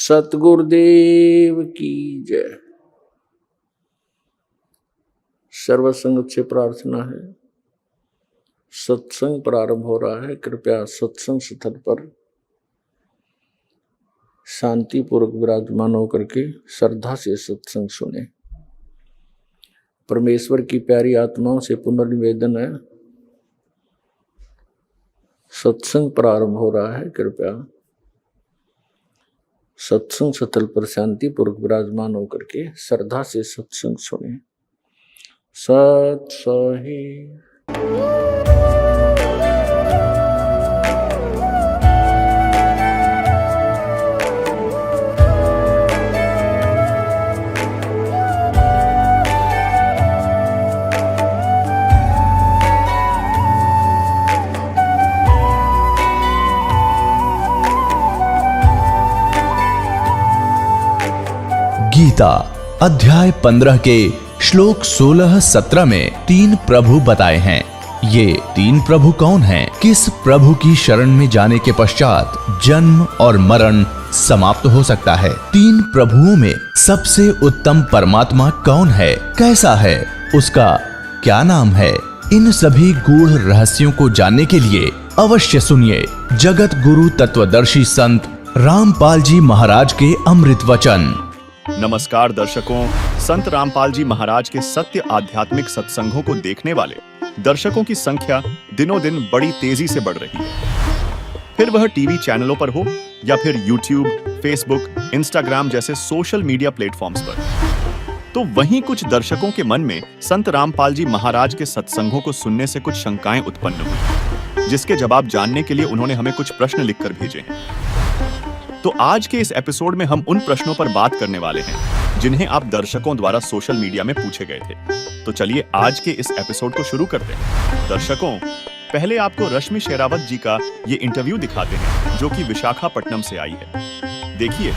सतगुरुदेव की जय। सर्वसंगत से प्रार्थना है, सत्संग प्रारंभ हो रहा है। कृपया सत्संग स्थल पर शांतिपूर्वक विराजमान होकर के श्रद्धा से सत्संग सुने। परमेश्वर की प्यारी आत्माओं से पुनर्निवेदन है, सत्संग प्रारंभ हो रहा है। कृपया सत्संग स्थल पर शांतिपूर्वक विराजमान होकर के श्रद्धा से सत्संग सुने। सत सही गीता अध्याय 15 के श्लोक 16-17 में 3 प्रभु बताए हैं। ये 3 प्रभु कौन हैं? किस प्रभु की शरण में जाने के पश्चात जन्म और मरण समाप्त हो सकता है? 3 प्रभुओं में सबसे उत्तम परमात्मा कौन है? कैसा है? उसका क्या नाम है? इन सभी गूढ़ रहस्यों को जानने के लिए अवश्य सुनिए जगत गुरु तत्वदर्शी संत रामपाल जी महाराज के अमृत वचन। नमस्कार दर्शकों, संत रामपाल जी महाराज के सत्य आध्यात्मिक सत्संगों को देखने वाले दर्शकों की संख्या दिनों दिन बड़ी तेजी से बढ़ रही है। फिर वह टीवी चैनलों पर हो या फिर यूट्यूब, फेसबुक, इंस्टाग्राम जैसे सोशल मीडिया प्लेटफॉर्म्स पर, तो वहीं कुछ दर्शकों के मन में संत रामपाल जी महाराज के सत्संगों को सुनने से कुछ शंकाएं उत्पन्न हुई, जिसके जवाब जानने के लिए उन्होंने हमें कुछ प्रश्न लिखकर भेजे हैं। तो आज के इस एपिसोड में हम उन प्रश्नों पर बात करने वाले हैं जिन्हें आप दर्शकों द्वारा सोशल मीडिया में पूछे गए थे। तो चलिए आज के इस एपिसोड को शुरू करते हैं। दर्शकों, पहले आपको रश्मि शेरावत जी का ये इंटरव्यू दिखाते हैं जो कि विशाखापट्टनम से आई है। देखिए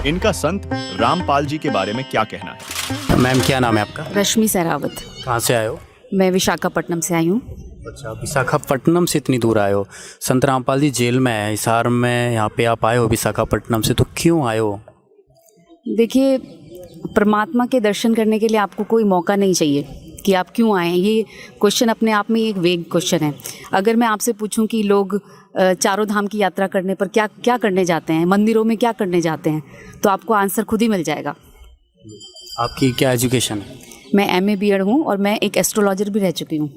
इनका संत रामपाल जी के बारे में क्या कहना है। मैम क्या नाम है आपका? रश्मि शेरावत। कहाँ से आए हो? मैं विशाखापट्टनम से आई हूँ। अच्छा, विशाखापट्टनम से इतनी दूर आए हो। संत रामपाल जी जेल में है हिसार में, यहाँ पे आप आए हो विशाखापट्टनम से, तो क्यों आए हो? देखिए, परमात्मा के दर्शन करने के लिए आपको कोई मौका नहीं चाहिए कि आप क्यों आए हैं। ये क्वेश्चन अपने आप में एक वेग क्वेश्चन है। अगर मैं आपसे पूछूं कि लोग चारों धाम की यात्रा करने पर क्या क्या करने जाते हैं, मंदिरों में क्या करने जाते हैं, तो आपको आंसर खुद ही मिल जाएगा। आपकी क्या एजुकेशन है? मैं MA BEd हूँ और मैं एक एस्ट्रोलॉजर भी रह चुकी हूँ।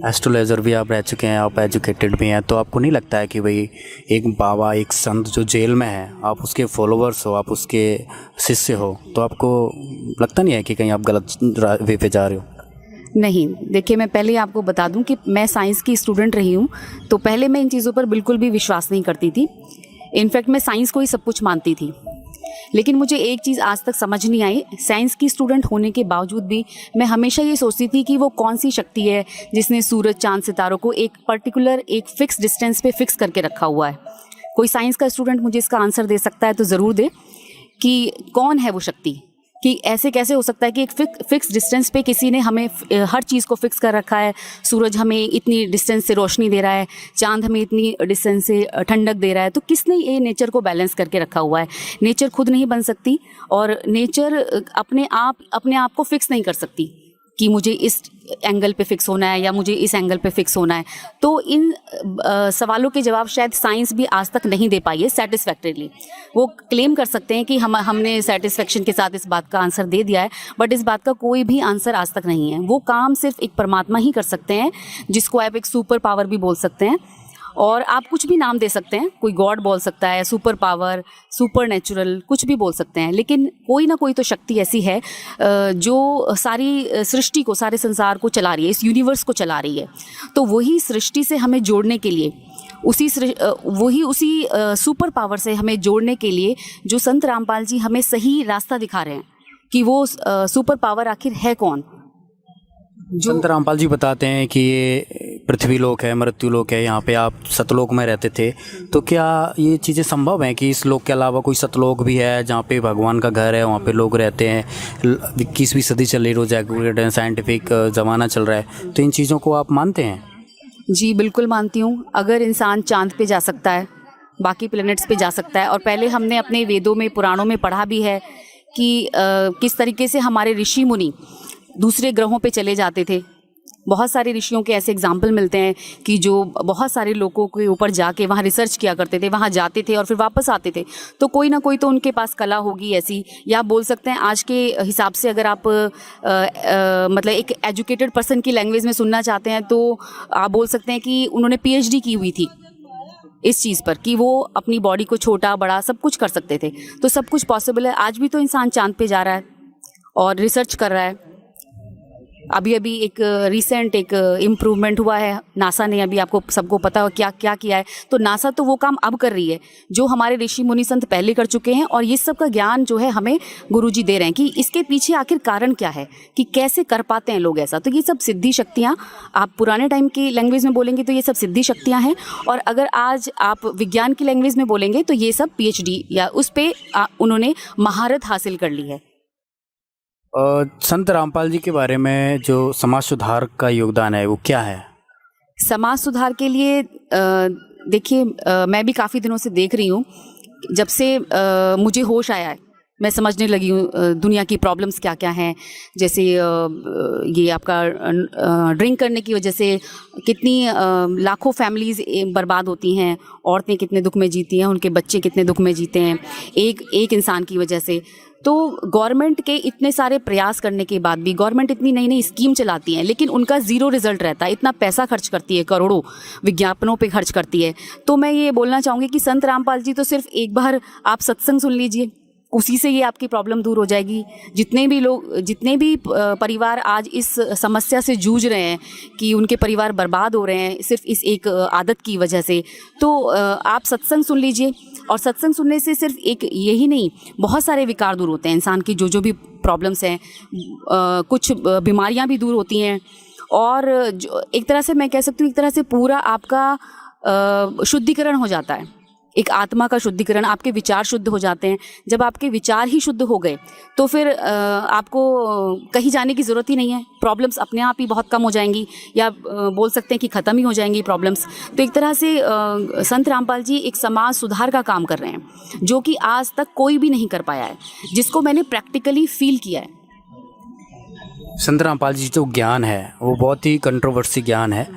एस्ट्रोलॉजर भी आप रह चुके हैं, आप एजुकेटेड भी हैं, तो आपको नहीं लगता है कि भाई एक बाबा, एक संत जो जेल में है, आप उसके फॉलोअर्स हो, आप उसके शिष्य हो, तो आपको लगता नहीं है कि कहीं आप गलत वे पे जा रहे हो? नहीं, देखिए, मैं पहले आपको बता दूं कि मैं साइंस की स्टूडेंट रही हूं, तो पहले मैं इन चीज़ों पर बिल्कुल भी विश्वास नहीं करती थी। इनफैक्ट मैं साइंस को ही सब कुछ मानती थी। लेकिन मुझे एक चीज़ आज तक समझ नहीं आई, साइंस की स्टूडेंट होने के बावजूद भी मैं हमेशा ये सोचती थी कि वो कौन सी शक्ति है जिसने सूरज, चांद, सितारों को एक पर्टिकुलर, एक फिक्स डिस्टेंस पे फिक्स करके रखा हुआ है। कोई साइंस का स्टूडेंट मुझे इसका आंसर दे सकता है तो ज़रूर दे कि कौन है वो शक्ति, कि ऐसे कैसे हो सकता है कि एक फिक्स डिस्टेंस पे किसी ने हमें हर चीज़ को फिक्स कर रखा है। सूरज हमें इतनी डिस्टेंस से रोशनी दे रहा है, चांद हमें इतनी डिस्टेंस से ठंडक दे रहा है, तो किसने ये नेचर को बैलेंस करके रखा हुआ है? नेचर खुद नहीं बन सकती और नेचर अपने आप को फिक्स नहीं कर सकती कि मुझे इस एंगल पे फिक्स होना है या मुझे इस एंगल पे फिक्स होना है। तो इन सवालों के जवाब शायद साइंस भी आज तक नहीं दे पाई है सेटिस्फैक्टरीली। वो क्लेम कर सकते हैं कि हमने सेटिस्फैक्शन के साथ इस बात का आंसर दे दिया है, बट इस बात का कोई भी आंसर आज तक नहीं है। वो काम सिर्फ एक परमात्मा ही कर सकते हैं, जिसको आप एक सुपर पावर भी बोल सकते हैं, और आप कुछ भी नाम दे सकते हैं। कोई गॉड बोल सकता है, सुपर पावर, सुपर नेचुरल, कुछ भी बोल सकते हैं, लेकिन कोई ना कोई तो शक्ति ऐसी है जो सारी सृष्टि को, सारे संसार को चला रही है, इस यूनिवर्स को चला रही है। तो वही सृष्टि से हमें जोड़ने के लिए, उसी सुपर पावर से हमें जोड़ने के लिए जो संत रामपाल जी हमें सही रास्ता दिखा रहे हैं कि वो सुपर पावर आखिर है कौन। संत रामपाल जी बताते हैं कि ये पृथ्वी लोक है, मृत्यु लोक है, यहाँ पे आप सतलोक में रहते थे, तो क्या ये चीज़ें संभव हैं कि इस लोक के अलावा कोई सतलोक भी है जहाँ पे भगवान का घर है, वहाँ पे लोग रहते हैं? 21वीं सदी चल रही, रोज एक्यूरेट है, साइंटिफिक ज़माना चल रहा है, तो इन चीज़ों को आप मानते हैं? जी बिल्कुल मानती हूँ। अगर इंसान चांद पे जा सकता है बाकी प्लैनेट्स पे जा सकता है। और पहले हमने अपने वेदों में, पुराणों में पढ़ा भी है कि किस तरीके से हमारे ऋषि मुनि दूसरे ग्रहों पे चले जाते थे। बहुत सारे ऋषियों के ऐसे एग्जाम्पल मिलते हैं कि जो बहुत सारे लोगों के ऊपर जाके वहाँ रिसर्च किया करते थे, वहाँ जाते थे और फिर वापस आते थे। तो कोई ना कोई तो उनके पास कला होगी ऐसी, या बोल सकते हैं आज के हिसाब से अगर आप मतलब एक एजुकेटेड पर्सन की लैंग्वेज में सुनना चाहते हैं तो आप बोल सकते हैं कि उन्होंने PhD की हुई थी इस चीज़ पर कि वो अपनी बॉडी को छोटा बड़ा सब कुछ कर सकते थे। तो सब कुछ पॉसिबल है। आज भी तो इंसान चांद पे जा रहा है और रिसर्च कर रहा है। अभी एक रिसेंट एक इम्प्रूवमेंट हुआ है, नासा ने अभी आपको सबको पता हो क्या क्या किया है। तो नासा तो वो काम अब कर रही है जो हमारे ऋषि मुनि संत पहले कर चुके हैं, और ये सब का ज्ञान जो है हमें गुरुजी दे रहे हैं कि इसके पीछे आखिर कारण क्या है, कि कैसे कर पाते हैं लोग ऐसा। तो ये सब सिद्धि शक्तियाँ, आप पुराने टाइम की लैंग्वेज में बोलेंगे तो ये सब सिद्धि शक्तियाँ हैं, और अगर आज आप विज्ञान की लैंग्वेज में बोलेंगे तो ये सब PhD या उस पर उन्होंने महारत हासिल कर ली है। संत रामपाल जी के बारे में जो समाज सुधार का योगदान है वो क्या है? समाज सुधार के लिए देखिए, मैं भी काफ़ी दिनों से देख रही हूँ, जब से मुझे होश आया है मैं समझने लगी हूँ दुनिया की प्रॉब्लम्स क्या क्या हैं। जैसे ये आपका ड्रिंक करने की वजह से कितनी लाखों फैमिलीज़ बर्बाद होती हैं, औरतें कितने दुख में जीती हैं, उनके बच्चे कितने दुख में जीते हैं एक इंसान की वजह से। तो गवर्नमेंट के इतने सारे प्रयास करने के बाद भी गवर्नमेंट इतनी नई नई स्कीम चलाती है, लेकिन उनका ज़ीरो रिजल्ट रहता है। इतना पैसा खर्च करती है, करोड़ों विज्ञापनों पे खर्च करती है। तो मैं ये बोलना चाहूँगी कि संत रामपाल जी तो सिर्फ एक बार आप सत्संग सुन लीजिए, उसी से ये आपकी प्रॉब्लम दूर हो जाएगी। जितने भी परिवार आज इस समस्या से जूझ रहे हैं कि उनके परिवार बर्बाद हो रहे हैं सिर्फ इस एक आदत की वजह से, तो आप सत्संग सुन लीजिए। और सत्संग सुनने से सिर्फ एक यही नहीं, बहुत सारे विकार दूर होते हैं इंसान की, जो भी प्रॉब्लम्स हैं, कुछ बीमारियां भी दूर होती हैं। और एक तरह से मैं कह सकती हूँ, एक तरह से पूरा आपका शुद्धिकरण हो जाता है, एक आत्मा का शुद्धिकरण, आपके विचार शुद्ध हो जाते हैं। जब आपके विचार ही शुद्ध हो गए तो फिर आपको कहीं जाने की ज़रूरत ही नहीं है, प्रॉब्लम्स अपने आप ही बहुत कम हो जाएंगी, या बोल सकते हैं कि ख़त्म ही हो जाएंगी प्रॉब्लम्स। तो एक तरह से संत रामपाल जी एक समाज सुधार का काम कर रहे हैं, जो कि आज तक कोई भी नहीं कर पाया है, जिसको मैंने प्रैक्टिकली फील किया है। संत रामपाल जी जो ज्ञान है वो बहुत ही कंट्रोवर्सी ज्ञान है,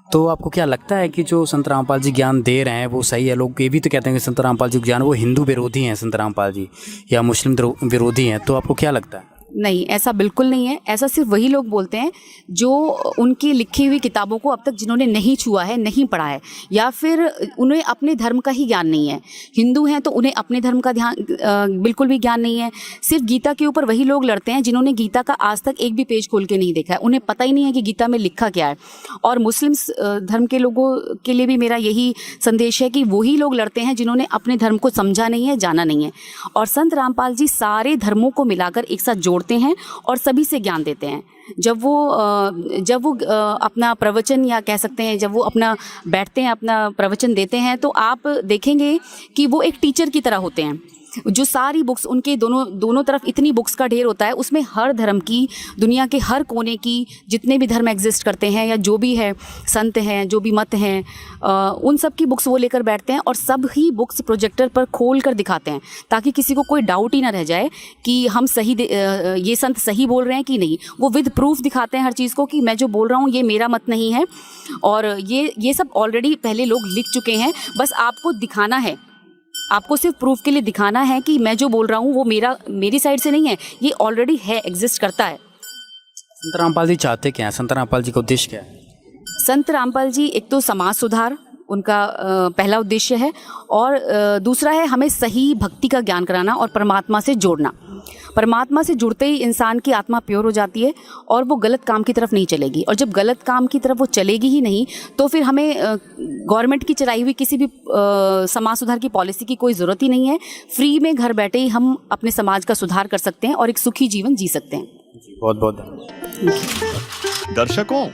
तो आपको क्या लगता है कि जो संत रामपाल जी ज्ञान दे रहे हैं वो सही है? लोग ये भी तो कहते हैं कि संत रामपाल जी ज्ञान वो हिंदू विरोधी हैं, संत रामपाल जी, या मुस्लिम विरोधी हैं। तो आपको क्या लगता है? नहीं, ऐसा बिल्कुल नहीं है। ऐसा सिर्फ वही लोग बोलते हैं जो उनकी लिखी हुई किताबों को अब तक जिन्होंने नहीं छुआ है, नहीं पढ़ा है, या फिर उन्हें अपने धर्म का ही ज्ञान नहीं है। हिंदू हैं तो उन्हें अपने धर्म का बिल्कुल भी ज्ञान नहीं है। सिर्फ गीता के ऊपर वही लोग लड़ते हैं जिन्होंने गीता का आज तक एक भी पेज खोल के नहीं देखा है, उन्हें पता ही नहीं है कि गीता में लिखा क्या है। और मुस्लिम धर्म के लोगों के लिए भी मेरा यही संदेश है कि वही लोग लड़ते हैं जिन्होंने अपने धर्म को समझा नहीं है, जाना नहीं है। और संत रामपाल जी सारे धर्मों को मिलाकर एक साथ जोड़ते हैं और सभी से ज्ञान देते हैं। जब वो अपना प्रवचन, या कह सकते हैं जब वो अपना बैठते हैं, अपना प्रवचन देते हैं, तो आप देखेंगे कि वो एक टीचर की तरह होते हैं। जो सारी बुक्स उनके दोनों तरफ इतनी बुक्स का ढेर होता है, उसमें हर धर्म की, दुनिया के हर कोने की, जितने भी धर्म एग्जिस्ट करते हैं या जो भी है संत हैं, जो भी मत हैं, उन सब की बुक्स वो लेकर बैठते हैं और सब ही बुक्स प्रोजेक्टर पर खोल कर दिखाते हैं, ताकि किसी को कोई डाउट ही ना रह जाए कि हम सही ये संत सही बोल रहे हैं कि नहीं। वो विद प्रूफ दिखाते हैं हर चीज़ को कि मैं जो बोल रहा हूँ ये मेरा मत नहीं है, और ये सब ऑलरेडी पहले लोग लिख चुके हैं। बस आपको दिखाना है, आपको सिर्फ प्रूफ के लिए दिखाना है कि मैं जो बोल रहा हूँ वो मेरी साइड से नहीं है, ये ऑलरेडी है, एग्जिस्ट करता है। संत रामपाल जी चाहते क्या है? संत रामपाल जी का उद्देश्य क्या है? संत रामपाल जी एक तो समाज सुधार उनका पहला उद्देश्य है, और दूसरा है हमें सही भक्ति का ज्ञान कराना और परमात्मा से जोड़ना। परमात्मा से जुड़ते ही इंसान की आत्मा प्योर हो जाती है और वो गलत काम की तरफ नहीं चलेगी। और जब गलत काम की तरफ वो चलेगी ही नहीं, तो फिर हमें गवर्नमेंट की चलाई हुई किसी भी समाज सुधार की पॉलिसी की कोई ज़रूरत ही नहीं है। फ्री में घर बैठे ही हम अपने समाज का सुधार कर सकते हैं और एक सुखी जीवन जी सकते हैं। बहुत बहुत धन्यवाद। दर्शकों,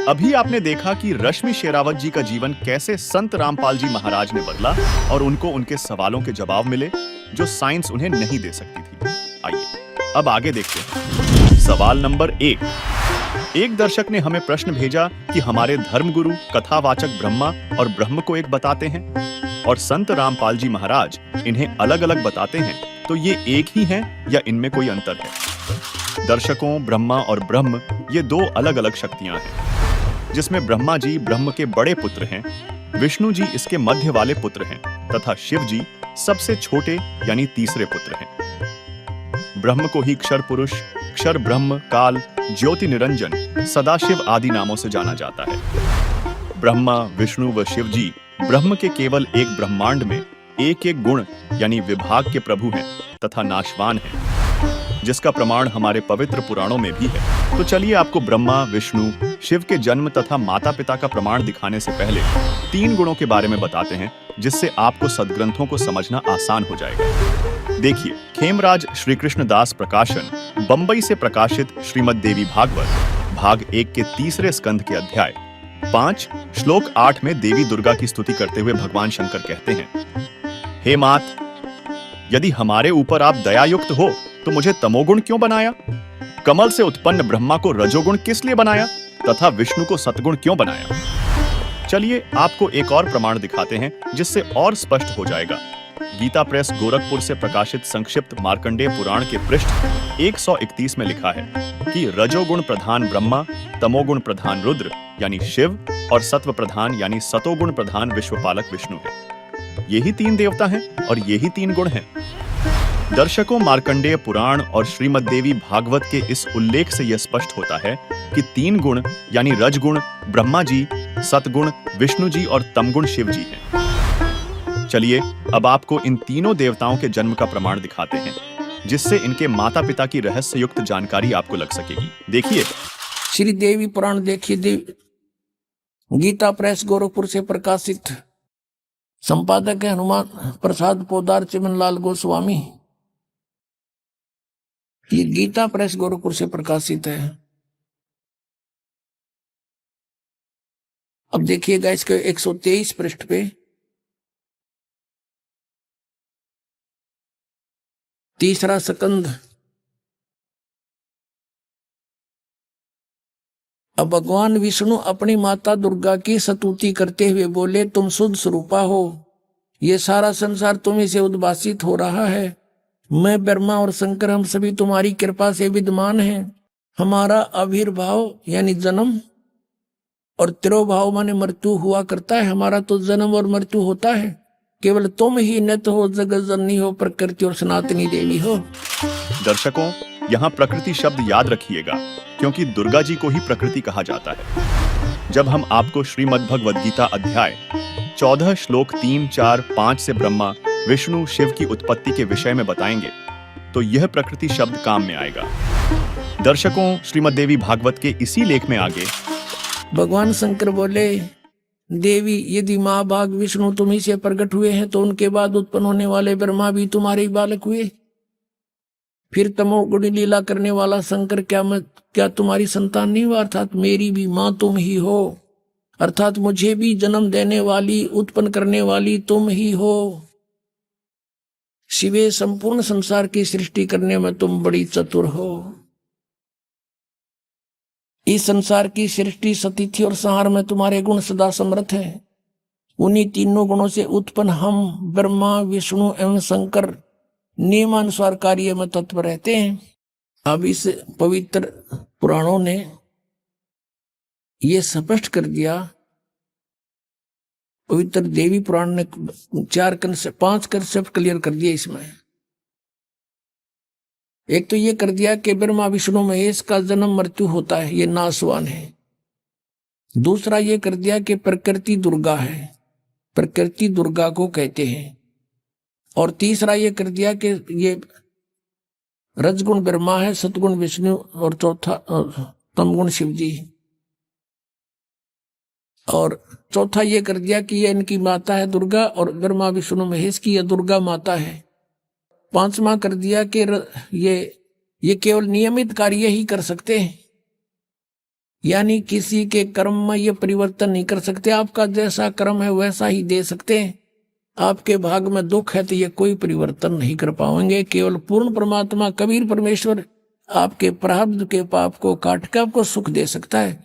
अभी आपने देखा कि रश्मि शेरावत जी का जीवन कैसे संत रामपाल जी महाराज ने बदला और उनको उनके सवालों के जवाब मिले जो साइंस उन्हें नहीं दे सकती थी। आइए अब आगे देखते हैं। सवाल नंबर 1। एक दर्शक ने हमें प्रश्न भेजा कि हमारे धर्मगुरु कथावाचक ब्रह्मा और ब्रह्म को एक बताते हैं। और संत रामपाल जी महाराज इन्हें अलग अलग बताते हैं, तो ये एक ही हैं या इनमें कोई अंतर है? दर्शकों, ब्रह्मा और ब्रह्म ये दो अलग अलग शक्तियां हैं, जिसमें ब्रह्मा जी ब्रह्म के बड़े पुत्र हैं, विष्णु जी इसके मध्य वाले पुत्र हैं तथा शिव जी सबसे छोटे यानी तीसरे पुत्र हैं। ब्रह्म को ही क्षर पुरुष, क्षर ब्रह्म, काल, ज्योति निरंजन, सदाशिव आदि नामों से जाना जाता है। ब्रह्मा, विष्णु व शिव जी ब्रह्म के केवल एक ब्रह्मांड में एक एक गुण यानी विभाग के प्रभु हैं तथा नाशवान हैं, जिसका प्रमाण हमारे पवित्र पुराणों में भी है। तो चलिए आपको ब्रह्मा, विष्णु, शिव के जन्म तथा माता पिता का प्रमाण दिखाने से पहले 3 गुणों के बारे में बताते हैं, जिससे आपको सदग्रंथों को समझना आसान हो जाएगा। देखिए, खेमराज श्री कृष्ण दास प्रकाशन बंबई से प्रकाशित श्रीमद् देवी भागवत भाग 1 के 3 स्कंध के अध्याय 5 श्लोक 8 में देवी दुर्गा की स्तुति करते हुए भगवान शंकर कहते हैं, हे मात, यदि हमारे ऊपर आप दयायुक्त हो तो मुझे तमोगुण क्यों बनाया? कमल से उत्पन्न ब्रह्मा को रजोगुण किस लिए बनाया तथा विष्णु को सतगुण क्यों बनाया? चलिए आपको एक और प्रमाण दिखाते हैं, जिससे और स्पष्ट हो जाएगा। गीता प्रेस गोरखपुर से प्रकाशित संक्षिप्त मार्कंडेय पुराण के पृष्ठ 131 में लिखा है कि रजोगुण प्रधान ब्रह्मा, तमोगुण प्रधान रुद्र यानी शिव और सत्व प्रधान यानी सतोगुण प्रधान विश्वपालक विष्णु है। यही 3 देवता हैं और यही 3 गुण हैं। दर्शकों, मार्कंडेय पुराण और श्रीमद् देवी भागवत के इस उल्लेख से यह स्पष्ट होता है कि 3 गुण यानी रजगुण ब्रह्मा जी, सतगुण विष्णु जी और तमगुण शिव जी हैं। चलिए अब आपको इन तीनों देवताओं के जन्म का प्रमाण दिखाते हैं, जिससे इनके माता पिता की रहस्य युक्त जानकारी आपको लग सकेगी। देखिए, श्री देवी पुराण देखिए, गीता प्रेस गोरखपुर से प्रकाशित, संपादक है हनुमान प्रसाद पोदार चिमनलाल गोस्वामी। ये गीता प्रेस गोरखपुर से प्रकाशित है। अब देखिएगा इसके 123 पृष्ठ पे 3 स्कंद। अब भगवान विष्णु अपनी माता दुर्गा की स्तुति करते हुए बोले, तुम शुद्ध स्वरूपा हो, ये सारा संसार तुम्हीं से उद्भासित हो रहा है। मैं ब्रह्मा और शंकर हम सभी तुम्हारी कृपा से विद्यमान हैं। हमारा आविर्भाव यानी जन्म और तिरोभाव माने मृत्यु हुआ करता है। हमारा तो जन्म और मृत्यु होता है, केवल तुम ही नित्य हो, जगत जननी हो, प्रकृति और सनातनी देवी हो। दर्शकों, यहाँ प्रकृति शब्द याद रखिएगा, क्योंकि दुर्गा जी को ही प्रकृति कहा जाता है। जब हम आपको श्रीमद् भगवद गीता अध्याय 14 श्लोक 3, 4, 5 से ब्रह्मा, विष्णु, शिव की उत्पत्ति के विषय में बताएंगे, तो यह प्रकृति शब्द काम में आएगा। दर्शकों, श्रीमद् देवी भागवत के इसी लेख में आगे भगवान शंकर बोले, देवी, यदि माँ भाग विष्णु तुम्हीं से प्रकट हुए हैं, तो उनके बाद उत्पन्न होने वाले ब्रह्मा भी तुम्हारे ही बालक हुए। फिर तमोगुणी लीला करने वाला शंकर क्या तुम्हारी संतान नहीं हुआ? अर्थात मेरी भी माँ तुम ही हो, अर्थात मुझे भी जन्म देने वाली, उत्पन्न करने वाली तुम ही हो। शिवे, संपूर्ण संसार की सृष्टि करने में तुम बड़ी चतुर हो। इस संसार की सृष्टि, सतिथि और संहार में तुम्हारे गुण सदा समर्थ है। उन्हीं तीनों गुणों से उत्पन्न हम ब्रह्मा, विष्णु एवं शंकर नियमानुसार कार्य में तत्पर रहते हैं। अब इस पवित्र पुराणों ने ये स्पष्ट कर दिया, पवित्र देवी पुराण ने 5 कंसेप्ट क्लियर कर दिए इसमें। एक तो ये कर दिया कि ब्रह्मा विष्णु महेश का जन्म मृत्यु होता है, ये नाशवान है। दूसरा ये कर दिया कि प्रकृति दुर्गा है, प्रकृति दुर्गा को कहते हैं। और तीसरा ये कर दिया कि ये रजगुण ब्रह्मा है, सतगुण विष्णु और चौथा तमगुण शिव जी। और चौथा ये कर दिया कि ये इनकी माता है दुर्गा, और ब्रह्मा विष्णु महेश की यह दुर्गा माता है। 5वां कर दिया कि ये केवल नियमित कार्य ही कर सकते हैं, यानी किसी के कर्म में ये परिवर्तन नहीं कर सकते। आपका जैसा कर्म है वैसा ही दे सकते हैं। आपके भाग में दुख है तो ये कोई परिवर्तन नहीं कर पाएंगे। केवल पूर्ण परमात्मा कबीर परमेश्वर आपके प्रारब्ध के पाप को काट के आपको सुख दे सकता है।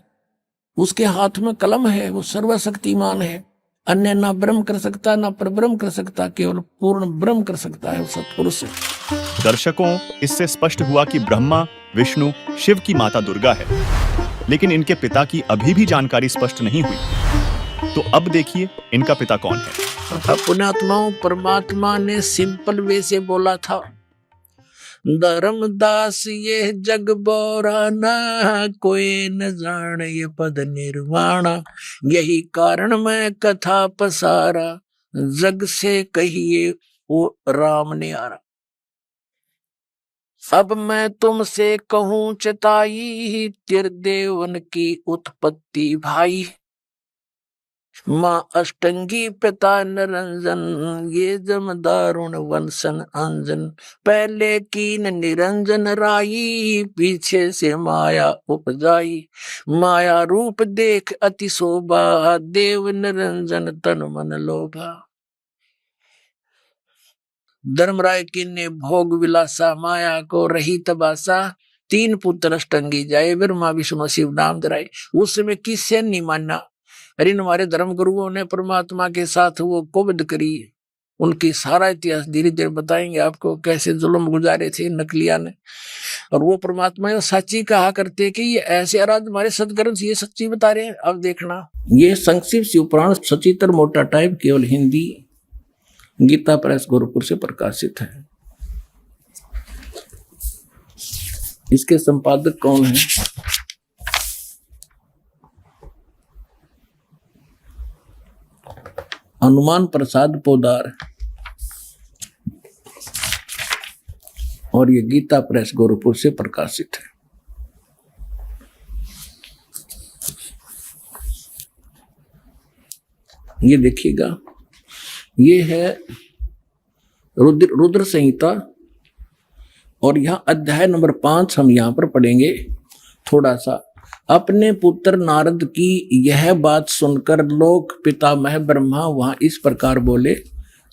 उसके हाथ में कलम है, वो सर्वशक्तिमान है। अन्य ना ब्रह्म कर सकता, ना परब्रह्म कर सकता, केवल पूर्ण ब्रह्म कर सकता है सत्पुरुष। दर्शकों, इससे स्पष्ट हुआ कि ब्रह्मा, विष्णु, शिव की माता दुर्गा है, लेकिन इनके पिता की अभी भी जानकारी स्पष्ट नहीं हुई। तो अब देखिए इनका पिता कौन है। पुण्यात्माओं, परमात्मा ने सिंपल वे से बोला था, धर्मदास ये जग बोराना, कोई न जाने ये पद निर्वाणा, यही कारण मैं कथा पसारा, जग से कहिए वो राम ने आरा। अब मैं तुमसे कहूं चताई, त्रिदेवन की उत्पत्ति भाई, माँ अष्टंगी पिता निरंजन, ये जमदारुण वंशन अंजन, पहले कीन निरंजन राई, पीछे से माया उपजाई, माया रूप देख अति शोभा, देव निरंजन तन मन लोभा। धर्मराय की ने भोग विलासा, माया को रही तबासा, तीन पुत्र अष्टंगी जाए, ब्रह्मा विष्णु शिव नाम धराए। उस समय किससे नहीं माना। अरे हमारे धर्म गुरुओं ने परमात्मा के साथ वो कोविड करी, उनकी सारा इतिहास धीरे धीरे बताएंगे आपको, कैसे जुल्म गुजारे थे नकलिया ने। और वो परमात्मा सच्ची कहा करते कि ये ऐसे आराध हमारे सदग्रंथ ये सच्ची बता रहे हैं। अब देखना, ये संक्षिप्त शिव पुराण सचित्र मोटा टाइप केवल हिंदी गीता प्रेस गोरखपुर से प्रकाशित है। इसके संपादक कौन है? हनुमान प्रसाद पोदार, और ये गीता प्रेस गोरखपुर से प्रकाशित है। ये देखिएगा, ये है रुद्र संहिता, और यहाँ अध्याय नंबर 5 हम यहाँ पर पढ़ेंगे थोड़ा सा। अपने पुत्र नारद की यह बात सुनकर लोक पितामह ब्रह्मा वहां इस प्रकार बोले।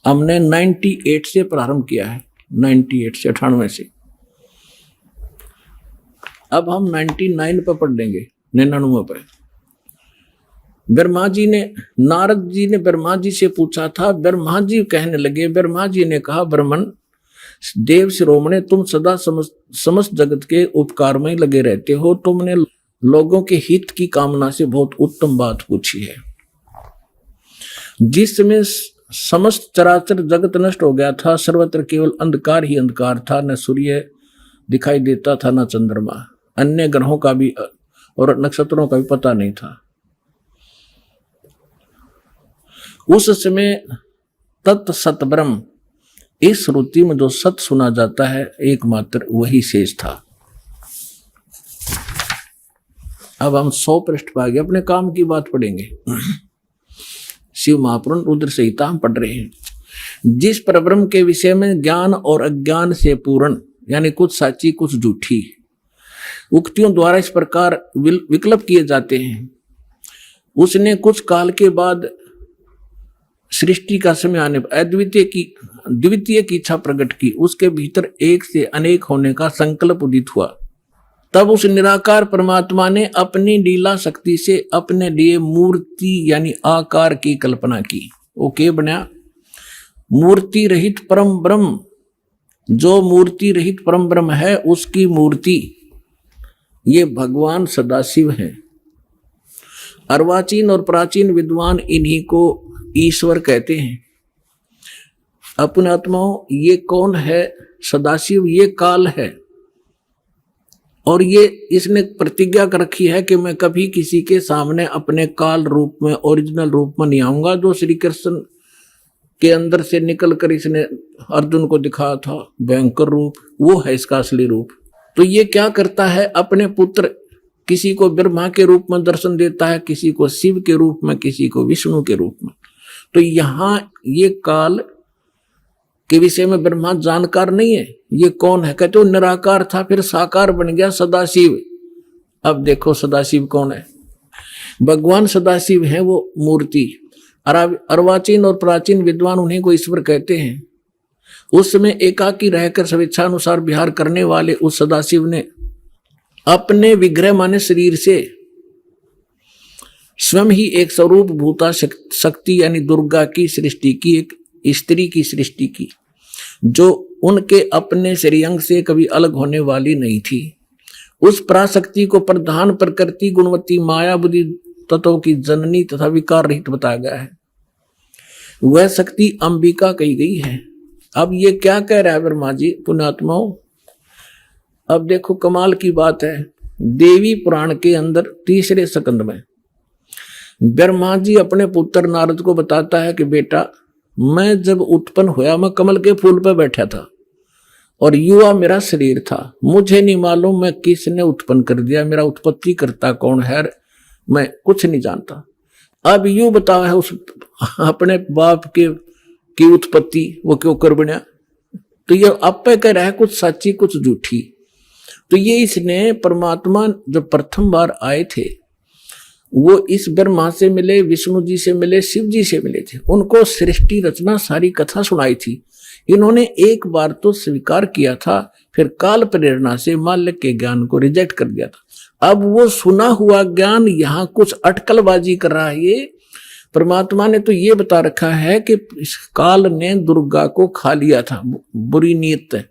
हमने 98 से प्रारंभ किया है, 98 से 98 से। अब हम 99 पर पढ़ लेंगे, 99 पर। ब्रह्मा जी ने, नारद जी ने ब्रह्मा जी से पूछा था। ब्रह्मा जी कहने लगे, ब्रह्मा जी ने कहा, ब्रह्मन देव शिरोमणे, तुम सदा समस्त जगत के उपकार में लगे रहते हो। तुमने लोगों के हित की कामना से बहुत उत्तम बात पूछी है। जिस समय समस्त चराचर जगत नष्ट हो गया था, सर्वत्र केवल अंधकार ही अंधकार था, न सूर्य दिखाई देता था, न चंद्रमा, अन्य ग्रहों का भी और नक्षत्रों का भी पता नहीं था। उस समय तत् सत ब्रह्म, इस श्रुति में जो सत सुना जाता है एकमात्र वही शेष था। अब हम 100 पृष्ठ पर आगे अपने काम की बात पढ़ेंगे। शिव महापुराण रुद्र संहिता हम पढ़ रहे हैं। जिस परब्रह्म के विषय में ज्ञान और अज्ञान से पूर्ण, यानी कुछ सच्ची कुछ झूठी उक्तियों द्वारा इस प्रकार विकल्प किए जाते हैं, उसने कुछ काल के बाद सृष्टि का समय आने पर द्वितीय की इच्छा प्रकट की। उसके भीतर एक से अनेक होने का संकल्प उदित हुआ। तब उस निराकार परमात्मा ने अपनी लीला शक्ति से अपने लिए मूर्ति यानी आकार की कल्पना की। वो क्या बना? मूर्ति रहित परम ब्रह्म। जो मूर्ति रहित परम ब्रह्म है उसकी मूर्ति ये भगवान सदाशिव है। अर्वाचीन और प्राचीन विद्वान इन्हीं को ईश्वर कहते हैं। अपने आत्माओं, ये कौन है? सदाशिव ये काल है, और ये इसने प्रतिज्ञा कर रखी है कि मैं कभी किसी के सामने अपने काल रूप में, ओरिजिनल रूप में नहीं आऊंगा। जो श्री कृष्ण के अंदर से निकलकर इसने अर्जुन को दिखाया था भयंकर रूप, वो है इसका असली रूप। तो ये क्या करता है? अपने पुत्र किसी को ब्रह्मा के रूप में दर्शन देता है, किसी को शिव के रूप में, किसी को विष्णु के रूप में। तो यहां ये काल के विषय में ब्रह्मा जानकार नहीं है। ये कौन है? कहते हो निराकार था, फिर साकार बन गया सदाशिव। अब देखो सदाशिव कौन है? भगवान सदाशिव है वो मूर्ति। अर्वाचीन और प्राचीन विद्वान उन्हीं को ईश्वर कहते हैं। उस समय एकाकी रहकर स्वेच्छानुसार विहार करने वाले उस सदाशिव ने अपने विग्रह माने शरीर से स्वयं ही एक स्वरूप भूता शक्ति यानी दुर्गा की सृष्टि की, एक स्त्री की सृष्टि की, जो उनके अपने श्रेयंग से कभी अलग होने वाली नहीं थी। उस पराशक्ति को प्रधान प्रकृति गुणवती माया बुद्धि तत्वों की जननी तथा विकार रहित बताया गया है। वह शक्ति अंबिका कही गई है। अब ये क्या कह रहा है ब्रह्मा जी पुण्यात्माओं? अब देखो कमाल की बात है, देवी पुराण के अंदर तीसरे स्कंद में ब्रह्मा जी अपने पुत्र नारद को बताता है कि बेटा, मैं जब उत्पन्न हुआ मैं कमल के फूल पर बैठा था और युवा मेरा शरीर था। मुझे नहीं मालूम मैं किसने उत्पन्न कर दिया, मेरा उत्पत्ति करता कौन है, मैं कुछ नहीं जानता। अब यूं बताओ है उस अपने बाप की उत्पत्ति वो क्यों कर बना? तो ये आप पे कह रहा है कुछ सच्ची कुछ झूठी। तो ये इसने परमात्मा जब प्रथम बार आए थे वो इस ब्रह्मा से मिले, विष्णु जी से मिले, शिव जी से मिले थे। उनको सृष्टि रचना सारी कथा सुनाई थी। इन्होंने एक बार तो स्वीकार किया था, फिर काल प्रेरणा से माल्य के ज्ञान को रिजेक्ट कर दिया था। अब वो सुना हुआ ज्ञान यहाँ कुछ अटकलबाजी कर रहा है। ये परमात्मा ने तो ये बता रखा है कि इस काल ने दुर्गा को खा लिया था, बुरी नीयत है,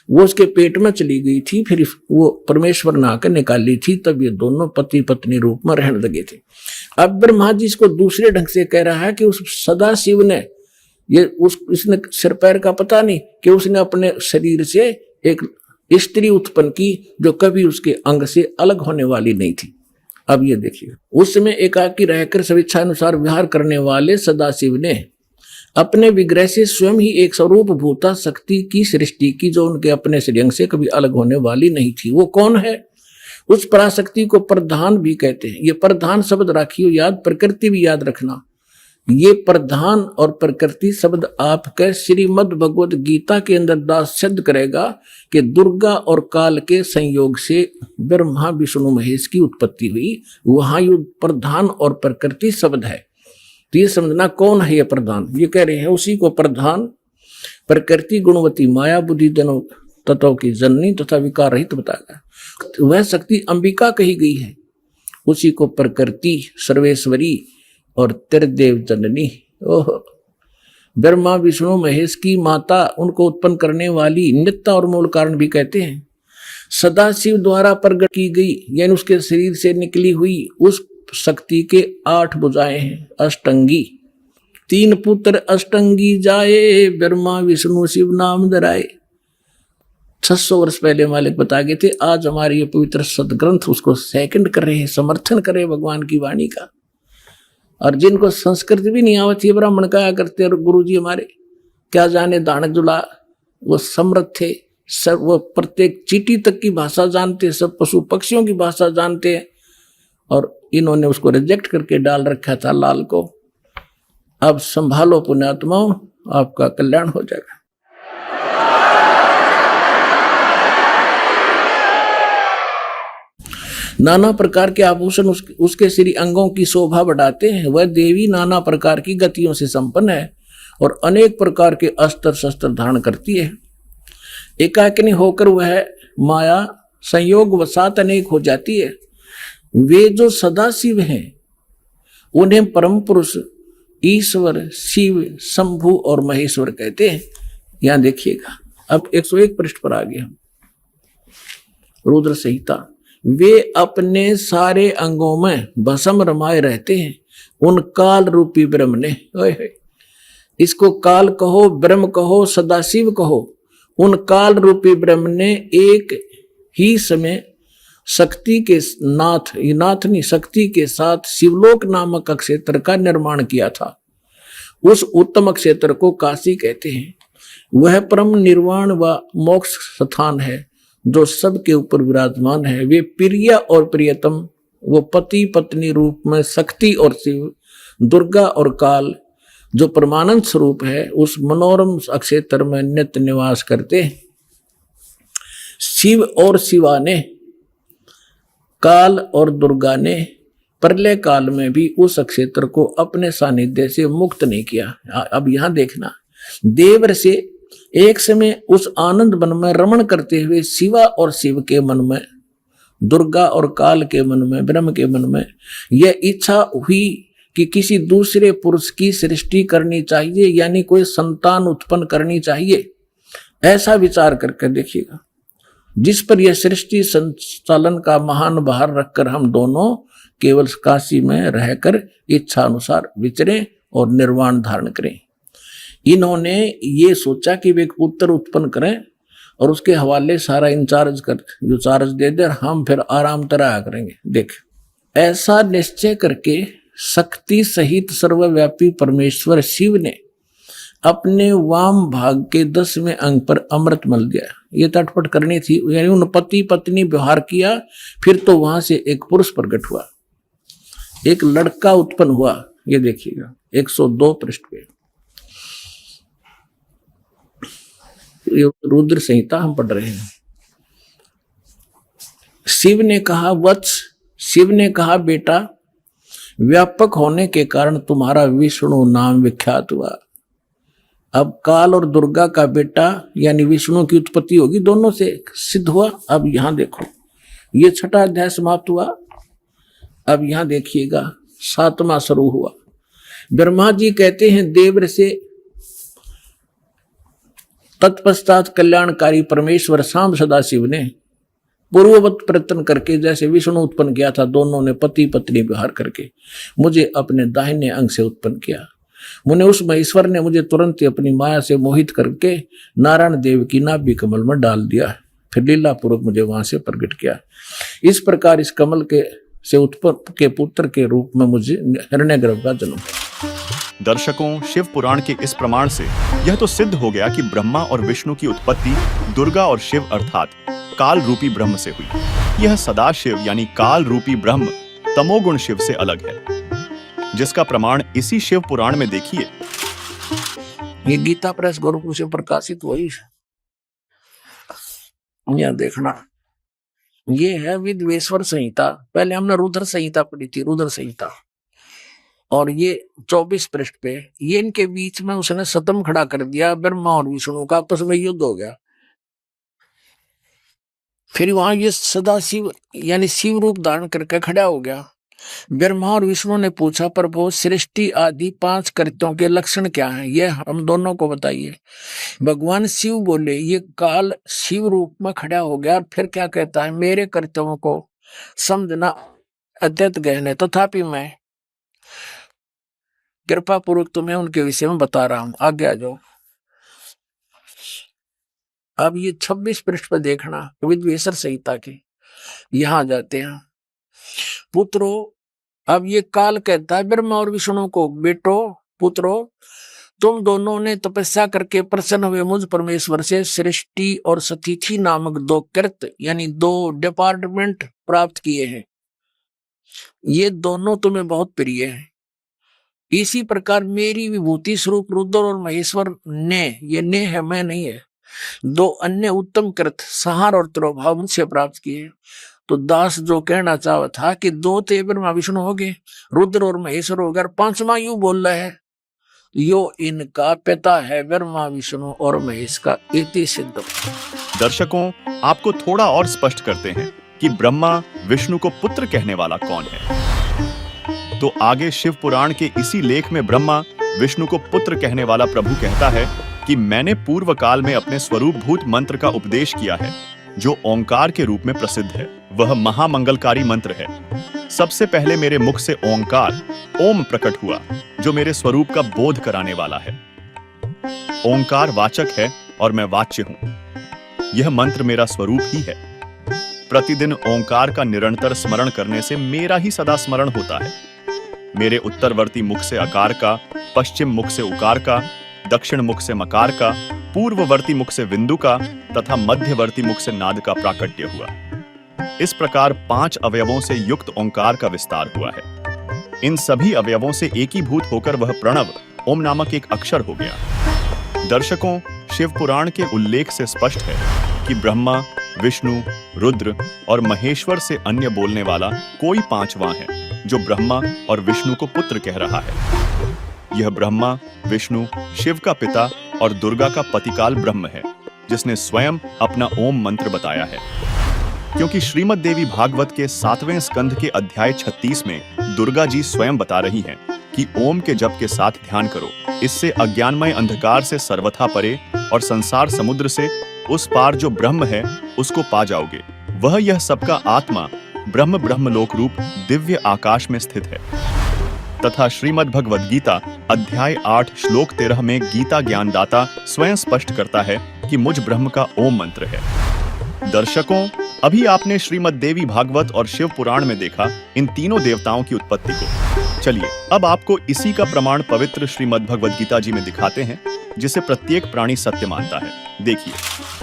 वो उसके पेट में चली गई थी, फिर वो परमेश्वर ने आकर निकाली थी, तब ये दोनों पति पत्नी रूप में रहने लगे थे। अब ब्रह्मा जी इसको दूसरे ढंग से कह रहा है कि उस सदा शिव ने इसने सिर पैर का पता नहीं कि उसने अपने शरीर से एक स्त्री उत्पन्न की जो कभी उसके अंग से अलग होने वाली नहीं थी। अब ये देखिए, उस समय एकाकी रहकर स्वेच्छा अनुसार विहार करने वाले सदाशिव ने अपने विग्रह से स्वयं ही एक स्वरूप भूता शक्ति की सृष्टि की जो उनके अपने श्रेयंग से कभी अलग होने वाली नहीं थी। वो कौन है? उस पराशक्ति को प्रधान भी कहते हैं। ये प्रधान शब्द राखियो याद, प्रकृति भी याद रखना। ये प्रधान और प्रकृति शब्द आपके श्रीमद् भगवद गीता के अंदर दास सिद्ध करेगा कि दुर्गा और काल के संयोग से ब्रह्मा विष्णु महेश की उत्पत्ति हुई। वहां ये प्रधान और प्रकृति शब्द है। तो ये समझना कौन है ये प्रधान? ये कह रहे हैं उसी को प्रधान प्रकृति गुणवती माया बुद्धि दोनों तत्वों की जननी तथा विकार रहित बताया। वह शक्ति अंबिका कही गई है। उसी को प्रकृति सर्वेश्वरी और त्रिदेव जननी, ओह, ब्रह्मा विष्णु महेश की माता, उनको उत्पन्न करने वाली, नित्य और मूल कारण भी कहते हैं। सदाशिव द्वारा प्रकट की गई यानी उसके शरीर से निकली हुई उस शक्ति के 8 भुजाएं हैं। अष्टंगी, 3 पुत्र अष्टंगी जाए, ब्रह्मा विष्णु शिव नाम धराए। 600 वर्ष पहले मालिक बता गए थे। आज हमारे ये पवित्र सदग्रंथ उसको सेकंड कर रहे हैं, समर्थन करे भगवान की वाणी का। और जिनको संस्कृत भी नहीं आवती है ब्राह्मण कहा करते, और गुरु जी हमारे क्या जाने दानक जुला, वो समृद्ध थे, सब वो प्रत्येक चींटी तक की भाषा जानते, सब पशु पक्षियों की भाषा जानते हैं, और इन्होंने उसको रिजेक्ट करके डाल रखा था लाल को। अब संभालो पुण्यात्माओं, आपका कल्याण हो जाएगा। नाना प्रकार के आभूषण उसके श्री अंगों की शोभा बढ़ाते हैं। वह देवी नाना प्रकार की गतियों से संपन्न है और अनेक प्रकार के अस्त्र शस्त्र धारण करती है। एकाकिनी होकर वह माया संयोग वसात अनेक हो जाती है। वे जो सदाशिव हैं उन्हें परम पुरुष ईश्वर शिव शंभु और महेश्वर कहते हैं। यहां देखिएगा, अब 101 पृष्ठ पर आ गए हम। रुद्र संहिता। वे अपने सारे अंगों में भस्म रमाए रहते हैं। उन काल रूपी ब्रह्म ने, इसको काल कहो, ब्रह्म कहो, सदाशिव कहो, उन काल रूपी ब्रह्म ने एक ही समय शक्ति के नाथ नहीं शक्ति के साथ शिवलोक नामक क्षेत्र का निर्माण किया था। उस उत्तम क्षेत्र को काशी कहते हैं। वह परम निर्वाण व मोक्ष स्थान है जो सबके ऊपर विराजमान है। वे प्रिय और प्रियतम, वो पति पत्नी रूप में शक्ति और शिव, दुर्गा और काल जो परमानंद स्वरूप है, उस मनोरम क्षेत्र में नित्य निवास करते हैं। शिव और शिवा ने, काल और दुर्गा ने प्रलय काल में भी उस क्षेत्र को अपने सानिध्य से मुक्त नहीं किया। अब यहां देखना, देवर से एक समय उस आनंद वन में रमण करते हुए शिवा और शिव के मन में दुर्गा और काल के मन में, ब्रह्म के मन में यह इच्छा हुई कि किसी दूसरे पुरुष की सृष्टि करनी चाहिए, यानी कोई संतान उत्पन्न करनी चाहिए। ऐसा विचार करके देखिएगा, जिस पर यह सृष्टि संचालन का महान भार रखकर हम दोनों केवल काशी में रहकर इच्छा अनुसार विचरें और निर्वाण धारण करें। इन्होंने ये सोचा कि वे एक पुत्र उत्पन्न करें और उसके हवाले सारा इंचार्ज कर जो चार्ज दे दे, हम फिर आराम तरह करेंगे। देख, ऐसा निश्चय करके शक्ति सहित सर्वव्यापी परमेश्वर शिव ने अपने वाम भाग के 10वें अंग पर अमृत मल दिया। ये तटपट करनी थी, यानी उन पति पत्नी व्यवहार किया। फिर तो वहां से एक पुरुष प्रकट हुआ, एक लड़का उत्पन्न हुआ। ये देखिएगा 102 पृष्ठ पे, रुद्र संहिता हम पढ़ रहे हैं। शिव ने कहा वत्स, शिव ने कहा बेटा, व्यापक होने के कारण तुम्हारा विष्णु नाम विख्यात हुआ। अब काल और दुर्गा का बेटा यानी विष्णु की उत्पत्ति होगी, दोनों से सिद्ध हुआ। अब यहां देखो, ये 6ठा अध्याय समाप्त हुआ। अब यहां देखिएगा 7वां शुरू हुआ। ब्रह्मा जी कहते हैं देव से, तत्पश्चात कल्याणकारी परमेश्वर शाम सदाशिव ने पूर्ववत प्रयत्न करके जैसे विष्णु उत्पन्न किया था, दोनों ने पति पत्नी व्यवहार करके मुझे अपने दाहिने अंग से उत्पन्न किया। मुने उस महेश्वर ने मुझे तुरंत ही अपनी माया से मोहित करके नारायण देव की नाभि कमल में डाल दिया, फिर लीला पूर्वक मुझे वहां से प्रकट किया। इस प्रकार इस कमल के से उत्पन्न के पुत्र के रूप में मुझे हिरण्यगर्भ का जन्म। दर्शकों, शिव पुराण के इस प्रमाण से यह तो सिद्ध हो गया कि ब्रह्मा और विष्णु की उत्पत्ति दुर्गा और शिव अर्थात काल रूपी ब्रह्म से हुई। यह सदाशिव यानी काल रूपी ब्रह्म तमोगुण शिव से अलग है, जिसका प्रमाण इसी शिव पुराण में देखिए। ये गीता प्रेस गोरखपुर से प्रकाशित हुई, यह देखना। ये है विद्वेश्वर संहिता। पहले हमने रुद्र संहिता पढ़ी थी, रुद्र संहिता, और ये 24 पृष्ठ पे ये इनके बीच में उसने सतम खड़ा कर दिया। ब्रह्मा और विष्णु का आपस में युद्ध हो गया। फिर वहां ये सदाशिव यानी शिव रूप धारण करके खड़ा हो गया। ब्रह्मा और विष्णु ने पूछा, प्रभु सृष्टि आदि 5 कृत्यों के लक्षण क्या हैं, ये हम दोनों को बताइए। भगवान शिव बोले, ये काल शिव रूप में खड़ा हो गया और फिर क्या कहता है, मेरे कृत्यों को समझना अत्यंत गहन है, तथापि मैं कृपा पूर्वक तुम्हें उनके विषय में बता रहा हूं, आगे आ जाओ। अब ये 26 पृष्ठ पर देखना, विद्वेश्वर संहिता के, यहां जाते हैं। पुत्रो, अब ये काल कहता है ब्रह्मा और विष्णु को, बेटो पुत्रो, तुम दोनों ने तपस्या करके प्रसन्न हुए मुझ परमेश्वर से सृष्टि और सतिथि नामक 2 कृत्य यानी 2 डिपार्टमेंट प्राप्त किए हैं। ये दोनों तुम्हें बहुत प्रिय हैं। इसी प्रकार मेरी विभूति स्वरूप रुद्र और महेश्वर ने, ये ने है मैं नहीं है, 2 अन्य उत्तम कृत्य संहार और तिरोभाव मुझसे प्राप्त किए। तो दास जो कहना चाहा था कि 2 ते ब्रह्मा विष्णु हो गए, रुद्र और महेश्वर हो गए, 5वां यूं बोल रहा है, यो इनका पिता है ब्रह्मा विष्णु और महेश का, इति सिद्ध। दर्शकों, आपको थोड़ा और स्पष्ट करते हैं कि ब्रह्मा विष्णु को पुत्र कहने वाला कौन है। तो आगे शिव पुराण के इसी लेख में ब्रह्मा विष्णु को पुत्र कहने वाला प्रभु कहता है कि मैंने पूर्व काल में अपने स्वरूपभूत मंत्र का उपदेश किया है, जो ओंकार के रूप में प्रसिद्ध है। वह महामंगलकारी मंत्र है। सबसे पहले मेरे मुख से ओंकार ओम प्रकट हुआ, जो मेरे स्वरूप का बोध कराने वाला है। ओंकार वाचक है और मैं वाच्य हूं। यह मंत्र मेरा स्वरूप ही है। प्रतिदिन ओंकार का निरंतर स्मरण करने से मेरा ही सदा स्मरण होता है। मेरे उत्तरवर्ती मुख से अकार का, पश्चिम मुख से उकार का, दक्षिण मुख से मकार का, पूर्ववर्ती मुख से विंदु का तथा मध्यवर्ती मुख से नाद का प्राकट्य हुआ। इस प्रकार 5 अवयवों से युक्त ओंकार का विस्तार हुआ है। इन सभी अवयवों से एकीभूत होकर वह प्रणव ओम नामक एक अक्षर हो गया। दर्शकों, शिव पुराण के उल्लेख से स्पष्ट है कि ब्रह्मा, विष्णु, रुद्र और महेश्वर से अन्य बोलने वाला कोई 5वां है, जो ब्रह्मा और विष्णु को पुत्र कह रहा है। यह ब्रह्मा, विष्णु, शिव का पिता और दुर्गा का पतिकाल ब्रह्म है, जिसने स्वयं अपना ओम मंत्र बताया है। क्योंकि श्रीमद् देवी भागवत के 7वें स्कंध के अध्याय 36 में दुर्गा जी स्वयं बता रही हैं कि ओम के जप के साथ ध्यान करो, इससे अज्ञानमय अंधकार से सर्वथा परे और संसार समुद्र से उस पार जो ब्रह्म है उसको पा जाओगे। वह यह सबका आत्मा ब्रह्म ब्रह्मलोक रूप दिव्य आकाश में स्थित है। तथा श्रीमद् भगवद गीता अध्याय 8 श्लोक 13 में गीता ज्ञानदाता स्वयं स्पष्ट करता है कि मुझ ब्रह्म का ओम मंत्र है। दर्शकों, अभी आपने श्रीमद् देवी भागवत और शिव पुराण में देखा इन तीनों देवताओं की उत्पत्ति को। चलिए अब आपको इसी का प्रमाण पवित्र श्रीमद् भगवद गीता जी में दिखाते हैं, जिसे प्रत्येक प्राणी सत्य मानता है। देखिए,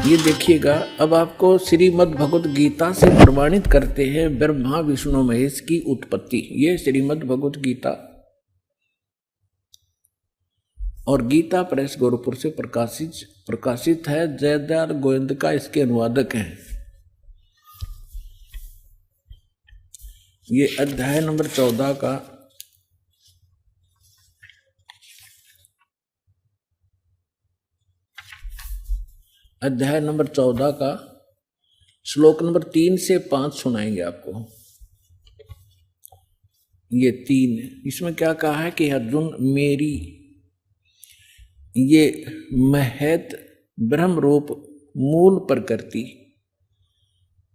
ये देखिएगा, अब आपको श्रीमद् भगवद गीता से प्रमाणित करते हैं ब्रह्मा विष्णु महेश की उत्पत्ति। ये श्रीमद् भगवद गीता और गीता प्रेस गोरखपुर से प्रकाशित है। जयदयाल गोविंद इसके अनुवादक हैं। ये अध्याय नंबर 14 का श्लोक नंबर 3 से 5 सुनाएंगे आपको। ये 3 इसमें क्या कहा है कि अर्जुन मेरी ये महत ब्रह्म रूप मूल प्रकृति।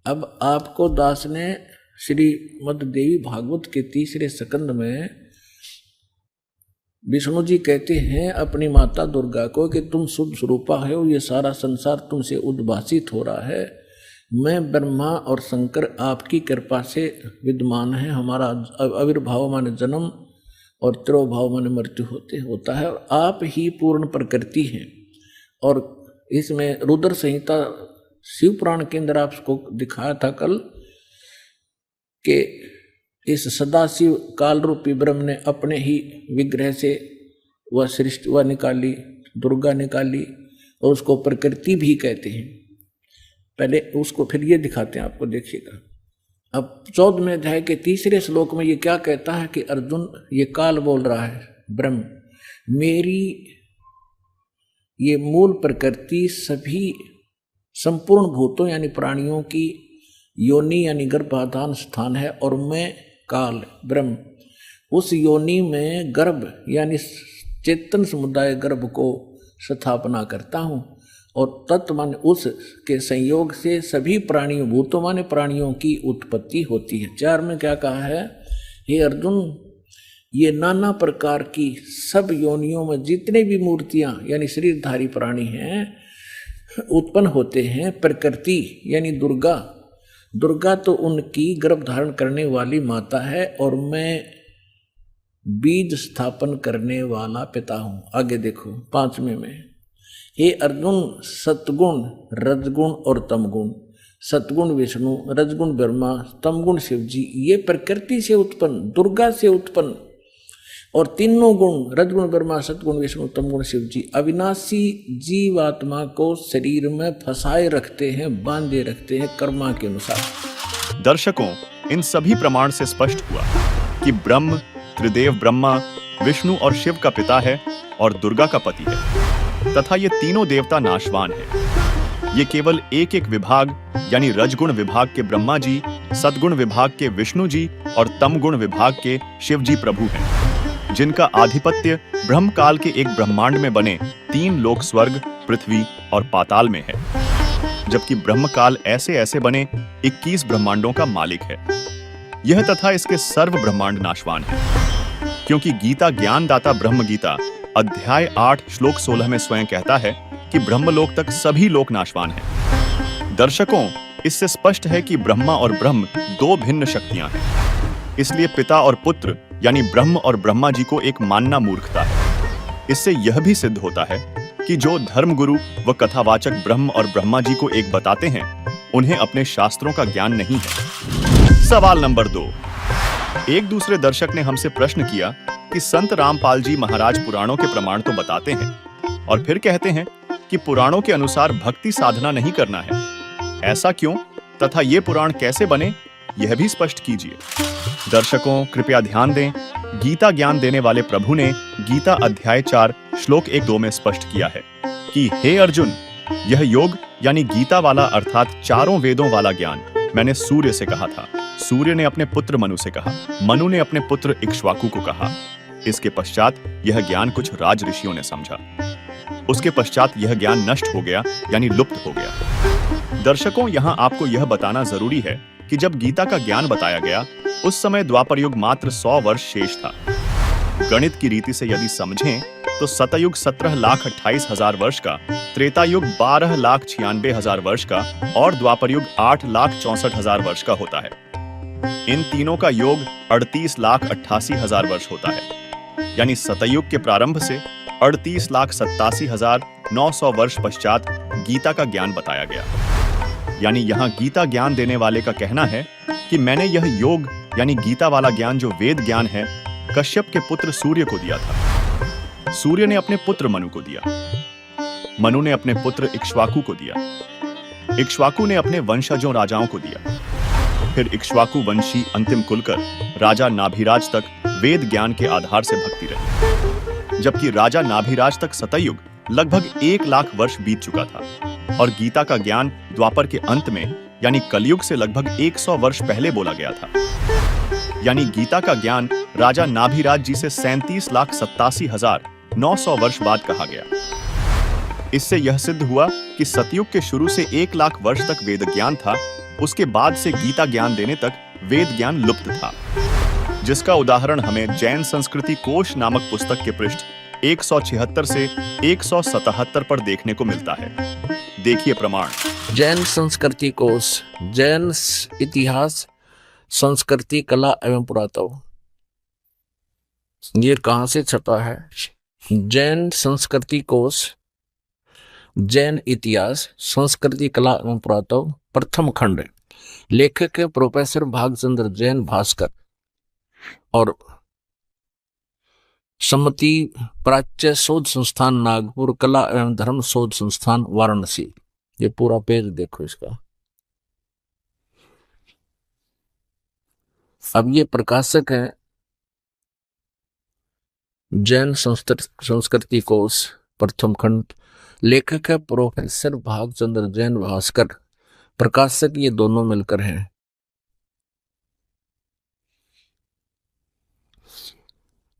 अब आपको दास ने श्रीमद् देवी भागवत के 3रे स्कंद में विष्णु जी कहते हैं अपनी माता दुर्गा को कि तुम शुद्ध स्वरूपा हो, ये सारा संसार तुमसे उद्भासित हो रहा है। मैं ब्रह्मा और शंकर आपकी कृपा से विद्यमान है। हमारा आविर्भाव माने जन्म और तिरोभाव माने मृत्यु होता है, और आप ही पूर्ण प्रकृति हैं। और इसमें रुद्र संहिता शिव पुराण के अंदर आपको दिखाया था कल कि इस सदाशिव काल रूपी ब्रह्म ने अपने ही विग्रह से वह सृष्टि वह निकाली, दुर्गा निकाली, और उसको प्रकृति भी कहते हैं। पहले उसको फिर ये दिखाते हैं आपको, देखिएगा। अब 14वें अध्याय के 3रे श्लोक में ये क्या कहता है कि अर्जुन, ये काल बोल रहा है ब्रह्म, मेरी ये मूल प्रकृति सभी संपूर्ण भूतों यानी प्राणियों की योनि यानी गर्भाधान स्थान है, और मैं काल ब्रह्म उस योनि में गर्भ यानी चेतन समुदाय गर्भ को स्थापना करता हूँ, और तत्व मान उस के संयोग से सभी प्राणियों भूतों माने प्राणियों की उत्पत्ति होती है। 4 में क्या कहा है, हे अर्जुन, ये नाना प्रकार की सब योनियों में जितने भी मूर्तियां यानी शरीरधारी प्राणी हैं उत्पन्न होते हैं। प्रकृति यानी दुर्गा तो उनकी गर्भ धारण करने वाली माता है, और मैं बीज स्थापन करने वाला पिता हूं। आगे देखो 5वें में, हे अर्जुन, सतगुण रजगुण और तमगुण, सतगुण विष्णु, रजगुण ब्रह्मा, तमगुण शिव जी, ये प्रकृति से उत्पन्न दुर्गा से उत्पन्न और तीनों गुण रजगुण ब्रह्मा सतगुण विष्णु तमगुण शिव जी अविनाशी जीवात्मा को शरीर में फंसाए रखते हैं, बांधे रखते हैं कर्मा के अनुसार। दर्शकों, इन सभी प्रमाण से स्पष्ट हुआ कि ब्रह्म त्रिदेव ब्रह्मा, विष्णु और शिव का पिता है और दुर्गा का पति है, तथा ये तीनों देवता नाशवान हैं। ये केवल एक एक विभाग यानी रजगुण विभाग के ब्रह्मा जी, सतगुण विभाग के विष्णु जी और तमगुण विभाग के शिव जी प्रभु हैं, जिनका आधिपत्य ब्रह्म काल के एक ब्रह्मांड में बने 3 लोक स्वर्ग, पृथ्वी और पाताल में है, जबकि ब्रह्म काल ऐसे ऐसे बने 21 ब्रह्मांडों का मालिक है। यह तथा इसके सर्व ब्रह्मांड नाशवान है, क्योंकि गीता ज्ञानदाता ब्रह्म गीता अध्याय 8 श्लोक 16 में स्वयं कहता है कि ब्रह्मलोक तक सभी लोक नाशवान हैं। दर्शकों, इससे स्पष्ट है कि ब्रह्मा और ब्रह्म 2 भिन्न शक्तियां हैं। इसलिए पिता और पुत्र यानी ब्रह्म और ब्रह्मा जी को एक मानना मूर्खता है। इससे यह भी सिद्ध होता है कि जो धर्मगुरु व कथावाचक ब्रह्म और ब्रह्मा जी को एक बताते हैं, उन्हें अपने शास्त्रों का ज्ञान नहीं है। सवाल नंबर 2, एक दूसरे दर्शक ने हमसे प्रश्न किया कि संत रामपाल जी महाराज पुराणों के प्रमाण तो बताते हैं और फिर कहते हैं कि पुराणों के अनुसार भक्ति साधना नहीं करना है। ऐसा क्यों तथा ये पुराण कैसे बने, यह भी स्पष्ट कीजिए। दर्शकों, कृपया ध्यान दें, गीता ज्ञान देने वाले प्रभु ने गीता अध्याय 4 श्लोक 1-2 में स्पष्ट किया है कि हे अर्जुन, यह योग यानी गीता वाला अर्थात चारों वेदों वाला ज्ञान मैंने सूर्य से कहा था, सूर्य ने अपने पुत्र मनु से कहा, मनु ने अपने पुत्र इक्ष्वाकु को कहा। इसके पश्चात यह ज्ञान कुछ राज ऋषियों ने समझा। उसके पश्चात यह ज्ञान नष्ट हो गया, यानी लुप्त हो गया। दर्शकों, यहाँ आपको यह बताना जरूरी है कि जब गीता का ज्ञान बताया गया उस समय द्वापर युग मात्र 100 वर्ष शेष था। गणित की रीति से यदि समझें तो सतयुग 17,28,000 वर्ष का, त्रेता युग 12,96,000 वर्ष का और द्वापर युग 8,64,000 वर्ष का होता है। इन तीनों का योग 38,88,000 वर्ष होता है। यानी सतयुग के प्रारंभ से 38,87,900 वर्ष पश्चात गीता का ज्ञान बताया गया। यानी यहाँ गीता ज्ञान देने वाले का कहना है कि मैंने यह योग यानी गीता वाला ज्ञान जो वेद ज्ञान है कश्यप के पुत्र सूर्य को दिया था। सूर्य ने अपने पुत्र मनु को दिया, मनु ने अपने पुत्र इक्ष्वाकु को दिया, इक्ष्वाकु ने अपने वंशजों राजाओं को दिया। फिर इक्ष्वाकु वंशी अंतिम कुलकर राजा नाभिराज तक वेद ज्ञान के आधार से भक्ति रही, जबकि राजा नाभिराज तक सतयुग लगभग 1,00,000 वर्ष बीत चुका था और गीता का ज्ञान द्वापर के अंत में यानी कलयुग से लगभग 100 वर्ष पहले बोला गया था। यानी गीता का ज्ञान राजा नाभिराज जी से 37,87,900 वर्ष बाद कहा गया। इससे यह सिद्ध हुआ कि सतयुग के शुरू से 1,00,000 वर्ष तक वेद ज्ञान था, उसके बाद से गीता ज्ञान देने तक वेद ज्ञान लुप्त था, जिसका उदाहरण हमें जैन संस्कृति कोश नामक पुस्तक के पृष्ठ 176 से 177 पर देखने को मिलता है। देखिए प्रमाण। जैन संस्कृति कोश, जैन इतिहास, संस्कृति, कला एवं पुरातत्व। ये कहां से छपा है? जैन संस्कृति कोश, जैन इतिहास, संस्कृति, कला एवं पुरातत्व, प्रथम खंड। लेखक है प्रोफेसर भागचंद्र जैन, भास्कर, और सम्मति प्राच्य शोध संस्थान नागपुर, कला एवं धर्म शोध संस्थान वाराणसी। ये पूरा पेज देखो इसका। अब ये प्रकाशक है जैन संस्कृति कोश, प्रथम खंड। लेखक है प्रोफेसर भागचंद्र जैन, भास्कर। प्रकाशक ये दोनों मिलकर हैं।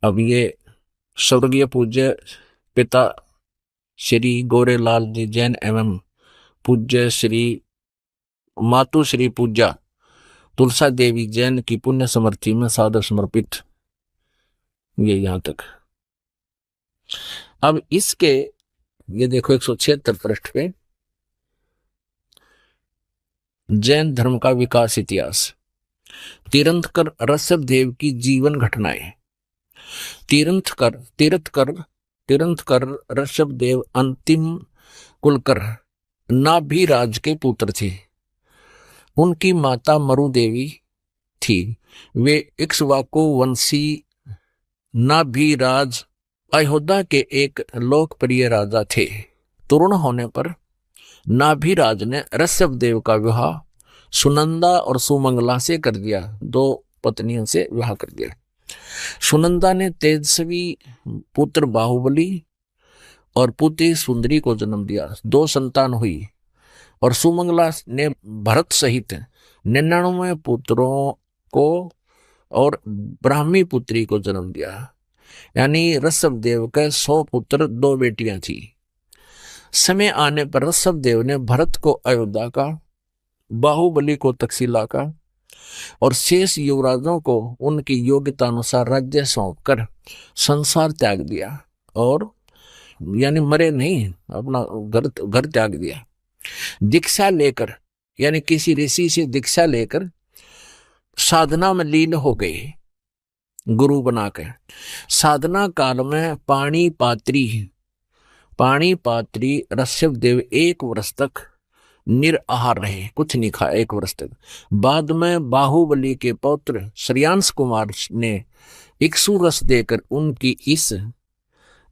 अब ये स्वर्गीय पूज्य पिता श्री गोरेलाल जी जैन एवं पूज्य श्री मातु श्री पूज्या तुलसा देवी जैन की पुण्य समर्थी में सादर समर्पित। ये यहां तक। अब इसके ये देखो 176 पृष्ठ पे जैन धर्म का विकास इतिहास। तीर्थंकर ऋषभदेव की जीवन घटनाएं। तीर्थंकर ऋषभदेव अंतिम कुलकर नाभिराज के पुत्र थे। उनकी माता मरु देवी थी। वे इक्ष्वाकु वंशी नाभिराज अयोध्या के एक लोकप्रिय राजा थे। तरुण होने पर नाभिराज ने ऋषभदेव का विवाह सुनंदा और सुमंगला से कर दिया। 2 पत्नियों से विवाह कर दिया। सुनंदा ने तेजस्वी पुत्र बाहुबली और पुत्री सुंदरी को जन्म दिया। 2 संतान हुई और सुमंगला ने भरत सहित 99 पुत्रों को और ब्राह्मी पुत्री को जन्म दिया। यानी ऋषभदेव के 100 पुत्र, 2 बेटियां थी। समय आने पर ऋषभदेव ने भरत को अयोध्या का, बाहुबली को तक्षशिला का और शेष युवराजों को उनकी योग्यता अनुसार राज्य सौंपकर संसार त्याग दिया। और यानी मरे नहीं, अपना घर त्याग दिया। दीक्षा लेकर यानी किसी ऋषि से दीक्षा लेकर साधना में लीन हो गए, गुरु बनाकर। साधना काल में पाणी पात्री ऋषभदेव 1 वर्ष तक निराहार रहे, कुछ नहीं खाया 1 वर्ष तक। बाद में बाहुबली के पौत्र श्रेयांश कुमार ने इक्ष्वाकु रस देकर उनकी इस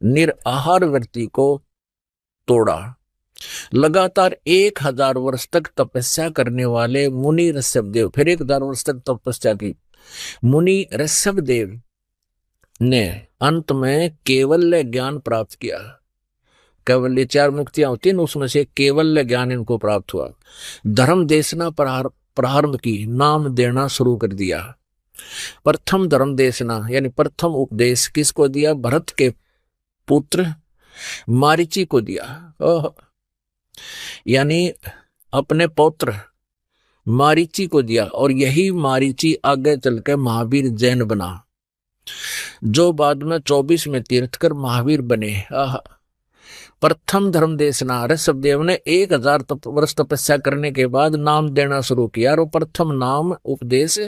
निराहार वृत्ति को तोड़ा। लगातार 1000 वर्ष तक तपस्या करने वाले मुनि ऋषभदेव, फिर 1000 वर्ष तक तपस्या की। मुनि ऋषभदेव ने अंत में केवल्य ज्ञान प्राप्त किया। केवल्य 4 मुक्तियां होती हैं, उसमें से केवल्य ज्ञान इनको प्राप्त हुआ। धर्म देशना प्रारंभ की, नाम देना शुरू कर दिया। प्रथम धर्म देशना यानी प्रथम उपदेश किसको दिया? भरत के पुत्र मारीची को दिया। यानी अपने पौत्र मारीची को दिया, और यही मारीची आगे चलकर महावीर जैन बना, जो बाद में 24 में तीर्थकर महावीर बने। प्रथम धर्म देशना, ऋषभदेव ने 1000 वर्ष तपस्या करने के बाद नाम देना शुरू किया, और प्रथम नाम उपदेश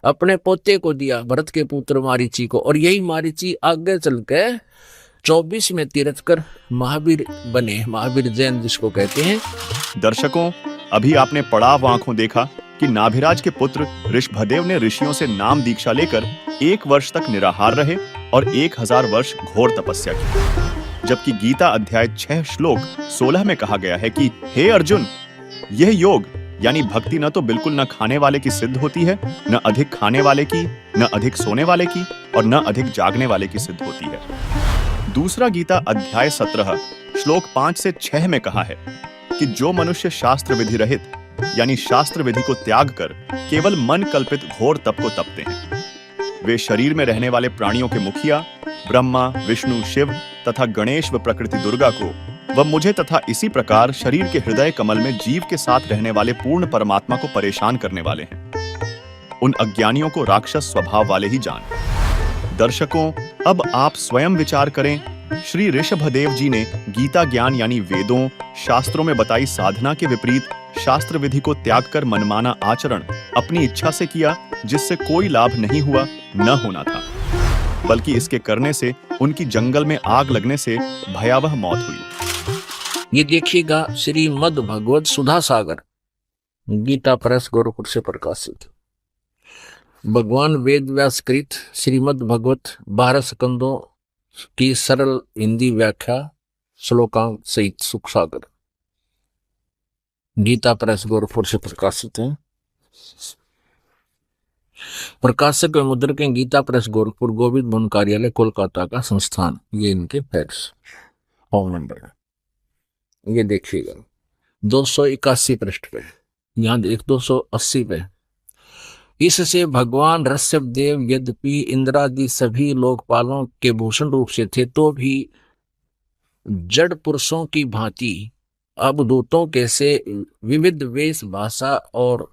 अपने पोते को दिया, भरत के पुत्र मारीची को, और यही मारीची आगे चलकर 24 में तीर्थकर महावीर बने, महावीर जैन जिसको कहते हैं। दर्शकों, अभी आपने पड़ाव आंखों देखा कि नाभिराज के पुत्र ऋषभदेव ने ऋषियों से नाम दीक्षा लेकर 1 वर्ष तक निराहार रहे और 1000 वर्ष घोर तपस्या की। जबकि गीता अध्याय 6 श्लोक 16 में कहा गया है कि हे अर्जुन, यह योग यानी भक्ति न तो बिल्कुल न खाने वाले की सिद्ध होती है, न अधिक खाने वाले की, न अधिक सोने वाले की, और न अधिक जागने वाले की सिद्ध होती है। दूसरा गीता अध्याय 17 श्लोक 5 से 6 में कहा है कि जो मनुष्य शास्त्र विधि रहित यानी शास्त्र विधि को त्याग कर केवल मन कल्पित घोर तप को तपते हैं, वे शरीर में रहने वाले प्राणियों के मुखिया ब्रह्मा, विष्णु, शिव तथा गणेश व प्रकृति दुर्गा को व मुझे तथा इसी प्रकार शरीर के हृदय कमल में जीव के साथ रहने वाले पूर्ण परमात्मा को परेशान करने वाले हैं। उन अज्ञानियों को राक्षस स्वभाव वाले ही जान। दर्शकों, अब आप स्वयं विचार करें, श्री ऋषभदेव जी ने गीता ज्ञान यानी वेदों, शास्त्रों में बताई साधना के विपरीत शास्त्र विधि को त्याग कर मनमाना आचरण अपनी इच्छा से किया, जिससे कोई लाभ नहीं हुआ, न होना था, बल्कि इसके करने से उनकी जंगल में आग लगने से भयावह मौत हुई। ये देखिएगा श्रीमद् भगवत सुधा सागर, गीता प्रेस गोरखपुर से प्रकाशित, भगवान वेद व्यास कृत श्रीमद् भगवत 12 स्कंदों की सरल हिंदी व्याख्या श्लोकांक सहित सुख सागर, गीता प्रेस गोरखपुर से प्रकाशित है। प्रकाशक एवं मुद्रक गीता प्रेस गोरखपुर, गोविंद भवन कार्यालय कोलकाता का संस्थान। ये इनके फैक्स फोन नंबर है। ये देखिएगा 281 पृष्ठ पे, यहाँ देख 280 पे। इससे भगवान ऋषभदेव यद्यपि इंद्रादि सभी लोकपालों के भूषण रूप से थे, तो भी जड़ पुरुषों की भांति अवधूतों के से विविध वेश, भाषा और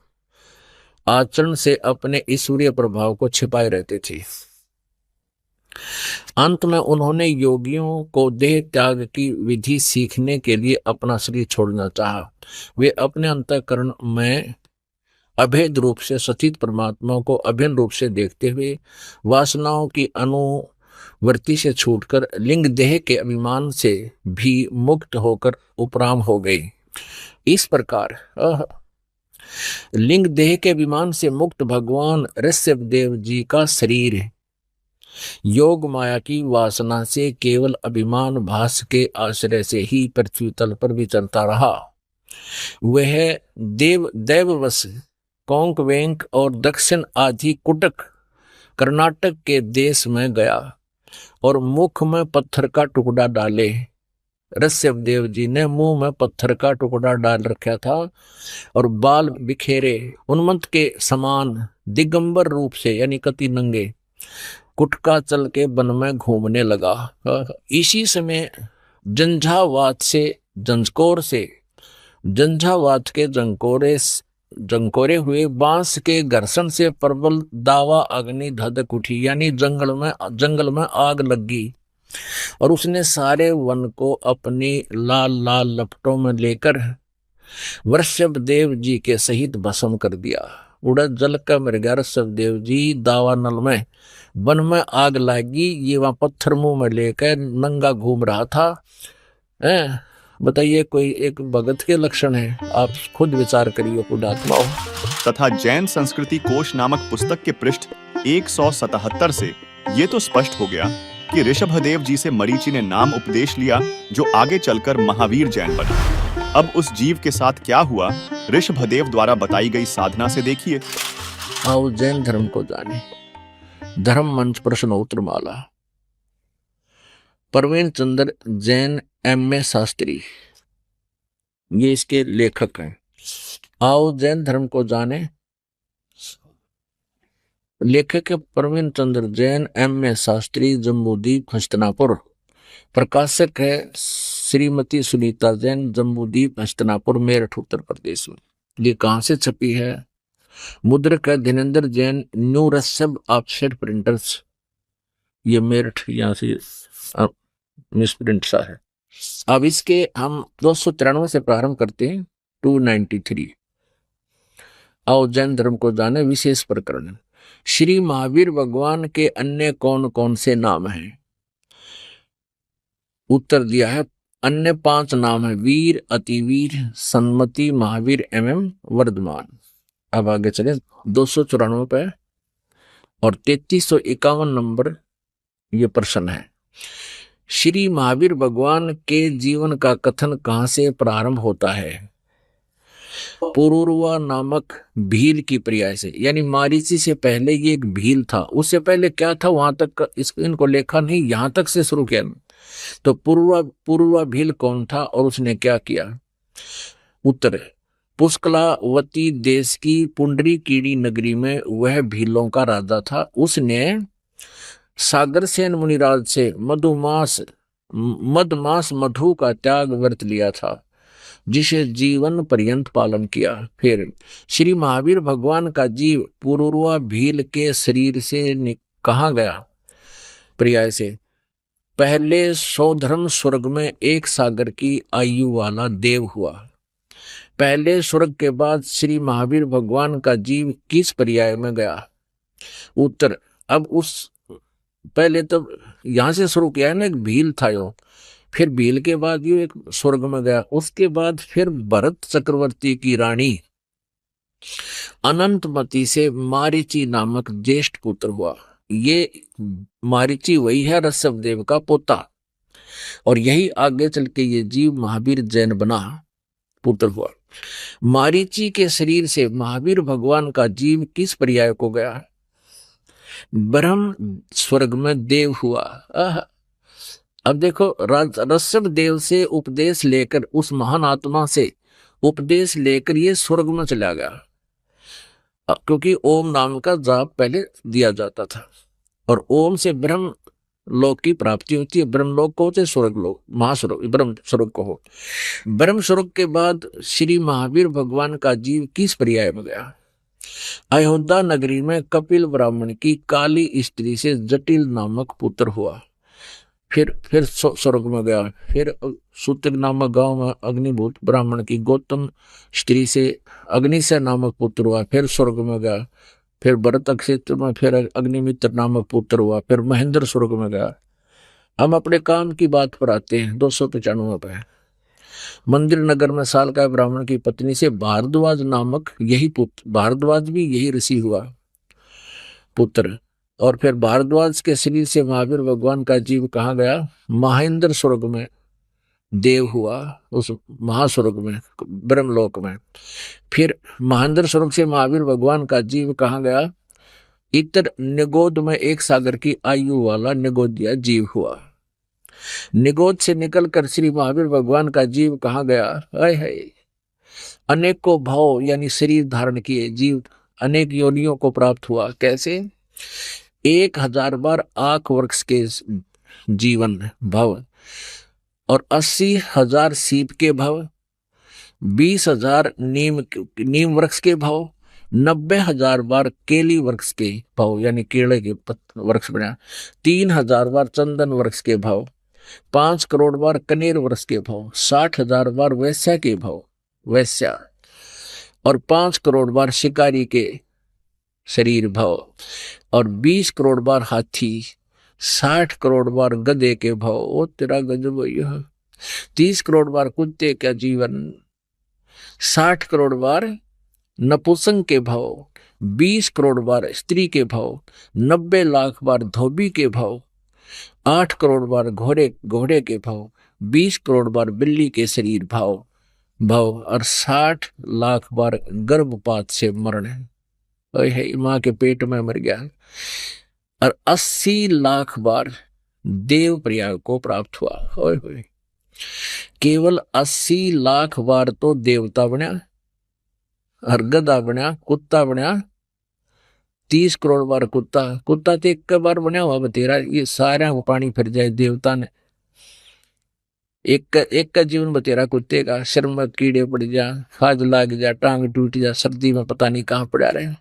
आचरण से अपने ईश्वरीय प्रभाव को छिपाए रहते थे। अंत में उन्होंने योगियों को देह त्याग की विधि सीखने के लिए अपना शरीर छोड़ना चाहा। वे अपने अंतःकरण में अभेद रूप से सचित परमात्मा को अभिन्न रूप से देखते हुए वासनाओं की अनुवृत्ति से छूटकर लिंग देह के अभिमान से भी मुक्त होकर उपराम हो गए। इस प्रकार लिंग देह के अभिमान से मुक्त भगवान ऋषभदेव जी का शरीर योग माया की वासना से केवल अभिमान भास के आश्रय से ही पृथ्वी तल पर विचरता रहा। वह देववश, कोंक वेंक और दक्षिण आदि कुटक कर्नाटक के देश में गया और मुख में पत्थर का टुकड़ा डाले। ऋषभदेव जी ने मुंह में पत्थर का टुकड़ा डाल रखा था और बाल बिखेरे उन्मत्त के समान दिगंबर रूप से यानी कति नंगे कुटका चल के वन में घूमने लगा। इसी समय झंझावात के जंकोरे हुए बांस के घर्षण से प्रबल दावा अग्नि धधक उठी, यानी जंगल में आग लगी और उसने सारे वन को अपनी लाल लाल लपटों में लेकर ऋषभदेव जी के सहित भस्म कर दिया। उड़द जल का मर गया ऋषभदेव जी दावा नल में। वन में आग लगी, ये वहां पत्थर मुंह में लेकर नंगा घूम रहा था। बताइए, कोई एक भगत के लक्षण है? आप खुद विचार करिए पुण्यात्माओं। तथा जैन संस्कृति कोश नामक पुस्तक के पृष्ठ 177 से ये तो स्पष्ट हो गया कि ऋषभदेव जी से मरीचि ने नाम उपदेश लिया, जो आगे चलकर महावीर जैन बना। अब उस जीव के साथ क्या हुआ, ऋषभदेव द्वारा बताई गई साधना से देखिए। आओ जैन धर्म को जाने। धर्म मंच प्रश्नोत्तर माला। प्रवीण चंद्र जैन M.A. शास्त्री, ये इसके लेखक हैं। आओ जैन धर्म को जाने। लेखक है प्रवीण चंद्र जैन, M.A. शास्त्री, जम्बूदीप हस्तिनापुर। प्रकाशक है श्रीमती सुनीता जैन, जम्बूदीप हस्तिनापुर, मेरठ, उत्तर प्रदेश में। ये कहाँ से छपी है? मुद्रक है Dhirendra Jain, new रसब offset printers, ये मेरठ, यहाँ से मिसप्रिंट सा है। अब इसके हम 293 से प्रारंभ करते हैं, 293। आओ जैन धर्म को जाने, विशेष प्रकरण। श्री महावीर भगवान के अन्य कौन कौन से नाम हैं? उत्तर दिया है अन्य 5 नाम है, वीर, अतिवीर, सन्मति, महावीर, वर्धमान। अब आगे चले 294 पे और 3351 नंबर ये प्रश्न है। श्री महावीर भगवान के जीवन का कथन कहां से प्रारंभ होता है? पुरुरवा नामक भील की पर्याय से, यानी मारीची से पहले ये एक भील था, उससे पहले क्या था वहां तक इनको लेखा नहीं, यहां तक से शुरू किया। तो पुरुरवा भील कौन था और उसने क्या किया? उत्तर, पुष्कलावती देश की पुंडरीकीड़ी नगरी में वह भीलों का राजा था। उसने सागरसेन मुनिराज से मधमास मधु का त्याग व्रत लिया था, जिसे जीवन पर्यंत पालन किया। फिर श्री महावीर भगवान का जीव पुरुरवा भील के शरीर से कहाँ गया? पर्याय से, पहले सौधर्म स्वर्ग में 1 सागर की आयु वाला देव हुआ। पहले स्वर्ग के बाद श्री महावीर भगवान का जीव किस पर्याय में गया? उत्तर, अब उस पहले तो यहां से शुरू किया है ना, एक भील था यो, फिर भील के बाद यो एक स्वर्ग में गया, उसके बाद फिर भरत चक्रवर्ती की रानी अनंतमती से मारीची नामक ज्येष्ठ पुत्र हुआ। ये मारीची वही है ऋषभ देव का पोता, और यही आगे चल के ये जीव महावीर जैन बना पुत्र हुआ। मारीची के शरीर से महावीर भगवान का जीव किस पर्याय को गया? ब्रह्म स्वर्ग में देव हुआ। अब देखो, ऋषभ देव से उपदेश लेकर, उस महान आत्मा से उपदेश लेकर ये स्वर्ग में चला गया, क्योंकि ओम नाम का जाप पहले दिया जाता था, और ओम से ब्रह्म लोक की प्राप्ति होती है। ब्रह्म लोक को होते स्वर्ग लोक, महास्वर्ग, ब्रह्म स्वर्ग को हो। ब्रह्म स्वर्ग के बाद श्री महावीर भगवान का जीव किस पर्याय में गया? अयोध्या नगरी में कपिल ब्राह्मण की काली स्त्री से जटिल नामक पुत्र हुआ। फिर स्वर्ग में गया। फिर सूत्र नामक गांव में अग्निभूत ब्राह्मण की गौतम स्त्री से अग्निशय नामक पुत्र हुआ। फिर स्वर्ग में गया। फिर भरत क्षेत्र में फिर अग्निमित्र नामक पुत्र हुआ। फिर महेंद्र स्वर्ग में गया। हम अपने काम की बात पर आते हैं। 295 पे मंदिर नगर में सालका ब्राह्मण की पत्नी से भारद्वाज नामक यही पुत्र, भारद्वाज भी यही ऋषि हुआ पुत्र। और फिर भारद्वाज के शरीर से महावीर भगवान का जीव कहाँ गया? महेंद्र स्वर्ग में देव हुआ, उस महास्वर्ग में, ब्रह्मलोक में। फिर महेंद्र स्वर्ग से महावीर भगवान का जीव कहाँ गया? इतर निगोद में 1 सागर की आयु वाला निगोदिया जीव हुआ। निगोद से निकलकर श्री महावीर भगवान का जीव कहाँ गया? अनेकों भाव यानी शरीर धारण किए जीव अनेक योनियों को प्राप्त हुआ। कैसे? 1000 बार आंख वृक्ष के जीवन भव, और 80,000 सीप के भव, 20,000 नीम वृक्ष के भव, 90,000 बार केली वृक्ष के भव यानी केले के वृक्ष बना, 3,000 बार चंदन वृक्ष के भव, 5 करोड़ बार कनेर वृक्ष के भव, 60,000 बार वैश्या के भव, वैश्या, और 5 करोड़ बार शिकारी के शरीर भव, और 20 करोड़ बार हाथी, 60 करोड़ बार गधे के भव, ओ तेरा गजब यह, 30 करोड़ बार कुत्ते का जीवन, 60 करोड़ बार नपुंसक के भव, 20 करोड़ बार स्त्री के भव, 90 लाख बार धोबी के भव, 8 करोड़ बार घोड़े के भव, 20 करोड़ बार बिल्ली के शरीर भव, और 60 लाख बार गर्भपात से मरण है, माँ के पेट में मर गया, और 80 लाख बार देव प्रयाग को प्राप्त हुआ। केवल 80 लाख बार तो देवता बना, और गधा बना, कुत्ता बना, 30 करोड़ बार कुत्ता, कुत्ता तो एक बार बना हुआ बतेरा, ये सारा को पानी फिर जाए देवता ने। एक का जीवन बतेरा कुत्ते का, सिर में कीड़े पड़ जा, खाज लाग जा, टांग टूट जा, सर्दी में पता नहीं कहाँ पड़ा रहे।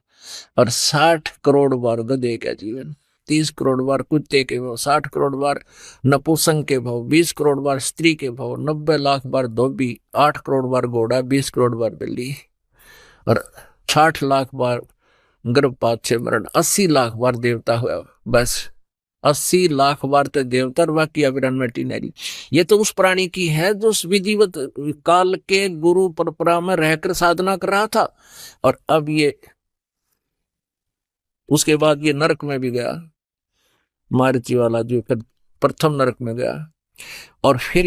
और 60 करोड़ बार गधे का जीवन, 30 करोड़ बार कुत्ते के भाव, 60 करोड़ बार नपुंसक के भाव, 20 करोड़ बार स्त्री के भाव, 90 लाख बार धोबी, 8 करोड़ बार घोड़ा, 20 करोड़ बार बिल्ली, और 60 लाख बार गर्भपात से मरण, 80 लाख बार देवता हुआ। बस 80 लाख बार तो देवता, और बाकी अविरन में टीनरी। ये तो उस प्राणी की है जो उस विधिवत काल के गुरु परंपरा में रहकर साधना कर रहा था। और अब ये उसके बाद ये नरक में भी गया, मारुति वाला जो फिर प्रथम नरक में गया। और फिर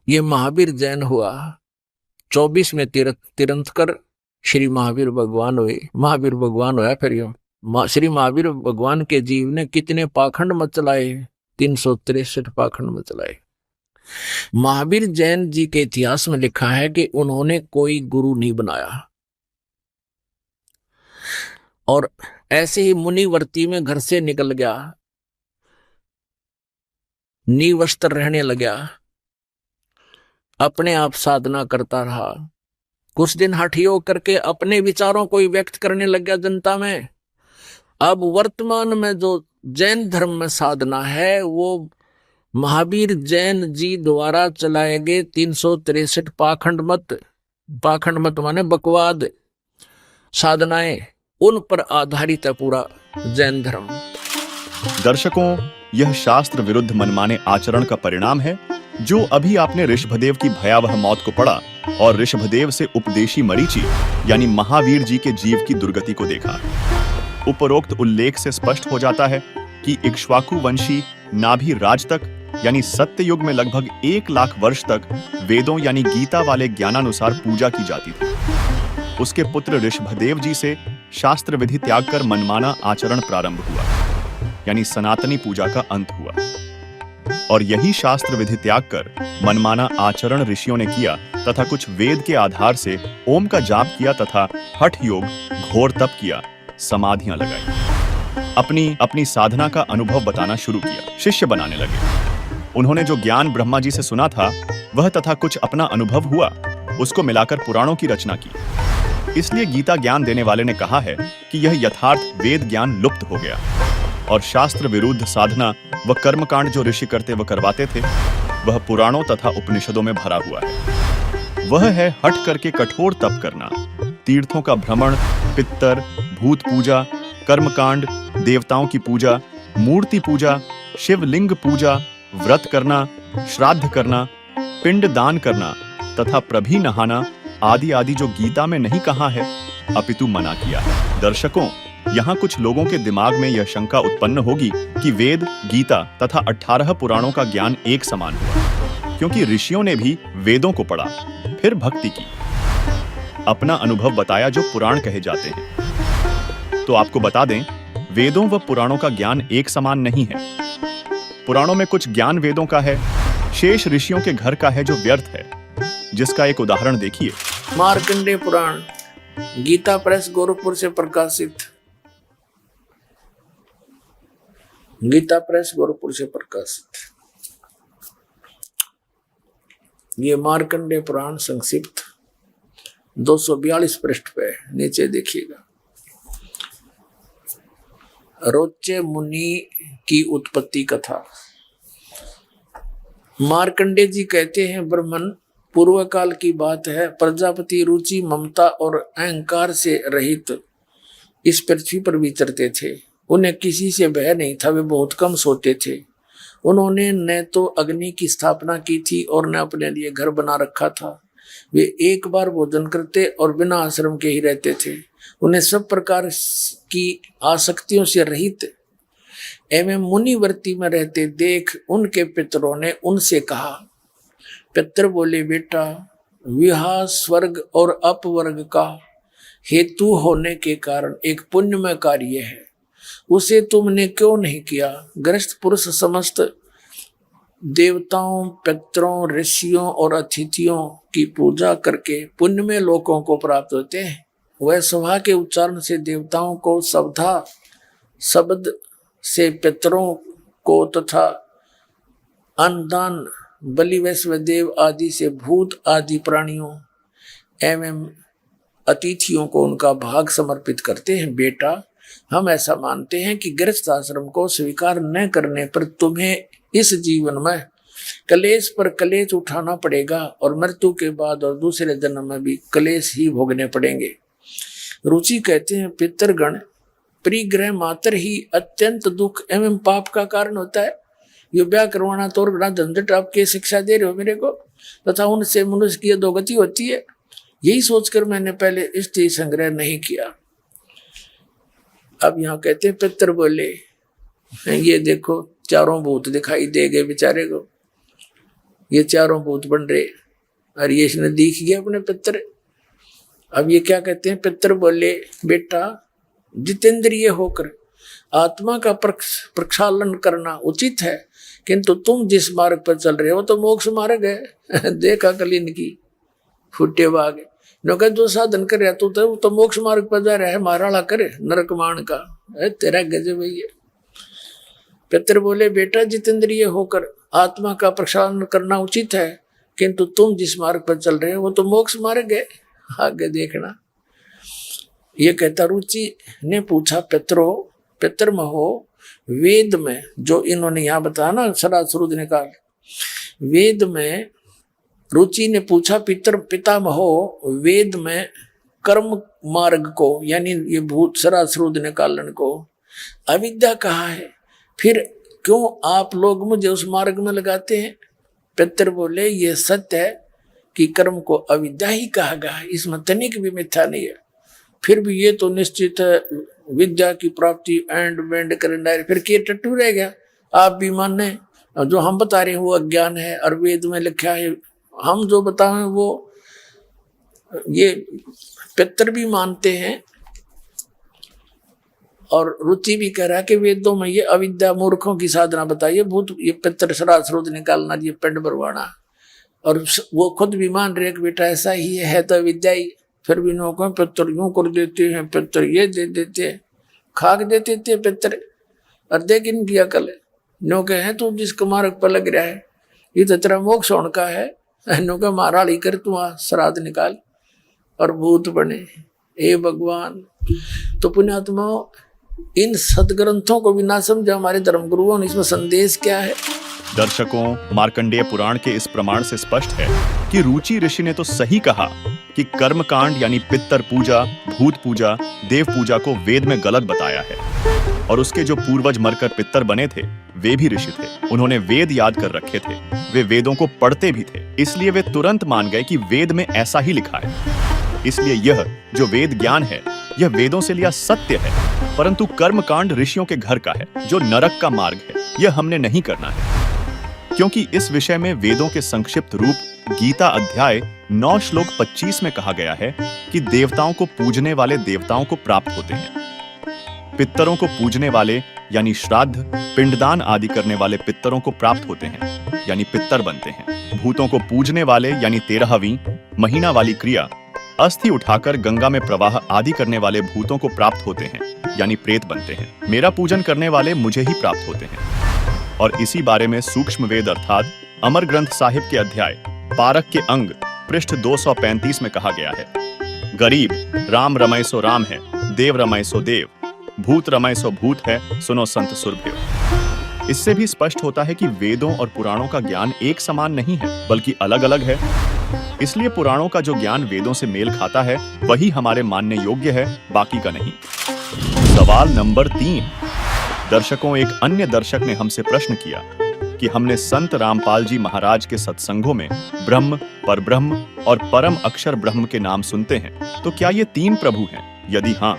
ये महावीर जैन हुआ, 24 में तीर्थंकर श्री महावीर भगवान हुए, महावीर भगवान होया। फिर ये श्री महावीर भगवान के जीव ने कितने पाखंड मचलाए, 363 पाखंड मचलाए। महावीर जैन जी के इतिहास में लिखा है कि उन्होंने कोई गुरु नहीं बनाया, और ऐसे ही मुनिवर्ती में घर से निकल गया, निवस्त्र रहने लगा, अपने आप साधना करता रहा। कुछ दिन हठ योग करके अपने विचारों को ही व्यक्त करने लग गया जनता में। अब वर्तमान में जो जैन धर्म में साधना है वो महावीर जैन जी द्वारा चलाए गए 363 पाखंड मत माने बकवाद साधनाएं, उन पर आधारित है पूरा जैन धर्म। दर्शकों, यह शास्त्र विरुद्ध मनमाने आचरण का परिणाम है जो अभी आपने ऋषभदेव की भयावह मौत को पढ़ा और ऋषभदेव से उपदेशी मरीचि यानी महावीर जी के जीव की दुर्गति को देखा। उपरोक्त उल्लेख से स्पष्ट हो जाता है कि इक्ष्वाकु वंशी नाभि राज तक यानी सत्य युग में लगभग 1 लाख वर्ष तक वेदों यानी गीता वाले ज्ञानानुसार पूजा की जाती थी। उसके पुत्र ऋषभदेव जी से शास्त्र विधि त्याग कर मनमाना आचरण प्रारंभ हुआ, यानी सनातनी पूजा का अंत हुआ। और यही शास्त्र विधि त्याग कर मनमाना आचरण ऋषियों ने किया तथा कुछ वेद के आधार से ओम का जाप किया तथा हठ योग, घोर तप किया, समाधियां लगाई, अपनी साधना का अनुभव बताना शुरू किया, शिष्य बनाने लगे। उन्होंने जो ज्ञान ब्रह्मा जी से सुना था वह तथा कुछ अपना अनुभव हुआ, उसको मिलाकर पुराणों की रचना की। इसलिए गीता ज्ञान देने वाले ने कहा है कि यह यथार्थ वेद ज्ञान लुप्त हो गया और शास्त्र विरुद्ध साधना व कर्मकांड जो ऋषि करते व करवाते थे वह पुराणों तथा उपनिषदों में भरा हुआ है। वह है हट करके कठोर तप करना, तीर्थों का भ्रमण, पित्तर, भूत पूजा, कर्मकांड, देवताओं की पूजा, मूर्ति पूजा, शिवलिंग पूजा, व्रत करना, श्राद्ध करना, पिंड दान करना तथा प्रभी नहाना आदि आदि जो गीता में नहीं कहा है अपितु मना किया है। दर्शकों, यहाँ कुछ लोगों के दिमाग में यह शंका उत्पन्न होगी कि वेद, गीता तथा 18 पुराणों का ज्ञान एक समान हुआ, क्योंकि ऋषियों ने भी वेदों को पढ़ा, फिर भक्ति की, अपना अनुभव बताया जो पुराण कहे जाते हैं। तो आपको बता दें, वेदों व पुराणों का ज्ञान एक समान नहीं है। पुराणों में कुछ ज्ञान वेदों का है, शेष ऋषियों के घर का है जो व्यर्थ है, जिसका एक उदाहरण देखिए। मार्कंडेय पुराण, गीता प्रेस गोरखपुर से प्रकाशित, गीता प्रेस गोरखपुर से प्रकाशित ये मार्कंडेय पुराण संक्षिप्त 242 पृष्ठ पे नीचे देखिएगा। रोचे मुनि की उत्पत्ति कथा। मार्कंडेय जी कहते हैं, ब्रह्मन पूर्व काल की बात है, प्रजापति रुचि, ममता और अहंकार से रहित इस पृथ्वी पर विचरते थे। उन्हें किसी से भय नहीं था, वे बहुत कम सोते थे। उन्होंने न तो अग्नि की स्थापना की थी और न अपने लिए घर बना रखा था। वे एक बार भोजन करते और बिना आश्रम के ही रहते थे। उन्हें सब प्रकार की आसक्तियों से रहित एवं मुनिवर्ती में रहते देख उनके पितरों ने उनसे कहा। पितर बोले, बेटा, विवाह स्वर्ग और अपवर्ग का हेतु होने के कारण एक पुण्यमय कार्य है, उसे तुमने क्यों नहीं किया? गृहस्थ पुरुष समस्त देवताओं, पितरों, ऋषियों और अतिथियों की पूजा करके पुण्यमय लोकों को प्राप्त होते हैं। वह सभा के उच्चारण से देवताओं को, सवधा शब्द से पितरों को तथा अन्नदान बलि वैश्वदेव आदि से भूत आदि प्राणियों एवं अतिथियों को उनका भाग समर्पित करते हैं। बेटा, हम ऐसा मानते हैं कि गृहस्थ आश्रम को स्वीकार न करने पर तुम्हें इस जीवन में कलेश पर कलेश उठाना पड़ेगा और मृत्यु के बाद और दूसरे जन्म में भी कलेश ही भोगने पड़ेंगे। रुचि कहते हैं, पितृगण परिग्रह मात्र ही अत्यंत दुख एवं पाप का कारण होता है। ये ब्याह करवाना तो और बड़ा झंझट, आपके शिक्षा दे रहे हो मेरे को, तथा उनसे मनुष्य की अधोगति होती है। यही सोचकर मैंने पहले स्त्री संग्रह नहीं किया। अब यहाँ कहते हैं, पितर बोले, ये देखो चारों भूत दिखाई दे गए बेचारे को, ये चारों भूत बन रहे और ये इसने दिख गया अपने पितर। अब ये क्या कहते हैं, पितर बोले, बेटा जितेंद्रिय होकर आत्मा का प्रक्षालन करना उचित है, किंतु तुम जिस मार्ग पर चल रहे हो तो मोक्ष मार्ग है। देखा कल इनकी फुटे बाग नौका जो साधन कर रहा तो मोक्ष मार्ग पर जा रहा है, माराला करे नरक मान का तेरा गजब भैया। पितर बोले, बेटा जितेंद्रिय होकर आत्मा का प्रक्षालन करना उचित है, किंतु तुम जिस मार्ग पर चल रहे हो वो तो मोक्ष मार्ग है, आगे देखना। ये कहता, रुचि ने पूछा, पितरमहो वेद में जो इन्होंने यहाँ बताया ना सरासरुद निकाल, वेद में रुचि ने पूछा, पितामहो वेद में कर्म मार्ग को यानी ये भूत सरासरुद निकालन को अविद्या कहा है, फिर क्यों आप लोग मुझे उस मार्ग में लगाते हैं? पितर बोले, ये सत्य है कि कर्म को अविद्या ही कहा गया है, इसमें तनिक भी मिथ्या नहीं है। फिर भी ये तो निश्चित है विद्या की प्राप्ति एंड वेंड करना, फिर के टट्टू रह गया। आप भी माने जो हम बता रहे हैं वो अज्ञान है और वेद में लिखा है, हम जो बताएं वो ये पितर भी मानते हैं और रुचि भी कह रहा है कि वेदों में ये अविद्या मूर्खों की साधना बताइए, भूत ये पितर सरासरुद निकालना, ये पिंड भरवाना, और वो खुद भी मान रहे कि बेटा ऐसा ही है तो विद्या ही। फिर भी नौका पितर यूं कर देते हैं, पितर ये दे देते हैं, खाक देते थे पितर। और देख इनकी अकल नौके हैं, तू जिसको मार्ग पर लग रहा है ये तो तेरा मोक्ष होने का है, नौका मारा ली कर तू श्राद्ध निकाल और भूत बने। हे भगवान, तो पुण्यात्मा इन सदग्रंथों को भी ना समझा हमारे धर्मगुरुओं ने, इसमें संदेश क्या है? दर्शकों, मार्कंडेय पुराण के इस प्रमाण से स्पष्ट है कि रुचि ऋषि ने तो सही कहा कि कर्मकांड यानी पितर पूजा, भूत पूजा, देव पूजा को वेद में गलत बताया है, और उसके जो पूर्वज मरकर पितर बने थे वे भी ऋषि थे, उन्होंने वेद याद कर रखे थे, वे वेदों को पढ़ते भी थे, इसलिए वे तुरंत मान गए कि वेद में ऐसा ही लिखा है। इसलिए यह जो वेद ज्ञान है यह वेदों से लिया सत्य है, परंतु कर्मकांड ऋषियों के घर का है जो नरक का मार्ग है, यह हमने नहीं करना है। क्योंकि इस विषय में वेदों के संक्षिप्त रूप गीता अध्याय 9 श्लोक 25 में कहा गया है कि देवताओं को पूजने वाले देवताओं को प्राप्त होते हैं, पितरों को पूजने वाले यानी श्राद्ध पिंडदान आदि करने वाले पितरों को प्राप्त होते हैं यानी पितर बनते हैं, भूतों को पूजने वाले यानी 13वीं महीना वाली क्रिया अस्थि उठाकर गंगा में प्रवाह आदि करने वाले भूतों को प्राप्त होते हैं यानी प्रेत बनते हैं, मेरा पूजन करने वाले मुझे ही प्राप्त होते हैं। और इसी बारे में सूक्ष्म वेद अर्थात अमर ग्रंथ साहिब के अध्याय पारक के अंग पृष्ठ 235 में कहा गया है, गरीब राम रमय सो राम है, देव रमय सो देव, भूत रमय सो भूत है, सुनो संत सुरभ्यो। इससे भी स्पष्ट होता है कि वेदों और पुराणों का ज्ञान एक समान नहीं है बल्कि अलग अलग है। इसलिए पुराणों का जो ज्ञान वेदों से मेल खाता है वही हमारे मानने योग्य है, बाकी का नहीं। सवाल नंबर 3। दर्शकों, एक अन्य दर्शक ने हमसे प्रश्न किया कि हमने संत रामपाल जी महाराज के सत्संगों में ब्रह्म, परब्रह्म और परम अक्षर ब्रह्म के नाम सुनते हैं, तो क्या ये 3 प्रभु हैं? यदि हाँ,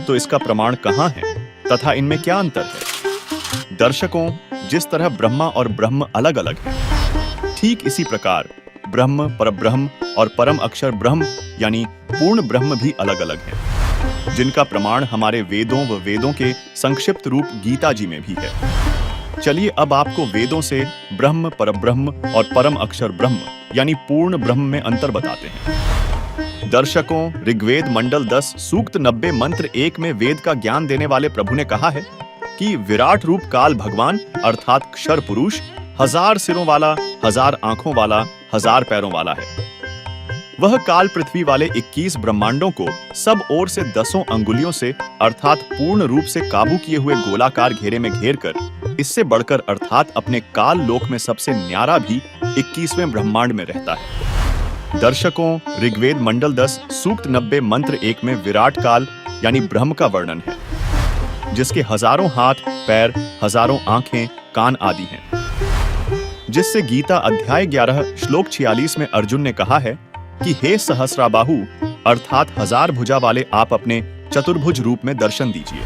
तो इसका प्रमाण कहाँ है तथा इनमें क्या अंतर है? दर्शकों, जिस तरह ब्रह्मा और ब्रह्म अलग अलग हैं, ठीक इसी प्रकार ब्रह्म, परब्रह्म और परम अक्षर ब्रह्म यानी पूर्ण ब्रह्म भी अलग अलग हैं, जिनका प्रमाण हमारे वेदों व वेदों के संक्षिप्त रूप गीता जी में भी है। चलिए अब आपको वेदों से ब्रह्म, परब्रह्म और परम अक्षर ब्रह्म यानी पूर्ण ब्रह्म में अंतर बताते हैं। दर्शकों, ऋग्वेद मंडल 10 सूक्त 90 मंत्र 1 में वेद का ज्ञान देने वाले प्रभु ने कहा है कि विराट रूप काल भगवान अर्थात क्षर पुरुष 1000 सिरों वाला, 1000 आंखों वाला, 1000 पैरों वाला है। वह काल पृथ्वी वाले 21 ब्रह्मांडों को सब ओर से 10 अंगुलियों से अर्थात पूर्ण रूप से काबू किए हुए गोलाकार घेरे में घेर कर इससे बढ़कर अर्थात अपने काल लोक में सबसे न्यारा भी 21वें ब्रह्मांड में रहता है। दर्शकों, ऋग्वेद मंडल 10 सूक्त 90 मंत्र 1 में विराट काल यानी ब्रह्म का वर्णन है, जिसके हजारों हाथ, पैर, हजारों आंखें, कान आदि हैं, जिससे गीता अध्याय 11 श्लोक 46 में अर्जुन ने कहा है कि हे सहस्राबाहु अर्थात 1000 भुजा वाले आप अपने चतुर्भुज रूप में दर्शन दीजिए।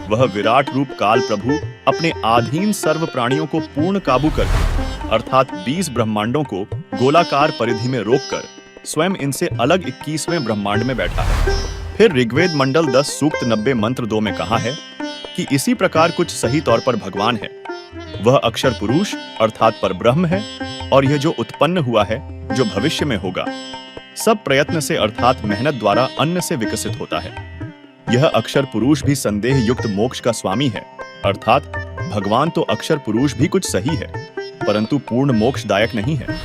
वह विराट रूप काल प्रभु अपने आधीन सर्व प्राणियों को पूर्ण काबू करके अर्थात 20 ब्रह्मांडों को गोलाकार परिधि में रोककर स्वयं इनसे अलग 21वें ब्रह्मांड में बैठा है। फिर ऋग्वेद मंडल 10 सूक्त 90 मंत्र 2 में कहा है कि इसी प्रकार कुछ सही तौर पर भगवान है। वह अक्षर पुरुष अर्थात परब्रह्म है और यह जो उत्पन्न हुआ है, जो भविष्य में होगा, सब प्रयत्न से अर्थात मेहनत द्वारा अन्न से विकसित होता है। यह अक्षर पुरुष भी संदेह युक्त मोक्ष का स्वामी है, अर्थात भगवान तो अक्षर पुरुष भी कुछ सही है, परंतु पूर्ण मोक्षदायक नहीं है।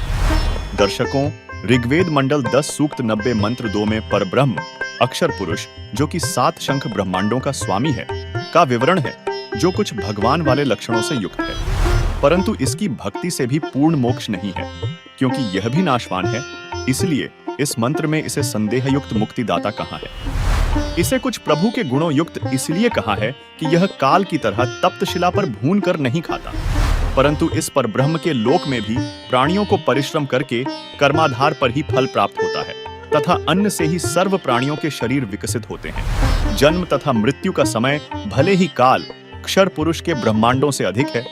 दर्शकों, ऋग्वेद मंडल 10 सूक्त 90 मंत्र 2 में परब्रह्म अक्षर पुरुष जो कि 7 शंख ब्रह्मांडों का स्वामी है का विवरण है, जो कुछ भगवान वाले लक्षणों से युक्त है, परंतु इसकी भक्ति से भी पूर्ण मोक्ष नहीं है, क्योंकि यह भी नाशवान है। इसलिए इस मंत्र में इसे संदेह युक्त मुक्तिदाता कहा है। इसे कुछ प्रभु के गुणों युक्त इसलिए कहा है कि यह काल की तरह तप्त शिला पर भून कर नहीं खाता, परंतु इस पर ब्रह्म के लोक में भी प्राणियों को परिश्रम करके कर्माधार पर ही फल प्राप्त होता है तथा अन्न से ही सर्व प्राणियों के शरीर विकसित होते हैं। जन्म तथा मृत्यु का समय भले ही काल क्षर पुरुष के ब्रह्मांडों से अधिक है,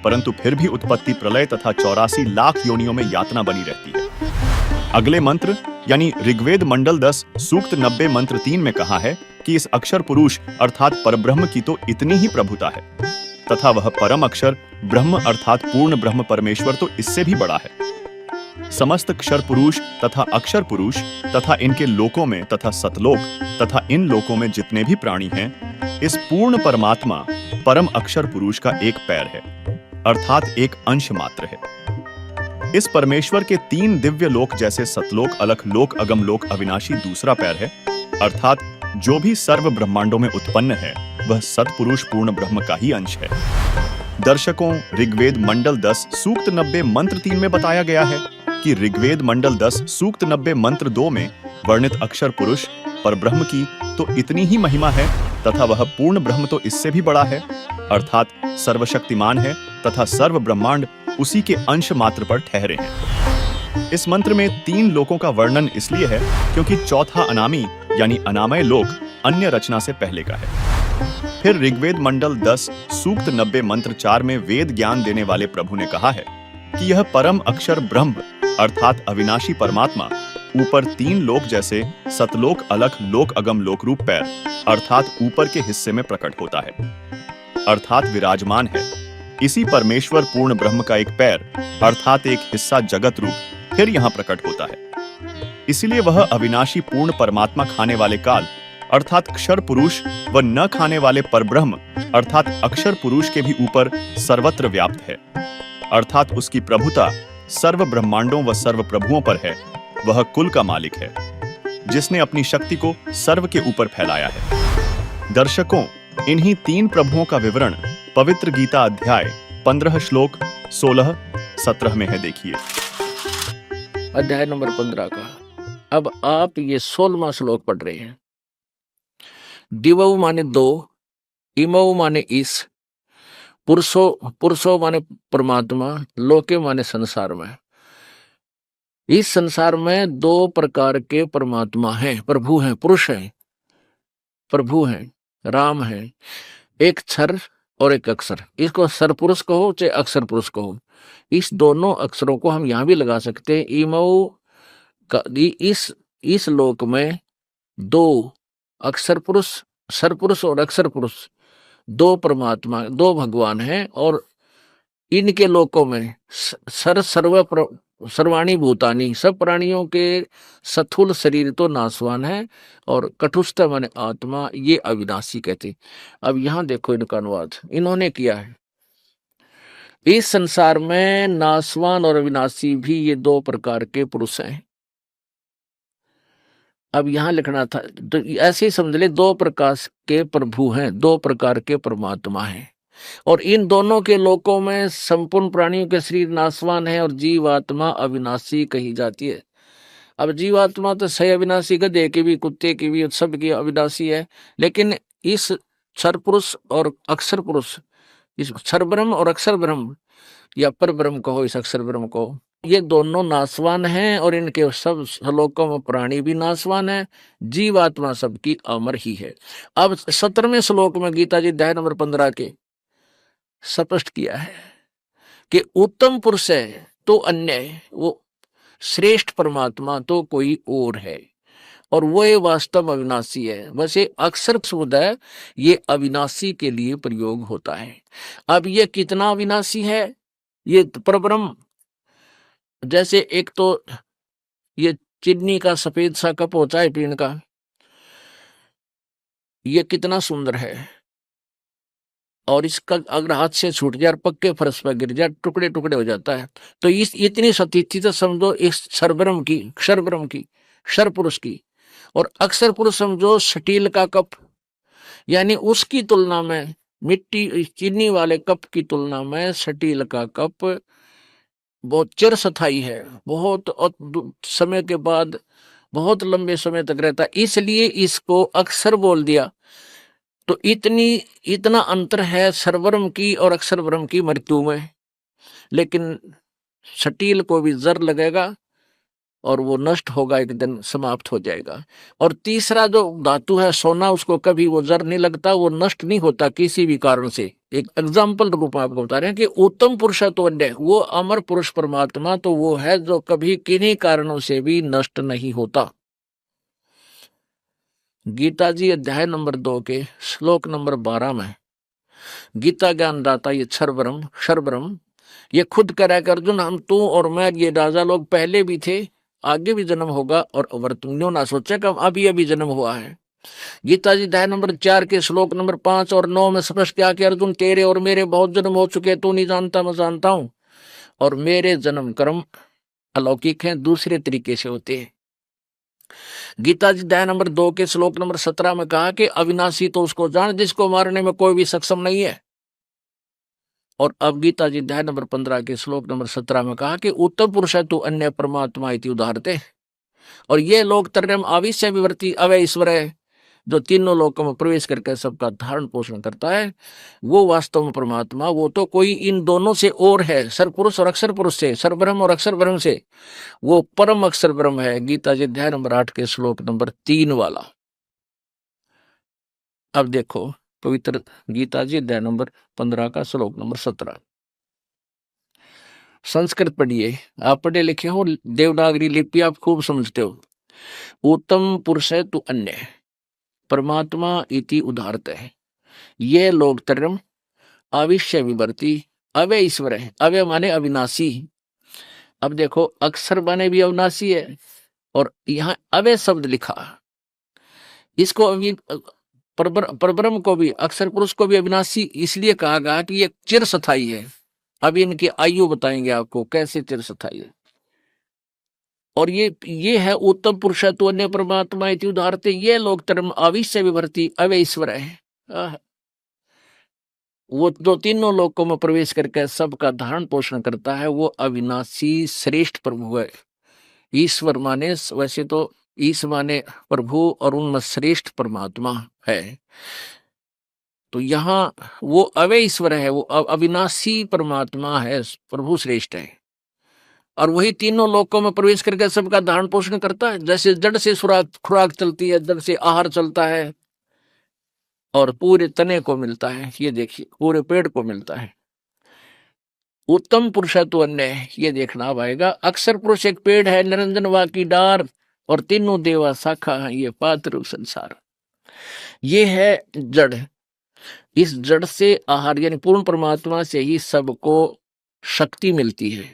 परंतु फिर भी उत्पत्ति, प्रलय तथा 84 लाख योनियों में यातना बनी रहती है। अगले मंत्र यानी ऋग्वेद मंडल 10 सूक्त 90 मंत्र 3 में कहा है कि इस अक्षर पुरुष अर्थात परब्रह्म की तो इतनी ही प्रभुता है तथा वह परम अक्षर ब्रह्म अर्थात पूर्ण ब्रह्म परमेश्वर तो इससे भी बड़ा है। समस्त क्षर पुरुष तथा अक्षर पुरुष तथा इनके लोकों में तथा सतलोक तथा इन लोकों में जितने भी प्राणी हैं, इस पूर्ण परमात्मा परम अक्षर पुरुष का एक पैर है, अर्थात एक अंश मात्र है। इस परमेश्वर के 3 दिव्य लोक जैसे सतलोक, अलख लोक, अगम लोक, अविनाशी दूसरा पैर है, अर्थात जो भी सर्व ब्रह्मांडों में उत्पन्न है वह सतपुरुष पूर्ण ब्रह्म का ही अंश है। दर्शकों, ऋग्वेद मंडल 10 सूक्त 90 मंत्र 3 में बताया गया है कि ऋग्वेद मंडल 10 सूक्त 90 मंत्र 2 में वर्णित अक्षर पुरुष परब्रह्म की तो इतनी ही महिमा है तथा वह पूर्ण ब्रह्म तो इससे भी बड़ा है, अर्थात सर्वशक्तिमान है तथा सर्व ब्रह्मांड उसी के अंश मात्र पर ठहरे हैं। इस मंत्र में 3 लोकों का वर्णन इसलिए है क्योंकि चौथा अनामी यानी अनामय लोक अन्य रचना से पहले का है। फिर ऋग्वेद मंडल 10 सूक्त 90 मंत्र 4 में वेद ज्ञान देने वाले प्रभु ने कहा है कि यह परम अक्षर ब्रह्म अर्थात अविनाशी परमात्मा ऊपर 3 लोक जैसे सतलोक, अलख लोक, अगम लोक रूप पैर अर्थात ऊपर के हिस्से में प्रकट होता है, अर्थात विराजमान है। इसी परमेश्वर पूर्ण ब्रह्म का एक पैर अर्थात एक हिस्सा जगत रूप फिर यहाँ प्रकट होता है। इसलिए वह अविनाशी पूर्ण परमात्मा खाने वाले काल अर्थात क्षर पुरुष व न खाने वाले परब्रह्म अर्थात अक्षर पुरुष के भी ऊपर सर्वत्र व्याप्त है, अर्थात उसकी प्रभुता सर्व ब्रह्मांडों व सर्व प्रभुओं पर है। वह कुल का मालिक है जिसने अपनी शक्ति को सर्व के ऊपर फैलाया है। दर्शकों, इन्हीं 3 प्रभुओं का विवरण पवित्र गीता अध्याय 15 श्लोक 16-17 में है। देखिए अध्याय नंबर 15 का। अब आप ये 16वां श्लोक पढ़ रहे हैं। दिवौ माने 2, इमौ माने इस, पुरुषो माने परमात्मा, लोके माने संसार में। इस संसार में 2 प्रकार के परमात्मा हैं, प्रभु हैं, पुरुष हैं, प्रभु हैं, राम हैं। एक क्षर और एक अक्षर, इसको सर पुरुष कहो चाहे अक्षर पुरुष कहो। इस दोनों अक्षरों को हम यहाँ भी लगा सकते हैं। इमौ का इस लोक में 2 अक्षर पुरुष, सर पुरुष और अक्षर पुरुष 2 परमात्मा, 2 भगवान हैं और इनके लोकों में सर्व सर्वाणी भूतानी, सब प्राणियों के स्थूल शरीर तो नाशवान है और कटुस्थ माने आत्मा ये अविनाशी कहते। अब यहां देखो इनका अनुवाद इन्होंने किया है। इस संसार में नाशवान और अविनाशी भी ये दो प्रकार के पुरुष हैं। अब यहां लिखना था तो ऐसे ही समझ ले, दो प्रकार के प्रभु हैं, दो प्रकार के परमात्मा हैं, और इन दोनों के लोकों में संपूर्ण प्राणियों के शरीर नाशवान है और जीवात्मा अविनाशी कही जाती है। अब जीवात्मा तो सही अविनाशी, गधे की भी, कुत्ते की भी, सबकी अविनाशी है। लेकिन इस क्षर पुरुष और अक्षर पुरुष, इस क्षर ब्रह्म और अक्षर ब्रह्म या पर ब्रह्म कहो, इस अक्षर ब्रह्म को, ये दोनों नाशवान हैं और इनके सब श्लोकों में प्राणी भी नाशवान है, जीवात्मा सबकी अमर ही है। अब 17वें श्लोक में गीता जी अध्याय नंबर 15 के स्पष्ट किया है कि उत्तम पुरुष है तो अन्य है, वो श्रेष्ठ परमात्मा तो कोई और है, और वो ये वास्तव अविनाशी है। वैसे अक्षर शब्द है ये अविनाशी के लिए प्रयोग होता है। अब ये कितना अविनाशी है, ये परब्रह्म, जैसे एक तो ये चीनी का सफेद सा कप होता है पीने का, ये कितना सुंदर है, और इसका अगर हाथ से छूट जाए और पक्के फर्श पर गिर जाए टुकड़े टुकड़े हो जाता है। तो इस इतनी सतीथि तो समझो इस क्षरब्रह्म की, क्षर ब्रह्म की, क्षर पुरुष की, और अक्षर पुरुष समझो स्टील का कप, यानी उसकी तुलना में मिट्टी चीनी वाले कप की तुलना में स्टील का कप बहुत चिरस्थायी है, बहुत समय के बाद बहुत लंबे समय तक रहता है, इसलिए इसको अक्षर बोल दिया। तो इतना अंतर है सर्वब्रह्म की और अक्षर ब्रह्म की मृत्यु में। लेकिन स्टील को भी जर लगेगा और वो नष्ट होगा, एक दिन समाप्त हो जाएगा। और तीसरा जो धातु है सोना, उसको कभी वो जर नहीं लगता, वो नष्ट नहीं होता किसी भी कारण से। एक एग्जाम्पल रूप में आपको बता रहे हैं कि उत्तम पुरुष तो अन्य, वो अमर पुरुष परमात्मा तो वो है जो कभी किन्हीं कारणों से भी नष्ट नहीं होता। गीता जी अध्याय नंबर 2 के श्लोक नंबर 12 में गीता ज्ञानदाता ये क्षर ब्रह्म ये खुद कह रहा है कि अर्जुन, हम तू और मैं ये राजा लोग पहले भी थे, आगे भी जन्म होगा, और वर्तमान ना सोचा कि अभी जन्म हुआ है। गीता जी अध्याय नंबर 4 के श्लोक नंबर 5 और 9 में स्पष्ट किया कि अर्जुन, तेरे और मेरे बहुत जन्म हो चुके, तू नहीं जानता मैं जानता हूं, और मेरे जन्म कर्म अलौकिक हैं, दूसरे तरीके से होते हैं। गीता जी अध्याय नंबर 2 के श्लोक नंबर 17 में कहा कि अविनाशी तो उसको जान जिसको मारने में कोई भी सक्षम नहीं है। और अब गीता जी अध्याय नंबर 15 के श्लोक नंबर 17 में कहा कि उत्तम पुरुष है तो अन्य परमात्मा इति उदाहरते। और ये लोग तरम आविश्य विवर्ती अवय ईश्वर है, जो तीनों लोकों में प्रवेश करके सबका धारण पोषण करता है, वो वास्तव में परमात्मा, वो तो कोई इन दोनों से और है, सर पुरुष और अक्षर पुरुष से, सर ब्रह्म और अक्षर ब्रह्म से, वो परम अक्षर ब्रह्म है। गीता जी अध्याय नंबर 8 के श्लोक नंबर 3 वाला। अब देखो पवित्र गीता जी अध्याय नंबर 15 का श्लोक नंबर 17। संस्कृत पढ़िए, आप पढ़े लिखे हो, देवनागरी लिपि आप खूब समझते हो। उत्तम पुरुष है तो अन्य परमात्मा इति उदाहरत है, ये लोग तरम आविश्य विवर्ती अवय ईश्वर है। अवय माने अविनाशी। अब देखो अक्षर माने भी अविनाशी है, और यहाँ अवय शब्द लिखा, इसको अभी परब्रह्म को भी, अक्षर पुरुष को भी अविनाशी इसलिए कहा गया कि ये चिरस्थायी है। अभी इनकी आयु बताएंगे आपको कैसे चिरस्थायी है। और ये है उत्तम पुरुष तो अन्य परमात्मा इति उदाहरते, ये लोग तरम आविश्य विवर्ती अवय ईश्वर है। वो जो तीनों लोकों में प्रवेश करके सबका धारण पोषण करता है, वो अविनाशी श्रेष्ठ प्रभु है। ईश्वर माने वैसे तो ईश माने प्रभु, और उनमें श्रेष्ठ परमात्मा है। तो यहाँ वो अवय ईश्वर है, वो अविनाशी परमात्मा है, प्रभु श्रेष्ठ है, और वही तीनों लोकों में प्रवेश करके सबका धारण पोषण करता है। जैसे जड़ से खुराक चलती है, जड़ से आहार चलता है, और पूरे तने को मिलता है, ये देखिए पूरे पेड़ को मिलता है। उत्तम पुरुष तो अन्य, ये देखना अब आएगा। अक्षर पुरुष एक पेड़ है, निरंजन वा की डार, और तीनों देवा शाखा है, ये पात्र संसार। ये है जड़, इस जड़ से आहार यानी पूर्ण परमात्मा से ही सबको शक्ति मिलती है।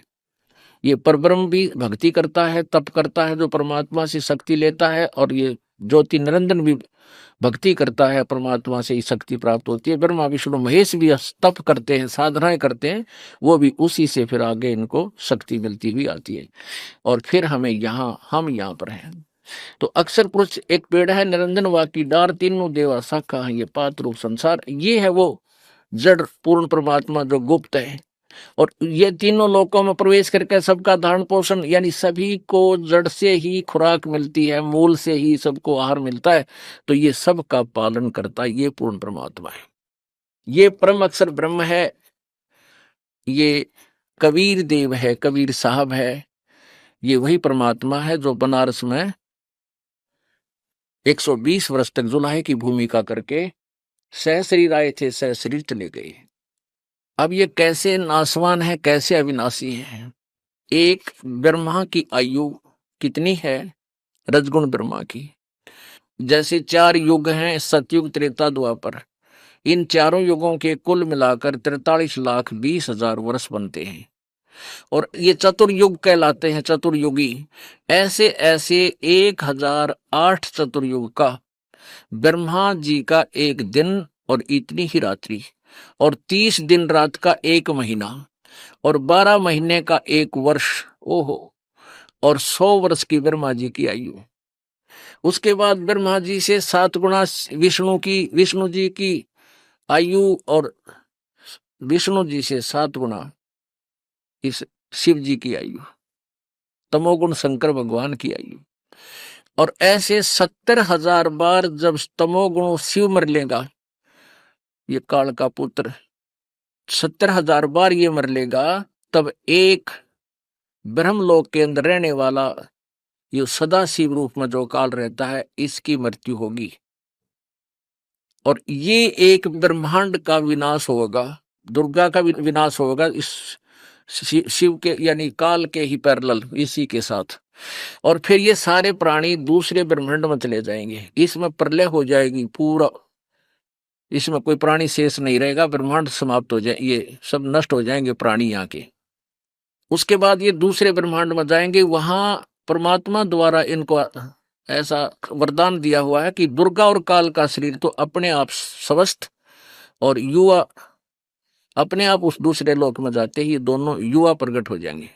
ये परब्रह्म भी भक्ति करता है, तप करता है, जो परमात्मा से शक्ति लेता है, और ये ज्योति निरंजन भी भक्ति करता है, परमात्मा से ही शक्ति प्राप्त होती है। ब्रह्मा विष्णु महेश भी तप करते हैं, साधनाएं करते हैं, वो भी उसी से फिर आगे इनको शक्ति मिलती हुई आती है। और फिर हम यहाँ पर हैं। तो अक्षर पुरुष एक पेड़ है, निरंजन वाकी डार, तीनों देवा शाखा है, ये पात रूप संसार, ये है वो जड़ पूर्ण परमात्मा जो गुप्त है। और ये तीनों लोकों में प्रवेश करके सबका धारण पोषण, यानी सभी को जड़ से ही खुराक मिलती है, मूल से ही सबको आहार मिलता है, तो ये सब का पालन करता है, ये पूर्ण परमात्मा है, ये परम अक्षर ब्रह्म है, ये कबीर देव है, कबीर साहब है, ये वही परमात्मा है जो बनारस में 120 वर्ष तक जुलाहे की भूमिका करके सहशरीर आए थे, सहशरीर चले गए। अब ये कैसे नासवान है, कैसे अविनाशी है। एक ब्रह्मा की आयु कितनी है, रजगुण ब्रह्मा की, जैसे 4 युग हैं, सतयुग, त्रेता, द्वापर, इन चारों युगों के कुल मिलाकर 43,20,000 वर्ष बनते हैं, और ये चतुर्युग कहलाते हैं, चतुर्युगी। ऐसे ऐसे 1008 चतुर्युग का ब्रह्मा जी का एक दिन और इतनी ही रात्रि, और 30 दिन रात का एक महीना, और 12 महीने का एक वर्ष, ओहो, और 100 वर्ष की ब्रह्मा जी की आयु। उसके बाद ब्रह्मा जी से 7 गुना विष्णु जी की आयु, और विष्णु जी से 7 गुना इस शिव जी की आयु, तमोगुण शंकर भगवान की आयु। और ऐसे 70,000 बार जब तमोगुण शिव मर लेगा, ये काल का पुत्र 70,000 बार ये मर लेगा, तब एक ब्रह्मलोक के अंदर रहने वाला ये सदा शिव रूप में जो काल रहता है, इसकी मृत्यु होगी। और ये एक ब्रह्मांड का विनाश होगा, दुर्गा का विनाश होगा, इस शिव के यानी काल के ही पैरेलल इसी के साथ। और फिर ये सारे प्राणी दूसरे ब्रह्मांड में चले जाएंगे, इसमें प्रलय हो जाएगी पूरा, इसमें कोई प्राणी शेष नहीं रहेगा, ब्रह्मांड समाप्त हो जाए, ये सब नष्ट हो जाएंगे प्राणी यहाँ के। उसके बाद ये दूसरे ब्रह्मांड में जाएंगे, वहां परमात्मा द्वारा इनको ऐसा वरदान दिया हुआ है कि दुर्गा और काल का शरीर तो अपने आप स्वस्थ और युवा अपने आप उस दूसरे लोक में जाते ही ये दोनों युवा प्रकट हो जाएंगे।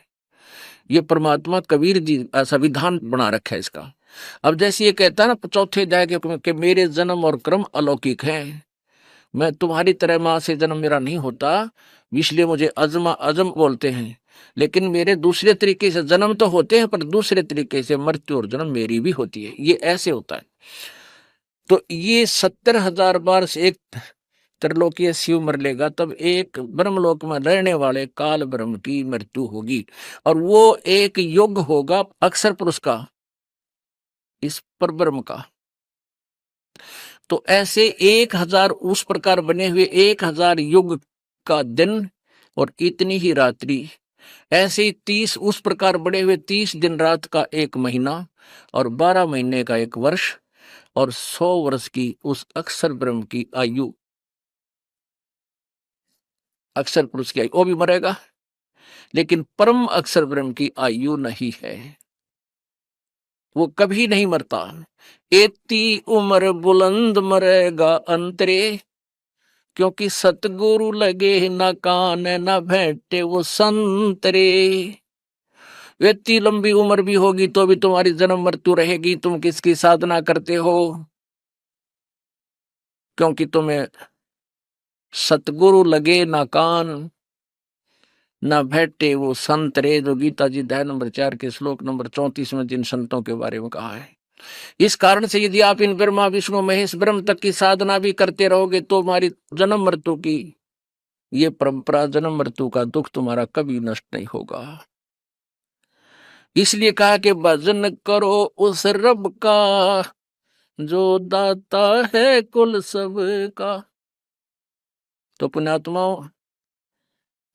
ये परमात्मा कबीर जी ऐसा विधान बना रखा है इसका। अब जैसे ये कहता है ना 4थे अध्याय के मेरे जन्म और क्रम अलौकिक हैं, मैं तुम्हारी तरह माँ से जन्म मेरा नहीं होता, इसलिए मुझे अजम बोलते हैं, लेकिन मेरे दूसरे तरीके से जन्म तो होते हैं, पर दूसरे तरीके से मृत्यु और जन्म मेरी भी होती है, ये ऐसे होता है। तो ये 70,000 बार से एक त्रिलोकीय शिव मर लेगा, तब एक ब्रह्मलोक में रहने वाले काल ब्रह्म की मृत्यु होगी, और वो एक युग होगा अक्षर पुरुष का, इस पर ब्रह्म का। तो ऐसे 1000 उस प्रकार बने हुए 1000 युग का दिन और इतनी ही रात्रि, ऐसे 30 उस प्रकार बड़े हुए 30 दिन रात का एक महीना, और 12 महीने का एक वर्ष, और 100 वर्ष की उस अक्षर ब्रह्म की आयु, अक्षर पुरुष की आयु, वो भी मरेगा, लेकिन परम अक्षर ब्रह्म की आयु नहीं है, वो कभी नहीं मरता। एती उम्र बुलंद मरेगा अंतरे, क्योंकि सतगुरु लगे न कान न भेंटे वो संतरे। इतनी लंबी उम्र भी होगी तो भी तुम्हारी जन्म मृत्यु रहेगी, तुम किसकी साधना करते हो, क्योंकि तुम्हें सतगुरु लगे ना कान न भेंटे वो संतरे, जो गीता जी अध्याय नंबर 4 के श्लोक नंबर 34 में जिन संतों के बारे में कहा है। इस कारण से यदि आप इन ब्रह्मा विष्णु महेश ब्रह्म तक की साधना भी करते रहोगे, तो हमारी जन्म मृत्यु की ये परंपरा, जन्म मृत्यु का दुख तुम्हारा कभी नष्ट नहीं होगा। इसलिए कहा कि भजन करो उस रब का जो दाता है कुल सब का। तो पुण्यात्माओं,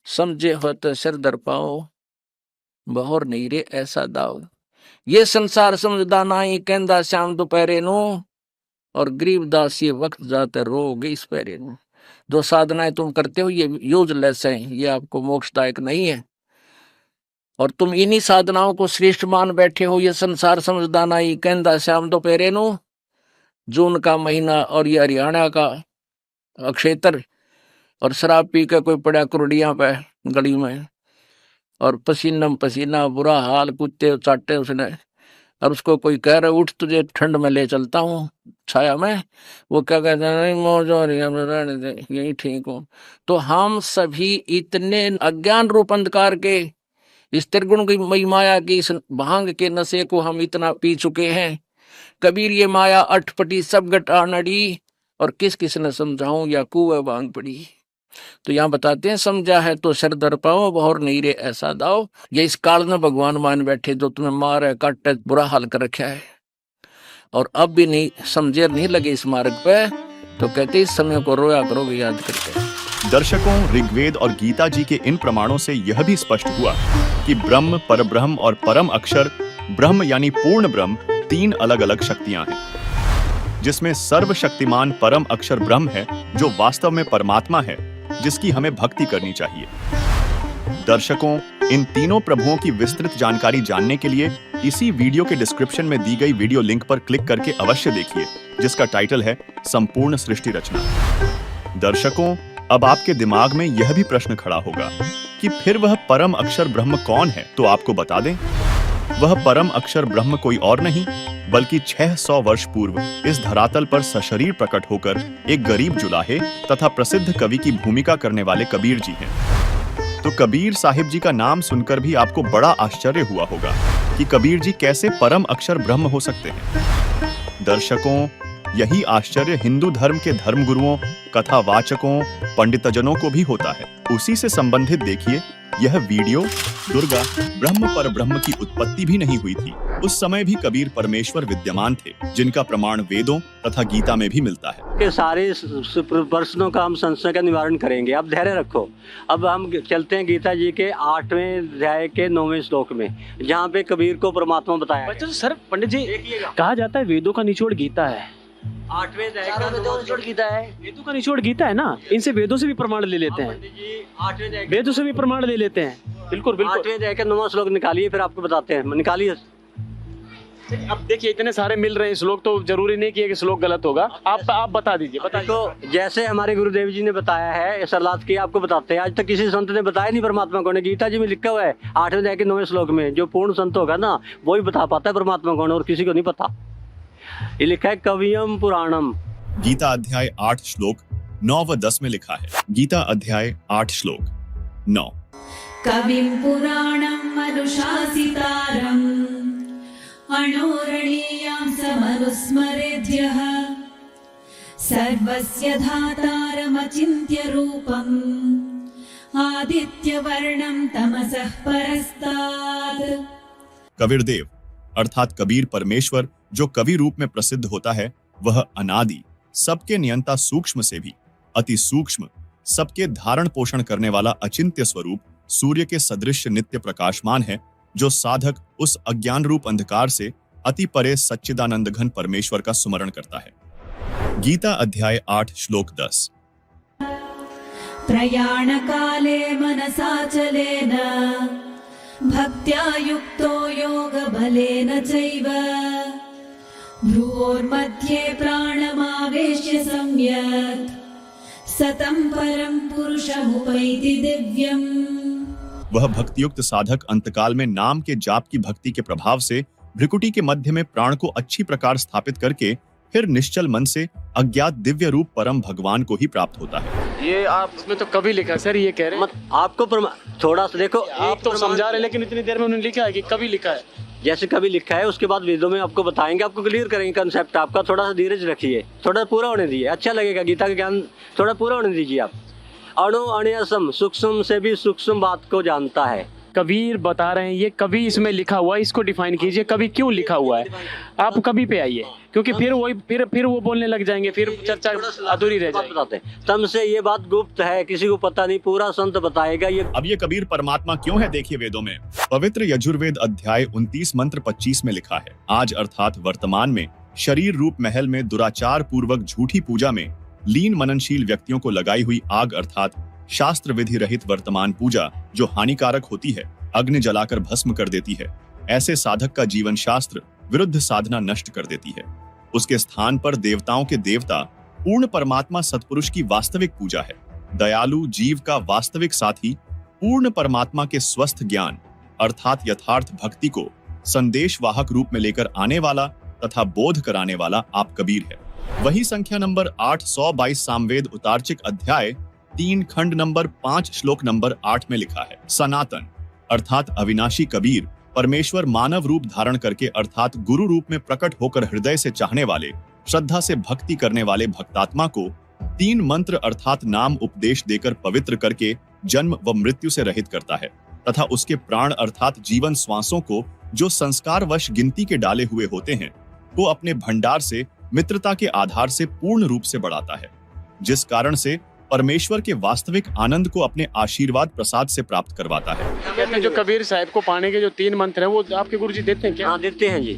समझे हो तो सिर दर पाओ, बहोर नहीं रे ऐसा दाव, ये संसार समझदा नाई कहंदा श्याम दोपहरे नो, और गरीबदास ये वक्त जाते रोगे इस पैरे नो। जो साधनाएं तुम करते हो ये यूजलेस है, ये आपको मोक्षदायक नहीं है। और तुम इन्हीं साधनाओं को श्रेष्ठ मान बैठे हो। ये संसार समझदा नहीं, कहंदा श्याम दोपहरे नो, जून का महीना और ये हरियाणा का अक्षेत्र, और शराब पी के कोई पड़ा कुरडियां पे गली में, और पसीना पसीना, बुरा हाल, कुत्ते चाटे उसने, और उसको कोई कह रहा उठ तुझे ठंड में ले चलता हूँ छाया में, वो क्या कहते हैं नहीं मौज हो रही है, रहने दे, यही ठीक हो। तो हम सभी इतने अज्ञान रूप अंधकार के, इस त्रिगुण की मई माया की, इस भांग के नशे को हम इतना पी चुके हैं। कबीर ये माया अटपटी सब गटा नड़ी, और किस किस ने समझाऊं या कुएं भांग पड़ी। तो यहाँ बताते हैं समझा है तो सर दर पाओ, और नहीं रे ऐसा दाओ। ये इस काल में भगवान मान बैठे जो तुम्हें मारे काटे बुरा हाल कर रखा है, और अब भी नहीं समझे, नहीं लगे इस मार्ग पे, तो कहते इस समय को रोया करोगे याद करके। दर्शकों, ऋग्वेद और गीता जी के इन प्रमाणों से यह भी स्पष्ट हुआ कि ब्रह्म, परब्रह्म और परम अक्षर ब्रह्म यानी पूर्ण ब्रह्म 3 अलग अलग शक्तियां हैं, जिसमें सर्वशक्तिमान परम अक्षर ब्रह्म है जो वास्तव में परमात्मा है, जिसकी हमें भक्ति करनी चाहिए। दर्शकों, इन तीनों प्रभुओं की विस्तृत जानकारी जानने के लिए इसी वीडियो के डिस्क्रिप्शन में दी गई वीडियो लिंक पर क्लिक करके अवश्य देखिए, जिसका टाइटल है संपूर्ण सृष्टि रचना। दर्शकों, अब आपके दिमाग में यह भी प्रश्न खड़ा होगा कि फिर वह परम अक्षर ब्रह्म कौन है? तो आपको बता दें, वह परम अक्षर ब्रह्म कोई और नहीं बल्कि 600 वर्ष पूर्व इस धरातल पर सशरीर प्रकट होकर एक गरीब जुलाहे तथा प्रसिद्ध कवि की भूमिका करने वाले कबीर जी हैं। तो कबीर साहिब जी का नाम सुनकर भी आपको बड़ा आश्चर्य हुआ होगा कि कबीर जी कैसे परम अक्षर ब्रह्म हो सकते हैं। दर्शकों, यही आश्चर्य हिंदू धर्म के धर्मगुरुओं, कथावाचकों, पंडितजनों को भी होता है। उसी से संबंधित देखिए यह वीडियो। दुर्गा ब्रह्म पर ब्रह्म की उत्पत्ति भी नहीं हुई थी। उस समय भी कबीर परमेश्वर विद्यमान थे, जिनका प्रमाण वेदों तथा गीता में भी मिलता है। के सारे प्रश्नों का हम संशय का निवारण करेंगे। अब धैर्य रखो। अब हम चलते हैं गीता जी के 8वें अध्याय के 9वें श्लोक में, जहाँ पे कबीर को परमात्मा बताया। बच्चों सर, पंडित जी, कहा जाता है वेदों का निचोड़ गीता है। 8वें अध्याय का निचोड़ गीता है। वेदों का निचोड़ गीता है ना, इनसे वेदों से भी प्रमाण ले लेते हैं। 8वें अध्याय वेदों से भी प्रमाण ले लेते हैं। बिल्कुल बिल्कुल। 8वें अध्याय का 9वां श्लोक निकालिए, फिर आपको बताते हैं। निकालिए। अब देखिए इतने सारे मिल रहे हैं श्लोक, तो जरूरी नहीं कि श्लोक गलत होगा। आप बता दीजिए। तो जैसे हमारे गुरुदेव जी ने बताया है, सरलाद की आपको बताते हैं। आज तक किसी संत ने बताया नहीं परमात्मा कौन है। गीता जी में लिखा हुआ है 8वें अध्याय के 9वें श्लोक में, जो पूर्ण संत होगा ना वो ही बता पाता है परमात्मा कौन है, और किसी को नहीं पता। ये लिखा है कवियम पुराणम। गीता अध्याय 8 श्लोक 9 व 10 में लिखा है। गीता अध्याय 8 श्लोक 9। कविं पुराणं अनुशासितारम् अणोरणीयां समनुस्मरेद्यः सर्वस्य धातारमचिन्त्य रूपम् आदित्यवर्णं तमसः परस्तात्। कबीरदेव अर्थात कबीर परमेश्वर जो कवि रूप में प्रसिद्ध होता है, वह अनादि, सबके नियंता, सूक्ष्म से भी अति सूक्ष्म, सबके धारण पोषण करने वाला अचिंत्य स्वरूप सूर्य के सदृश नित्य प्रकाशमान है, जो साधक उस अज्ञान रूप अंधकार से अति परे सच्चिदानंद घन परमेश्वर का स्मरण करता है। गीता अध्याय 8 श्लोक 10। प्रयाण काले मनसाचलेन भक्त्या युक्तो योग बलेन चैव भ्रुवोर्मध्ये प्राणमावेश्य सम्यक् सतं परं पुरुषमुपैति दिव्यम्। वह भक्तियुक्त साधक अंतकाल में नाम के जाप की भक्ति के प्रभाव से भ्रिकुटी के मध्य में प्राण को अच्छी प्रकार स्थापित करके फिर निश्चल मन से अज्ञात दिव्य रूप परम भगवान को ही प्राप्त होता है। ये आप इसमें तो कभी लिखा सर, ये कह रहे हैं आपको थोड़ा सा देखो, आप तो समझा रहे हैं, लेकिन इतनी देर में उन्होंने लिखा है कि कभी लिखा है। जैसे कभी लिखा है, उसके बाद वेदों में आपको बताएंगे, आपको क्लियर करेंगे कंसेप्ट आपका। थोड़ा सा धीरज रखिए, थोड़ा पूरा होने दीजिए, अच्छा लगेगा। गीता का ज्ञान थोड़ा पूरा होने दीजिए आप। अणु अण्यसम, सूक्ष्म से भी सूक्ष्म बात को जानता है। कबीर बता रहे हैं, ये कभी इसमें लिखा हुआ है, इसको डिफाइन कीजिए, कभी क्यों लिखा हुआ है। आप कभी पे आइए, क्योंकि फिर वही फिर वो बोलने लग जाएंगे, फिर चर्चा अधूरी रह जाएगी। तम से ये बात गुप्त है, किसी को पता नहीं, पूरा संत बताएगा। ये अब ये कबीर परमात्मा क्यों है, देखिए वेदों में। पवित्र यजुर्वेद अध्याय 29 मंत्र 25 में लिखा है, आज अर्थात वर्तमान में शरीर रूप महल में दुराचार पूर्वक झूठी पूजा में लीन मननशील व्यक्तियों को लगाई हुई आग अर्थात शास्त्र विधि रहित वर्तमान पूजा जो हानिकारक होती है, अग्नि जलाकर भस्म कर देती है। ऐसे साधक का जीवन शास्त्र विरुद्ध साधना नष्ट कर देती है। उसके स्थान पर देवताओं के देवता पूर्ण परमात्मा सतपुरुष की वास्तविक पूजा है। दयालु जीव का वास्तविक साथी पूर्ण परमात्मा के स्वस्थ ज्ञान अर्थात यथार्थ भक्ति को संदेशवाहक रूप में लेकर आने वाला तथा बोध कराने वाला आप कबीर है। वही संख्या नंबर 822 सामवेद उतार्चिक अध्याय 3 खंड नंबर 5 श्लोक नंबर 8 में लिखा है, सनातन अर्थात अविनाशी कबीर परमेश्वर मानव रूप धारण करके अर्थात गुरु रूप में प्रकट होकर हृदय से चाहने वाले, श्रद्धा से भक्ति करने वाले भक्तात्मा को 3 मंत्र अर्थात नाम उपदेश देकर पवित्र करके जन्म व मृत्यु से रहित करता है तथा उसके प्राण अर्थात जीवन श्वासों को जो संस्कारवश गिनती के डाले हुए होते हैं को अपने भंडार से मित्रता के आधार से पूर्ण रूप से बढ़ाता है, जिस कारण से परमेश्वर के वास्तविक आनंद को अपने आशीर्वाद प्रसाद से प्राप्त करवाता है। कहते हैं जो कबीर साहब को पाने के जो 3 मंत्र हैं वो आपके गुरुजी देते हैं क्या? हाँ देते हैं जी।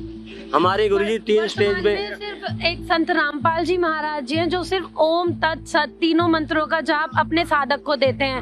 हमारे गुरुजी 3 स्टेज में सिर्फ एक संत रामपाल जी महाराज जी हैं जो सिर्फ ओम तत् सत तीनों मंत्रों का जाप अपने साधक को देते हैं।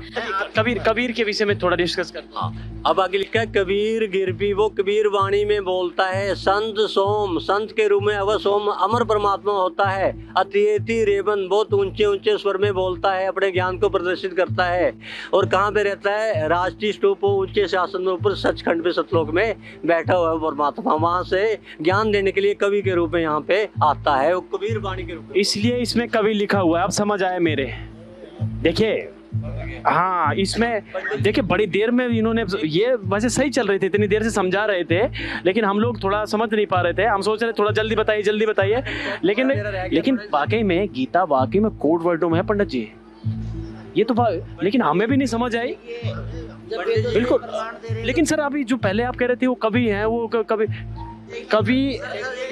कबीर के विषय में थोड़ा डिस्कस करते हैं। अब आगे लिखा है, कबीर गिरपी वो कबीर वाणी में बोलता है, संत सोम संत के रूप में अवश्य सोम अमर परमात्मा होता है। अतिथि रेवन बहुत ऊंचे ऊंचे स्वर में बोलता है, अपने ज्ञान को प्रदर्शित करता है। और कहाँ पे रहता है? राष्ट्रीय स्तूप ऊंचे शासन में ऊपर सचखंड पे सतलोक में बैठा हुआ है परमात्मा। वहाँ से ज्ञान देने के लिए कवि के रूप में यहाँ पे आता है, वो कबीर वाणी के रूप में। इसलिए इसमें कवि लिखा हुआ है। आप समझ आए मेरे? देखिए हाँ, इसमें देखिए बड़ी देर में इन्होंने ये वैसे सही चल रहे थे, इतनी देर से समझा रहे थे, लेकिन हम लोग थोड़ा समझ नहीं पा रहे थे। हम सोच रहे थोड़ा जल्दी बताइए, लेकिन वाकई में गीता वाकई में कोड वर्डों में है पंडित जी। ये तो लेकिन हमें भी नहीं समझ आई बिल्कुल। लेकिन सर अभी जो पहले आप कह रहे थे वो कवि हैं, वो कवि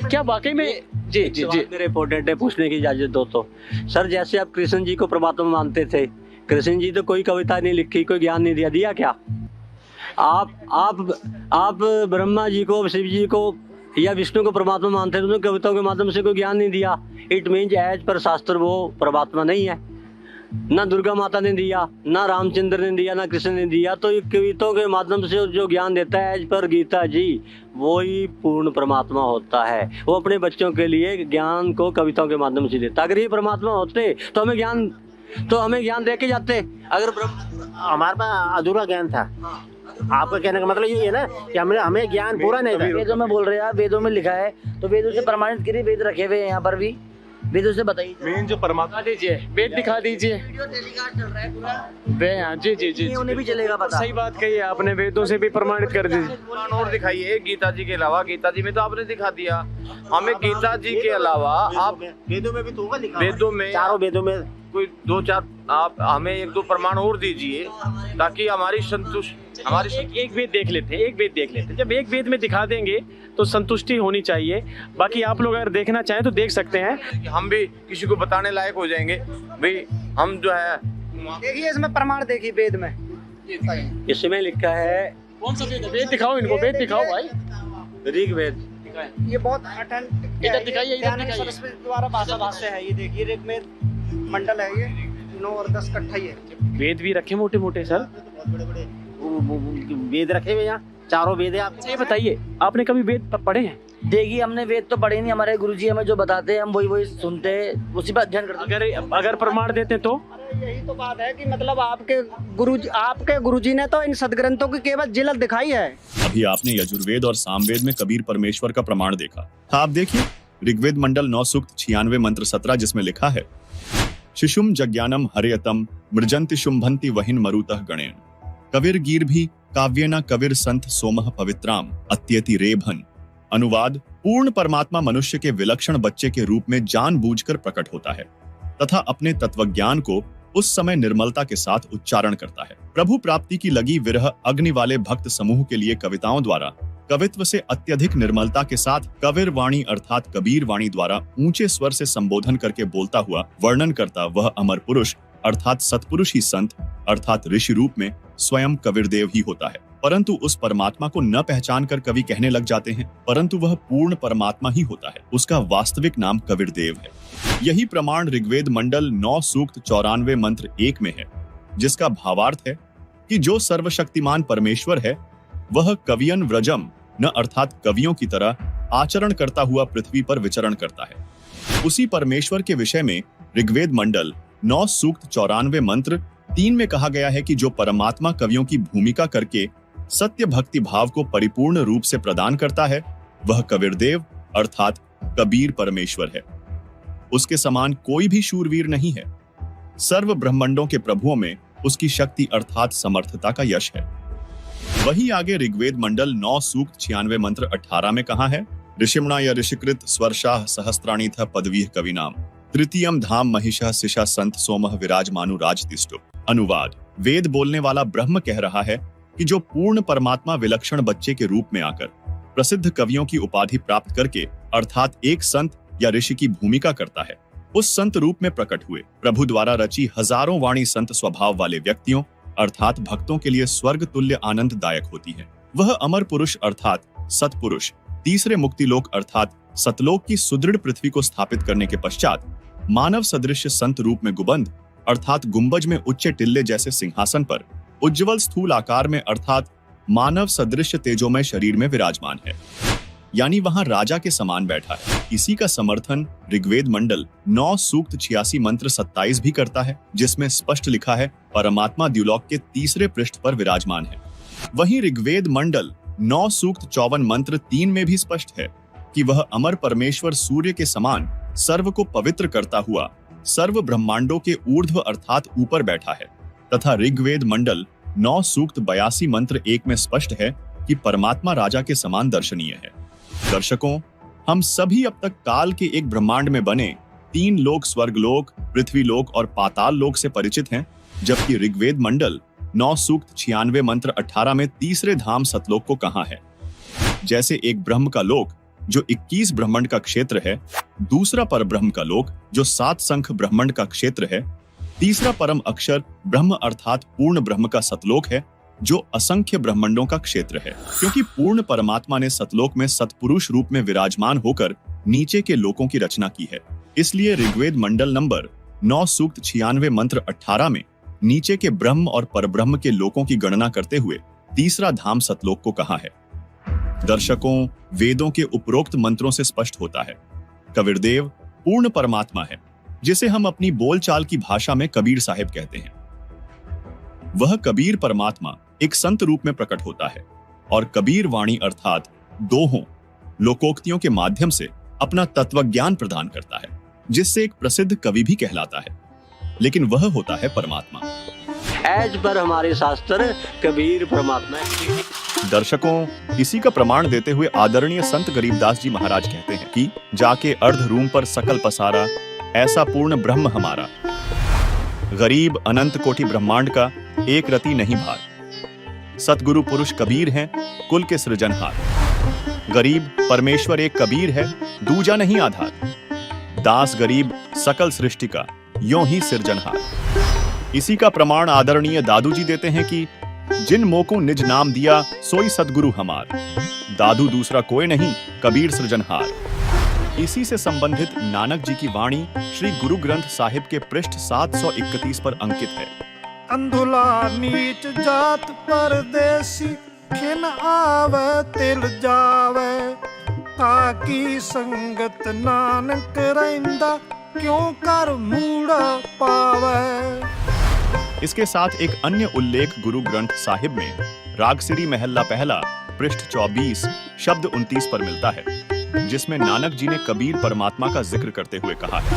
क्या वाकई में? जी मेरे इंपॉर्टेंट है, पूछने की इजाजत दो तो। सर जैसे आप कृष्ण जी को परमात्मा मानते थे, कृष्ण जी तो कोई कविता नहीं लिखी, कोई ज्ञान नहीं दिया क्या? आप ब्रह्मा जी को, शिव जी को या विष्णु को परमात्मा मानते थे, उन्होंने कविताओं के माध्यम से कोई ज्ञान नहीं दिया। इट मीन्स एज पर शास्त्र वो परमात्मा नहीं है। ना दुर्गा माता ने दिया, ना रामचंद्र ने दिया, ना कृष्ण ने दिया। तो ये कविताओं के माध्यम से जो ज्ञान देता है एज पर गीता जी, वो ही पूर्ण परमात्मा होता है। वो अपने बच्चों के लिए ज्ञान को कविताओं के माध्यम से देता। अगर ये परमात्मा होते तो हमें ज्ञान दे के जाते। अगर हमारे पास अधूरा ज्ञान था। आपका कहने का मतलब ये है ना कि हमें ज्ञान पूरा नहीं था। वेदों में बोल रहे हैं आप, वेदों में लिखा है तो वेदों से प्रमाणित करिए। वेद रखे हुए हैं यहाँ पर भी, वेदों से बताइए। मेन जो परमात्मा दीजिए, वेद दिखा दीजिए। जी उन्हें भी चलेगा पता। सही बात कही है आपने, वेदों से भी प्रमाणित कर दीजिए। और दिखाइए गीता जी के अलावा। गीता जी में तो आपने दिखा दिया, हमें गीता जी के अलावा आप वेदों में भी तो होगा लिखा। वेदों में, चारों वेदों में कोई 2-4 आप हमें 1-2 प्रमाण और दीजिए ताकि हमारी एक वेद देख लेते। जब एक वेद में दिखा देंगे तो संतुष्टि होनी चाहिए। बाकी आप लोग अगर देखना चाहें तो देख सकते हैं। हम भी किसी को बताने लायक हो जाएंगे भाई। हम जो है देखिए इसमें प्रमाण देखिए वेद में। इसमें लिखा है, कौन सा वेद दिखाओ इनको, वेद दिखाओ भाई। ऋग्वेद ये बहुत इधर दिखाइए। द्वारा भाषा भाष्य है। ये देखिए ऋग्वेद मंडल है, ये 9 और 10 कट्ठा ही है। वेद भी रखे मोटे सर, बड़े वेद रखे हुए यहाँ, चारों वेद है। आप ये बताइए, आपने कभी वेद पढ़े हैं? देखिए हमने वेद तो पढ़े नहीं, हमारे गुरुजी हमें जो बताते हैं हम वही सुनते हैं, उसी पर अध्ययन करते हैं। अगर प्रमाण देते तो यही तो बात है कि मतलब आपके गुरुजी ने तो इन सदग्रंथों की केवल जिलत दिखाई है। अभी आपने यजुर्वेद और सामवेद में कबीर परमेश्वर का प्रमाण देखा था। आप देखिए ऋग्वेद मंडल 9 सूक्त 96 मंत्र 17 जिसमें लिखा है, शिशुम जज्ञानम हरेयतम मृजंति शुंभंति वहिन मरुतः गणेन कविर गीर्भि काव्येन कविर संत सोमः पवित्राम अत्यति रेभन। अनुवाद, पूर्ण परमात्मा मनुष्य के विलक्षण बच्चे के रूप में जानबूझकर प्रकट होता है तथा अपने तत्वज्ञान को उस समय निर्मलता के साथ उच्चारण करता है। प्रभु प्राप्ति की लगी विरह अग्नि वाले भक्त समूह के लिए कविताओं द्वारा कवित्व से अत्यधिक निर्मलता के साथ कविर वाणी अर्थात कबीर वाणी द्वारा ऊंचे स्वर से संबोधन करके बोलता हुआ वर्णन करता वह अमर पुरुष अर्थात सतपुरुष ही संत अर्थात ऋषि रूप में स्वयं कबीरदेव ही होता है। परंतु उस परमात्मा को न पहचान कर कवि कहने लग जाते हैं, परंतु वह पूर्ण परमात्मा ही होता है। उसका वास्तविक नाम कबीरदेव है। यही प्रमाण ऋग्वेद मंडल 9 सूक्त 94 मंत्र 1 में है, जिसका भावार्थ है कि जो सर्वशक्तिमान परमेश्वर है वह कवियन व्रजम न अर्थात कवियों की तरह आचरण करता हुआ पृथ्वी पर विचरण करता है। उसी परमेश्वर के विषय में ऋग्वेद मंडल 9 सूक्त 94 मंत्र 3 में कहा गया है कि जो परमात्मा कवियों की भूमिका करके सत्य भक्ति भाव को परिपूर्ण रूप से प्रदान करता है वह कबीरदेव अर्थात कबीर परमेश्वर है। उसके समान कोई भी शूरवीर नहीं है। सर्व ब्रह्मांडों के प्रभुओं में उसकी शक्ति अर्थात समर्थता का यश है। वही आगे ऋग्वेद मंडल 9 सूक्त 96 मंत्र 18 में कहा है, ऋषिमणा या ऋषिकृत स्वर्षाः सहस्त्राणि थ पदवीः कविनाम तृतीयम धाम महिषः सिषा संत सोमः विराजमानु राजतिष्ठु। अनुवाद, वेद बोलने वाला ब्रह्म कह रहा है कि जो पूर्ण परमात्मा विलक्षण बच्चे के रूप में आकर प्रसिद्ध कवियों की उपाधि प्राप्त करके अर्थात एक संत या ऋषि की भूमिका करता है, उस संत रूप में प्रकट हुए प्रभु द्वारा रची हजारों वाणी संत स्वभाव वाले व्यक्तियों अर्थात भक्तों के लिए स्वर्ग तुल्य आनंददायक होती है। वह अमर पुरुष अर्थात सतपुरुष तीसरे मुक्तिलोक अर्थात सतलोक की सुदृढ़ पृथ्वी को स्थापित करने के पश्चात मानव सदृश संत रूप में गुबंद अर्थात गुंबज में उच्च टिल्ले जैसे सिंहासन पर उज्जवल स्थूल आकार में अर्थात मानव सदृश तेजोमय शरीर में विराजमान है, यानी वहां राजा के समान बैठा है। इसी का समर्थन ऋग्वेद मंडल 9 सूक्त 86 मंत्र 27 भी करता है, जिसमें स्पष्ट लिखा है परमात्मा द्युलोक के तीसरे पृष्ठ पर विराजमान है। वहीं ऋग्वेद मंडल 9 सूक्त 54 मंत्र 3 में भी स्पष्ट है कि वह अमर परमेश्वर सूर्य के समान सर्व को पवित्र करता हुआ सर्व ब्रह्मांडों के ऊर्ध्व अर्थात ऊपर बैठा है, तथा ऋग्वेद मंडल 9 सूक्त 82 मंत्र 1 में स्पष्ट है कि परमात्मा राजा के समान दर्शनीय है। दर्शकों, हम सभी अब तक काल के एक ब्रह्मांड में बने 3 लोक स्वर्गलोक, पृथ्वीलोक और पाताल लोक से परिचित हैं, जबकि ऋग्वेद मंडल 9 सूक्त 96 मंत्र 18 में तीसरे धाम सतलोक को कहा है। जैसे एक ब्रह्म का लोक जो 21 ब्रह्मांड का क्षेत्र है, दूसरा परब्रह्म का लोक जो 7 संख ब्रह्मांड का क्षेत्र है, तीसरा परम अक्षर ब्रह्म अर्थात पूर्ण ब्रह्म का सतलोक है जो असंख्य ब्रह्मांडों का क्षेत्र है। क्योंकि पूर्ण परमात्मा ने सतलोक में सतपुरुष रूप में विराजमान होकर नीचे के लोकों की रचना की है, इसलिए ऋग्वेद मंडल नंबर 9 सूक्त 96 मंत्र 18 में नीचे के ब्रह्म और परब्रह्म के लोकों की गणना करते हुए तीसरा धाम सतलोक को कहा है। दर्शकों, वेदों के उपरोक्त मंत्रों से स्पष्ट होता है कबीरदेव पूर्ण परमात्मा है, जिसे हम अपनी बोलचाल की भाषा में कबीर साहिब कहते हैं। वह कबीर परमात्मा एक संत रूप में प्रकट होता है और कबीर वाणी अर्थात दोहों लोकोक्तियों के माध्यम से अपना तत्वज्ञान प्रदान करता है, जिससे एक प्रसिद्ध कवि भी कहलाता है, लेकिन वह होता है परमात्मा। एज पर हमारे शास्त्र कबीर परमात्मा। दर्शकों, इसी का प्रमाण देते हुए आदरणीय संत गरीबदास जी महाराज कहते हैं कि जाके अर्ध रूम पर सकल पसारा ऐसा पूर्ण ब्रह्म हमारा, गरीब अनंत कोटि ब्रह्मांड का एक रति नहीं भार। सतगुरु पुरुष कबीर हैं कुल के सृजनहार, गरीब परमेश्वर एक कबीर है दूजा नहीं आधार। दास गरीब सकल सृष्टि का यों ही सृजनहार। इसी का प्रमाण आदरणीय दादू जी देते हैं कि जिन मोको निज नाम दिया सोई सतगुरु हमार, दादू दूसरा कोई नहीं कबीर सृजनहार। इसी से संबंधित नानक जी की वाणी श्री गुरु ग्रंथ साहिब के पृष्ठ 731 पर अंकित है। अंधुला नीच जात परदेसी खिन आवे तिल जावे, ताकि संगत नानक रहिंदा क्यों कर मूड़ा पावे। इसके साथ एक अन्य उल्लेख गुरु ग्रंथ साहिब में रागसिरी महल्ला पहला पृष्ठ 24 शब्द 29 पर मिलता है, जिसमें नानक जी ने कबीर परमात्मा का जिक्र करते हुए कहा है,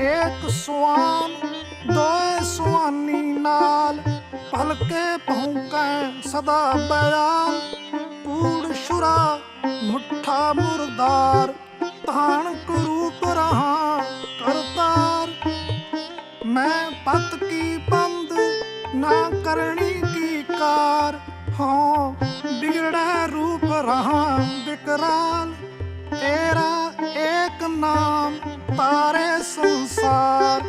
एक स्वान दो स्वानी नाल पलके भौंके सदा बयान, कूड़ शुरा मुठा मुर्दार तान कुरूप रहा करतार। मैं पत की बंद ना करनी की कार, हाँ बिगड़े रूप रहा विकराल। तेरा एक नाम तारे संसार,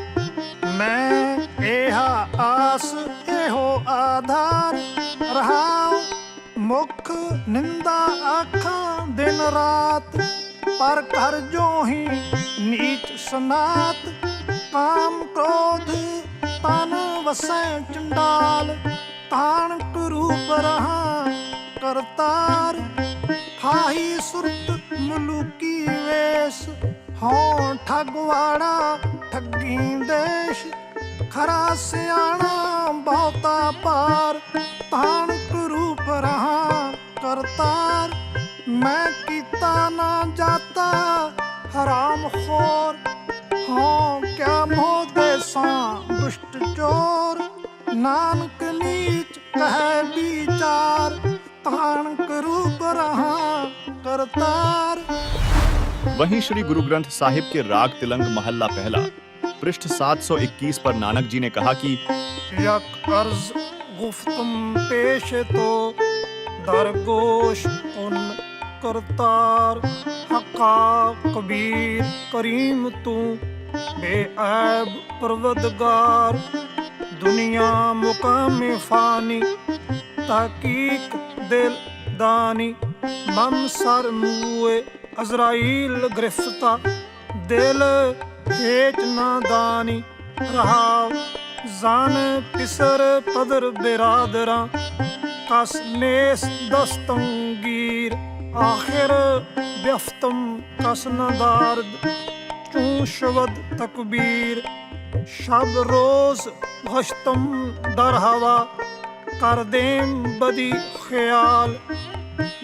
मैं एहा आस एहो आधार। रहा मुख निंदा आखा दिन रात, पर कर जो ही नीच सनात। काम क्रोध तन वसै चंडाल, तान कुरूप रहा करतार फाही सुरत मुलुकी वेश हों ठगवाड़ा ठगी देश खरा सियाणा बहुता पार तान रूप रहा करतार मैं कीता ना जाता हराम खोर हों क्या मोह देसा दुष्ट चोर नानक नीच कहे विचार तान रूप रहा करतार। वहीं श्री गुरु ग्रंथ साहिब के राग तिलंग महल्ला पहला पृष्ठ 721 पर नानक जी ने कहा कि यक अर्ज गुफ्तम पेश तो दरगोश उन करतार हका कबीर करीम तू बेऐब परवदगार दुनिया मुकाम फानी तहकीक दिल दानी मम सर मुए अजराइल गिरफ्ता दिल हेच नादानी रहा जान पिसर पदर बिरादरा कस नेस दस्तंगीर आखिर व्यफ्तम कस नदार्द चूशवद तकबीर शब रोज गश्तम दर हवा कर देम बदी ख्याल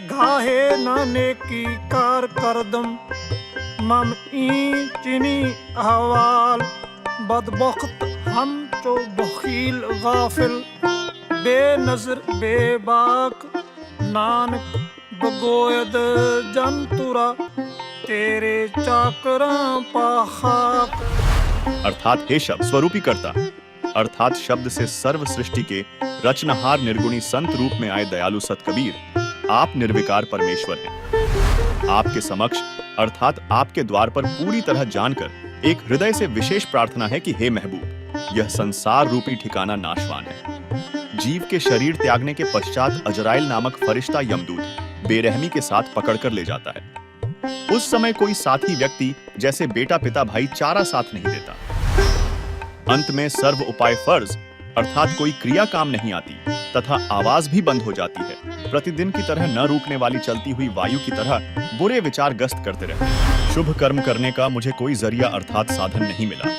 गाहे नाने की कार करदम मम ई चिनी अहवाल बदबख्त हम चो बखील गाफिल बेनजर बेबाक नानक बगोयद जंतुरा तेरे चाकरा पाखाक। अर्थात हे शब्द स्वरूपी करता अर्थात शब्द से सर्व सृष्टि के रचनहार निर्गुणी संत रूप में आए दयालु सत कबीर आप निर्विकार परमेश्वर हैं। आपके समक्ष अर्थात आपके द्वार पर पूरी तरह जानकर एक हृदय से विशेष प्रार्थना है कि हे महबूब यह संसार रूपी ठिकाना नाशवान है। जीव के शरीर त्यागने के पश्चात अजराइल नामक फरिश्ता यमदूत बेरहमी के साथ पकड़कर ले जाता है। उस समय कोई साथी व्यक्ति जैसे बेटा पिता भाई चारा साथ नहीं देता। अंत में सर्व उपाय फर्ज अर्थात कोई क्रिया काम नहीं आती तथा आवाज भी बंद हो जाती है। प्रतिदिन की तरह न रुकने वाली चलती हुई वायु की तरह बुरे विचार गस्त करते रहते। शुभ कर्म करने का मुझे कोई जरिया अर्थात साधन नहीं मिला।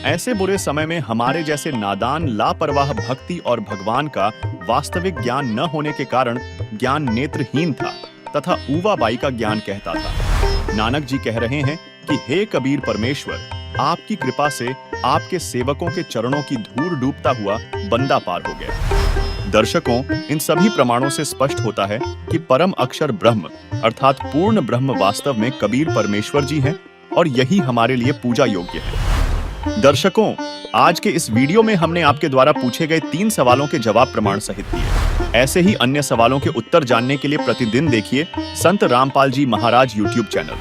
ऐसे बुरे समय में हमारे जैसे नादान लापरवाह भक्ति और भगवान का वास्तविक ज्ञान न होने के कारण ज्ञान नेत्रहीन था तथा ऊवा बाई का ज्ञान कहता था। नानक जी कह रहे हैं कि हे कबीर परमेश्वर आपकी कृपा से आपके सेवकों के चरणों की धूल डूबता हुआ बंदा पार हो गया। दर्शकों इन सभी प्रमाणों से स्पष्ट होता है कि परम अक्षर ब्रह्म अर्थात पूर्ण ब्रह्म वास्तव में कबीर परमेश्वर जी हैं और यही हमारे लिए पूजा योग्य है। दर्शकों आज के इस वीडियो में हमने आपके द्वारा पूछे गए 3 सवालों के जवाब प्रमाण सहित दिए। ऐसे ही अन्य सवालों के उत्तर जानने के लिए प्रतिदिन देखिए संत रामपाल जी महाराज यूट्यूब चैनल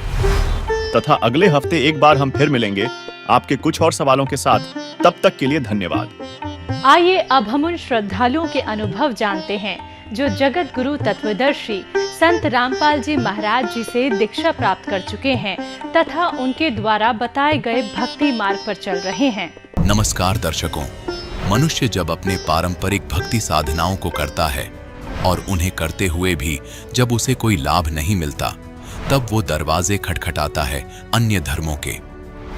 तथा अगले हफ्ते एक बार हम फिर मिलेंगे आपके कुछ और सवालों के साथ। तब तक के लिए धन्यवाद। आइए अब हम उन श्रद्धालुओं के अनुभव जानते हैं जो जगत गुरु तत्वदर्शी संत रामपाल जी महाराज जी से दीक्षा प्राप्त कर चुके हैं तथा उनके द्वारा बताए गए भक्ति मार्ग पर चल रहे हैं। नमस्कार दर्शकों, मनुष्य जब अपने पारंपरिक भक्ति साधनाओं को करता है और उन्हें करते हुए भी जब उसे कोई लाभ नहीं मिलता तब वो दरवाजे खटखटाता है अन्य धर्मों के।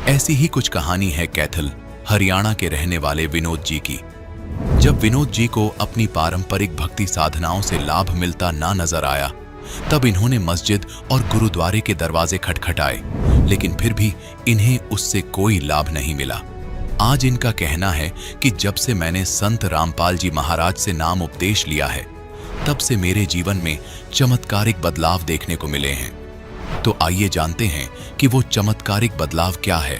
ऐसी ही कुछ कहानी है कैथल हरियाणा के रहने वाले विनोद जी की। जब विनोद जी को अपनी पारंपरिक भक्ति साधनाओं से लाभ मिलता ना नजर आया तब इन्होंने मस्जिद और गुरुद्वारे के दरवाजे खटखटाए, लेकिन फिर भी इन्हें उससे कोई लाभ नहीं मिला। आज इनका कहना है कि जब से मैंने संत रामपाल जी महाराज से नाम उपदेश लिया है तब से मेरे जीवन में चमत्कारिक बदलाव देखने को मिले हैं। तो आइए जानते हैं कि वो चमत्कारिक बदलाव क्या है।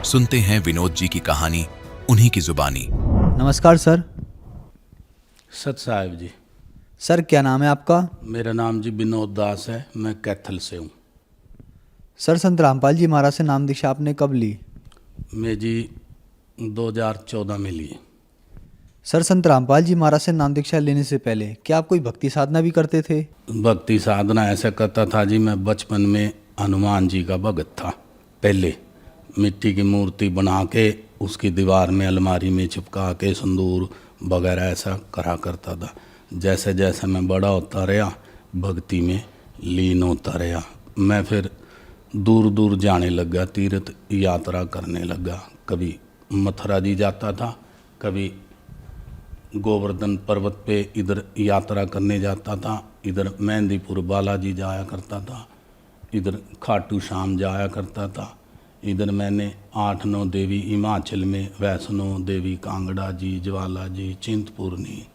सुनते हैं विनोद जी की कहानी उन्हीं की जुबानी। नमस्कार सर। सत साहिब जी। सर क्या नाम है आपका? मेरा नाम जी विनोद दास है, मैं कैथल से हूँ। सर संत रामपाल जी महाराज से नाम दीक्षा आपने कब ली? मैं जी 2014 में ली। सर संत रामपाल जी महाराज से नाम दीक्षा लेने से पहले क्या आप कोई भक्ति साधना भी करते थे? भक्ति साधना ऐसा करता था जी, मैं बचपन में हनुमान जी का भगत था। पहले मिट्टी की मूर्ति बना के उसकी दीवार में अलमारी में चिपका के सिंदूर वगैरह ऐसा करा करता था। जैसे जैसे मैं बड़ा होता रहा भक्ति में लीन होता रहा। मैं फिर दूर दूर जाने लगा, तीर्थ यात्रा करने लगा। कभी मथुरा जी जाता था, कभी गोवर्धन पर्वत पे इधर यात्रा करने जाता था, इधर मेहंदीपुर बालाजी जाया करता था, इधर खाटू श्याम जाया करता था। इधर मैंने 8-9 देवी हिमाचल में, वैष्णो देवी कांगड़ा जी, ज्वाला जी, चिंतपूर्णी,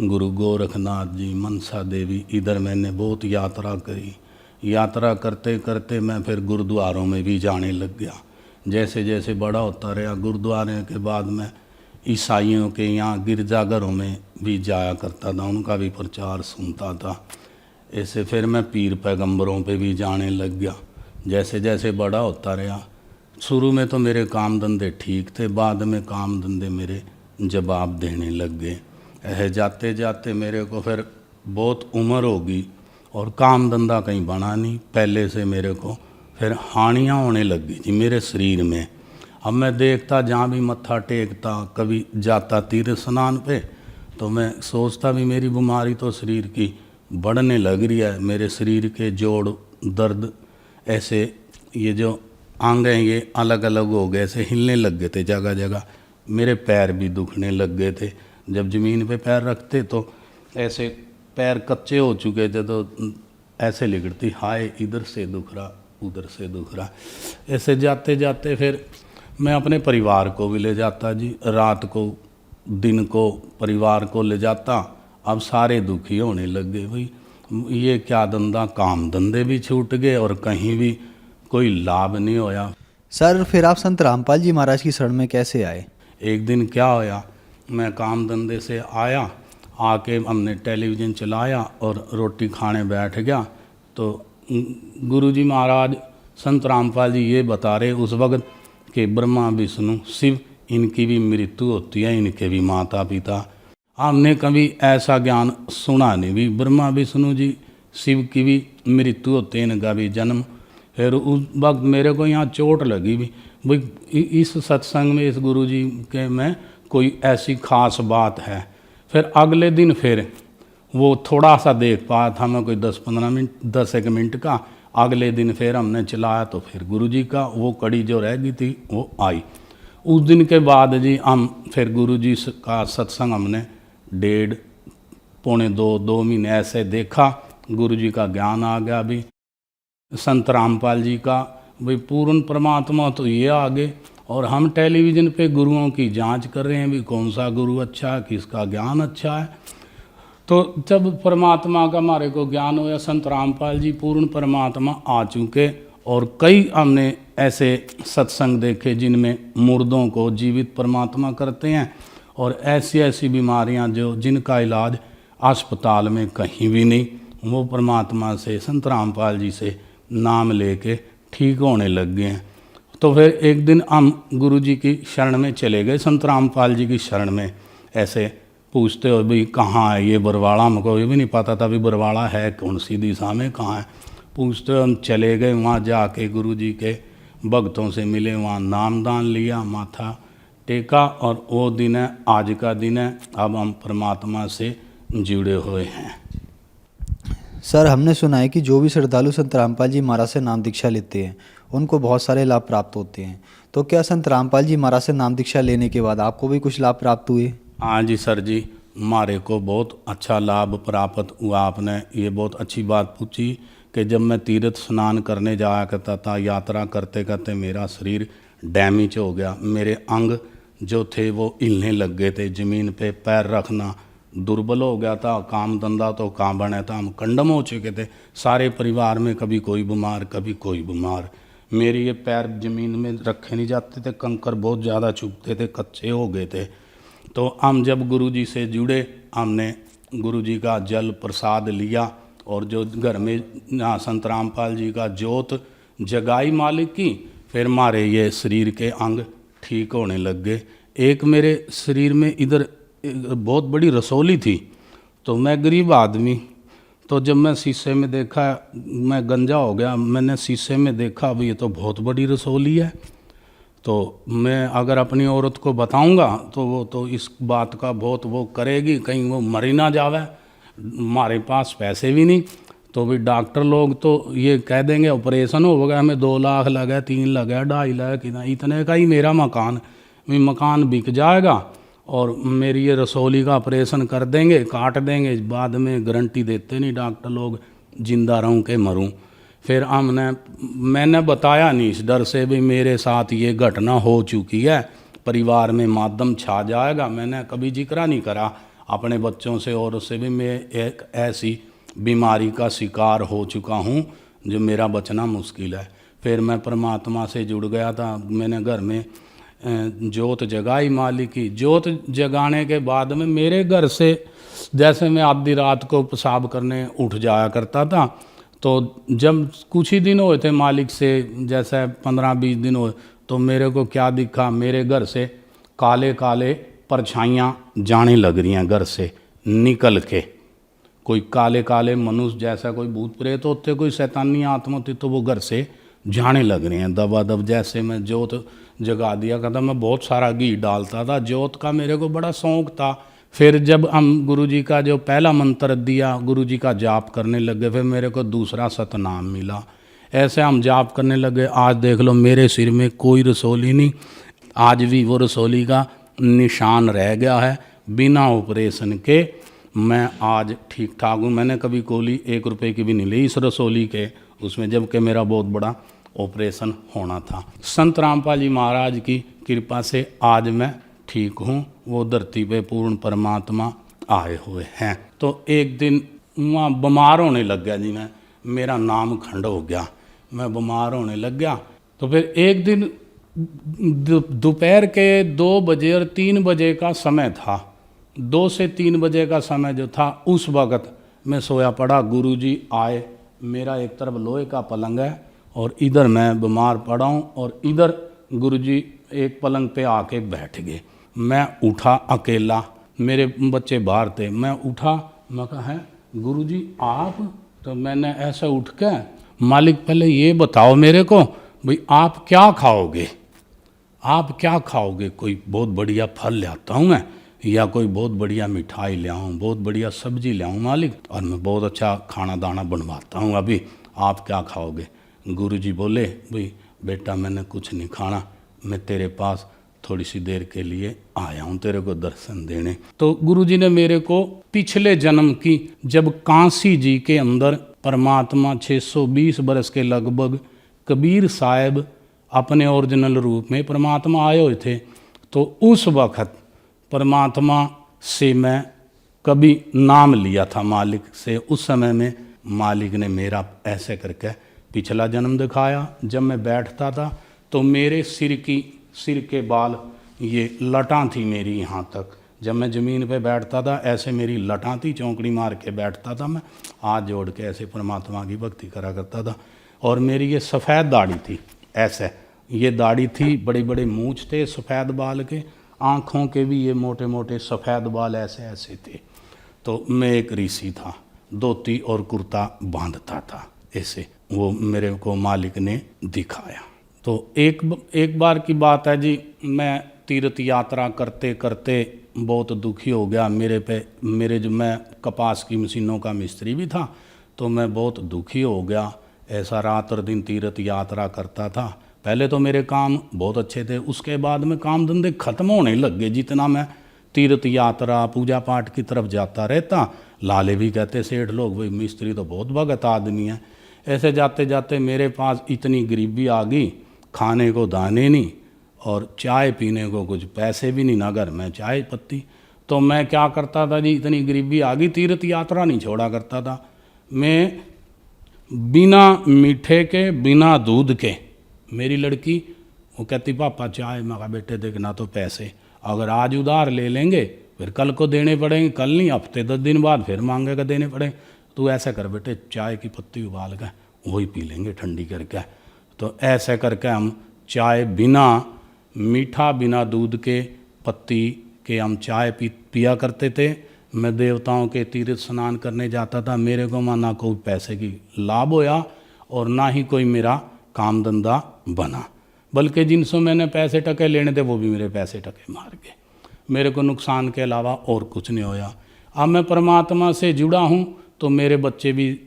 गुरु गोरखनाथ जी, मनसा देवी, इधर मैंने बहुत यात्रा करी। यात्रा करते करते मैं फिर गुरुद्वारों में भी जाने लग गया। जैसे जैसे बड़ा होता रहा, गुरुद्वारे के बाद मैं ईसाइयों के यहाँ गिरजाघरों में भी जाया करता था, उनका भी प्रचार सुनता था। ऐसे फिर मैं पीर पैगंबरों पे भी जाने लग गया। जैसे जैसे बड़ा होता रहा, शुरू में तो मेरे काम धंधे ठीक थे, बाद में काम धंधे मेरे जवाब देने लग गए। जाते जाते मेरे को फिर बहुत उम्र होगी और काम धंधा कहीं बना नहीं। पहले से मेरे को फिर हानियाँ होने लग गई थी मेरे शरीर में। अब मैं देखता, जहाँ भी मत्था टेकता, कभी जाता तीर्थ स्नान पे, तो मैं सोचता भी मेरी बीमारी तो शरीर की बढ़ने लग रही है। मेरे शरीर के जोड़ दर्द, ऐसे ये जो अंग हैं ये अलग अलग हो गए, ऐसे हिलने लग गए थे जगह जगह। मेरे पैर भी दुखने लग गए थे। जब ज़मीन पे पैर रखते तो ऐसे पैर कच्चे हो चुके थे, तो ऐसे लिगड़ती, हाय इधर से दुख रहा, उधर से दुख रहा। ऐसे जाते जाते फिर मैं अपने परिवार को भी ले जाता जी, रात को दिन को परिवार को ले जाता। अब सारे दुखी होने लग गए, भाई ये क्या धंधा, काम धंधे भी छूट गए और कहीं भी कोई लाभ नहीं होया। सर फिर आप संत रामपाल जी महाराज की शरण में कैसे आए? एक दिन क्या होया, मैं काम धंधे से आया, आके हमने टेलीविज़न चलाया और रोटी खाने बैठ गया। तो गुरुजी महाराज संत रामपाल जी ये बता रहे उस वक्त कि ब्रह्मा विष्णु शिव इनकी भी मृत्यु होती है, इनके भी माता पिता। हमने कभी ऐसा ज्ञान सुना नहीं भी, ब्रह्मा विष्णु जी शिव की भी मृत्यु होती है, इनका भी जन्म। फिर उस वक्त मेरे को यहाँ चोट लगी भी, भाई इस सत्संग में इस गुरु जी के में कोई ऐसी खास बात है। फिर अगले दिन फिर वो थोड़ा सा देख पाया था मैं, कोई 10-15 मिनट, 10-1 मिनट का। अगले दिन फिर हमने चलाया तो फिर गुरु जी का वो कड़ी जो रह गई थी वो आई। उस दिन के बाद जी हम फिर गुरु जी का सत्संग हमने 1.5-2 महीने ऐसे देखा। गुरु जी का ज्ञान आ गया भी, संत रामपाल जी का भाई पूर्ण परमात्मा तो ये आ गए। और हम टेलीविज़न पे गुरुओं की जांच कर रहे हैं भी कौन सा गुरु अच्छा है, किसका ज्ञान अच्छा है। तो जब परमात्मा का हमारे को ज्ञान होया, संत रामपाल जी पूर्ण परमात्मा आ चुके। और कई हमने ऐसे सत्संग देखे जिनमें मुर्दों को जीवित परमात्मा करते हैं, और ऐसी ऐसी बीमारियां जो जिनका इलाज अस्पताल में कहीं भी नहीं, वो परमात्मा से संत रामपाल जी से नाम लेके ठीक होने लग गए हैं। तो फिर एक दिन हम गुरु जी की शरण में चले गए, संत रामपाल जी की शरण में। ऐसे पूछते हो भाई कहाँ है ये बरवाड़ा, हमको ये भी नहीं पता था भी बरवाड़ा है कौन सी दिशा में, कहाँ है। पूछते हो हम चले गए, वहाँ जाके गुरु जी के भक्तों से मिले, वहाँ नामदान लिया, माथा टेका। और वो दिन है, आज का दिन है, अब हम परमात्मा से जुड़े हुए हैं। सर हमने सुना है कि जो भी श्रद्धालु संत रामपाल जी महाराज से नाम दीक्षा लेते हैं उनको बहुत सारे लाभ प्राप्त होते हैं। तो क्या संत रामपाल जी महाराज से नाम दीक्षा लेने के बाद आपको भी कुछ लाभ प्राप्त हुए? हाँ जी सर जी, हमारे को बहुत अच्छा लाभ प्राप्त हुआ। आपने ये बहुत अच्छी बात पूछी कि जब मैं तीर्थ स्नान करने जाया करता था, यात्रा करते करते मेरा शरीर डैमेज हो गया। मेरे अंग जो थे वो हिलने लग गए थे, ज़मीन पे पैर रखना दुर्बल हो गया था। काम धंधा तो कहाँ बना था, हम कंडम हो चुके थे सारे परिवार में, कभी कोई बीमार कभी कोई बीमार। मेरे ये पैर ज़मीन में रखे नहीं जाते थे, कंकर बहुत ज़्यादा चुभते थे, कच्चे हो गए थे। तो हम जब गुरु जी से जुड़े, हमने गुरु जी का जल प्रसाद लिया और जो घर में संत रामपाल जी का जोत जगाई मालिक की, फिर हमारे ये शरीर के अंग ठीक होने लग गए। एक मेरे शरीर में इधर बहुत बड़ी रसौली थी, तो मैं गरीब आदमी, तो जब मैं शीशे में देखा, मैं गंजा हो गया, मैंने शीशे में देखा अब ये तो बहुत बड़ी रसौली है। तो मैं अगर अपनी औरत को बताऊंगा तो वो तो इस बात का बहुत वो करेगी, कहीं वो मर ही ना जावे। हमारे पास पैसे भी नहीं, तो भी डॉक्टर लोग तो ये कह देंगे ऑपरेशन हो गया, हमें 2 लाख लगा, 3 लगा, 2.5 लाख, इतने का ही मेरा मकान बिक जाएगा और मेरी ये रसौली का ऑपरेशन कर देंगे, काट देंगे, बाद में गारंटी देते नहीं डॉक्टर लोग, जिंदा रहूं के मरूं। फिर मैंने बताया नहीं इस डर से भी मेरे साथ ये घटना हो चुकी है, परिवार में मातम छा जाएगा, मैंने कभी जिक्र नहीं करा अपने बच्चों से और उससे भी मैं एक ऐसी बीमारी का शिकार हो चुका हूँ जो मेरा बचना मुश्किल है। फिर मैं परमात्मा से जुड़ गया था, मैंने घर में जोत जगाई मालिक की। जोत जगाने के बाद में मेरे घर से जैसे मैं आधी रात को पेशाब करने उठ जाया करता था, तो जब कुछ ही दिन हुए थे मालिक से, जैसे 15-20 दिन हुए, तो मेरे को क्या दिखा, मेरे घर से काले काले परछाइयाँ जाने लग रही हैं घर से निकल के। कोई काले काले मनुष्य जैसा कोई भूत प्रेत होते, कोई शैतानी आत्मा होती, तो वो घर से जाने लग रही हैं दबादब। जैसे मैं जोत जगा दिया करता, मैं बहुत सारा घी डालता था, जोत का मेरे को बड़ा शौक था। फिर जब हम गुरुजी का जो पहला मंत्र दिया, गुरुजी का जाप करने लगे, फिर मेरे को दूसरा सतनाम मिला। ऐसे हम जाप करने लगे। आज देख लो मेरे सिर में कोई रसौली नहीं, आज भी वो रसौली का निशान रह गया है। बिना ऑपरेशन के मैं आज ठीक ठाक हूँ। मैंने कभी कोली 1 रुपए की भी नहीं ली इस रसौली के उसमें, जबकि मेरा बहुत बड़ा ऑपरेशन होना था। संत रामपाल जी महाराज की कृपा से आज मैं ठीक हूँ। वो धरती पे पूर्ण परमात्मा आए हुए हैं। तो एक दिन वहाँ बीमार होने लग गया जी, मेरा नाम खंड हो गया, मैं बीमार होने लग गया। तो फिर एक दिन दोपहर के 2 बजे और 3 बजे का समय था, 2 से 3 बजे का समय जो था, उस वक़्त मैं सोया पड़ा। गुरुजी आए, मेरा एक तरफ लोहे का पलंग है और इधर मैं बीमार पड़ा हूँ, और इधर गुरुजी एक पलंग पे आके बैठ गए। मैं उठा अकेला, मेरे बच्चे बाहर थे, मैं उठा, मैं कहा है गुरुजी आप? तो मैंने ऐसा उठ के, मालिक पहले ये बताओ मेरे को भाई आप क्या खाओगे, आप क्या खाओगे? कोई बहुत बढ़िया फल ले आता हूँ मैं, या कोई बहुत बढ़िया मिठाई ले आऊँ, बहुत बढ़िया सब्जी ले आऊँ मालिक, और मैं बहुत अच्छा खाना दाना बनवाता हूँ, अभी आप क्या खाओगे? गुरुजी बोले भाई बेटा मैंने कुछ नहीं खाना, मैं तेरे पास थोड़ी सी देर के लिए आया हूँ तेरे को दर्शन देने। तो गुरुजी ने मेरे को पिछले जन्म की, जब काशी जी के अंदर परमात्मा 620 बरस के लगभग कबीर साहब अपने ओरिजिनल रूप में परमात्मा आए हुए थे, तो उस वक़्त परमात्मा से मैं कभी नाम लिया था मालिक से। उस समय में मालिक ने मेरा ऐसे करके पिछला जन्म दिखाया। जब मैं बैठता था तो मेरे सिर के बाल, ये लटां थी मेरी यहाँ तक। जब मैं ज़मीन पे बैठता था ऐसे मेरी लटां थी, चौंकड़ी मार के बैठता था मैं, हाथ जोड़ के ऐसे परमात्मा की भक्ति करा करता था। और मेरी ये सफ़ेद दाढ़ी थी, ऐसे ये दाढ़ी थी, बड़े बड़े मूँछ थे सफ़ेद बाल के, आँखों के भी ये मोटे मोटे सफ़ेद बाल ऐसे ऐसे थे। तो मैं एक ऋषि था, धोती और कुर्ता बांधता था ऐसे, वो मेरे को मालिक ने दिखाया। तो एक बार की बात है जी, मैं तीर्थ यात्रा करते करते बहुत दुखी हो गया। मेरे जो मैं कपास की मशीनों का मिस्त्री भी था, तो मैं बहुत दुखी हो गया। ऐसा रात और दिन तीर्थ यात्रा करता था। पहले तो मेरे काम बहुत अच्छे थे, उसके बाद में काम धंधे ख़त्म होने लग गए। जितना मैं तीर्थ यात्रा पूजा पाठ की तरफ जाता रहता, लाले भी कहते सेठ लोग भाई मिस्त्री तो बहुत भगत आदमी है। ऐसे जाते जाते मेरे पास इतनी गरीबी आ गई, खाने को दाने नहीं और चाय पीने को कुछ पैसे भी नहीं, ना घर में चाय पत्ती। तो मैं क्या करता था जी, इतनी गरीबी आ गई, तीर्थ यात्रा नहीं छोड़ा करता था मैं। बिना मीठे के, बिना दूध के, मेरी लड़की वो कहती पापा चाय, मैं कहा बेटे देखना तो पैसे अगर आज उधार ले लेंगे फिर कल को देने पड़ेंगे, कल नहीं हफ्ते 10 दिन बाद फिर मांगेगा देने पड़े। तो ऐसा कर बेटे, चाय की पत्ती उबाल कर वही पी लेंगे ठंडी करके। तो ऐसे करके हम चाय बिना मीठा, बिना दूध के, पत्ती के हम चाय पिया करते थे। मैं देवताओं के तीर्थ स्नान करने जाता था, मेरे को ना कोई पैसे की लाभ होया और ना ही कोई मेरा काम धंधा बना, बल्कि जिनसे मैंने पैसे टके लेने थे वो भी मेरे पैसे टके मार गए। मेरे को नुकसान के अलावा और कुछ नहीं होया। अब मैं परमात्मा से जुड़ा हूँ तो मेरे बच्चे भी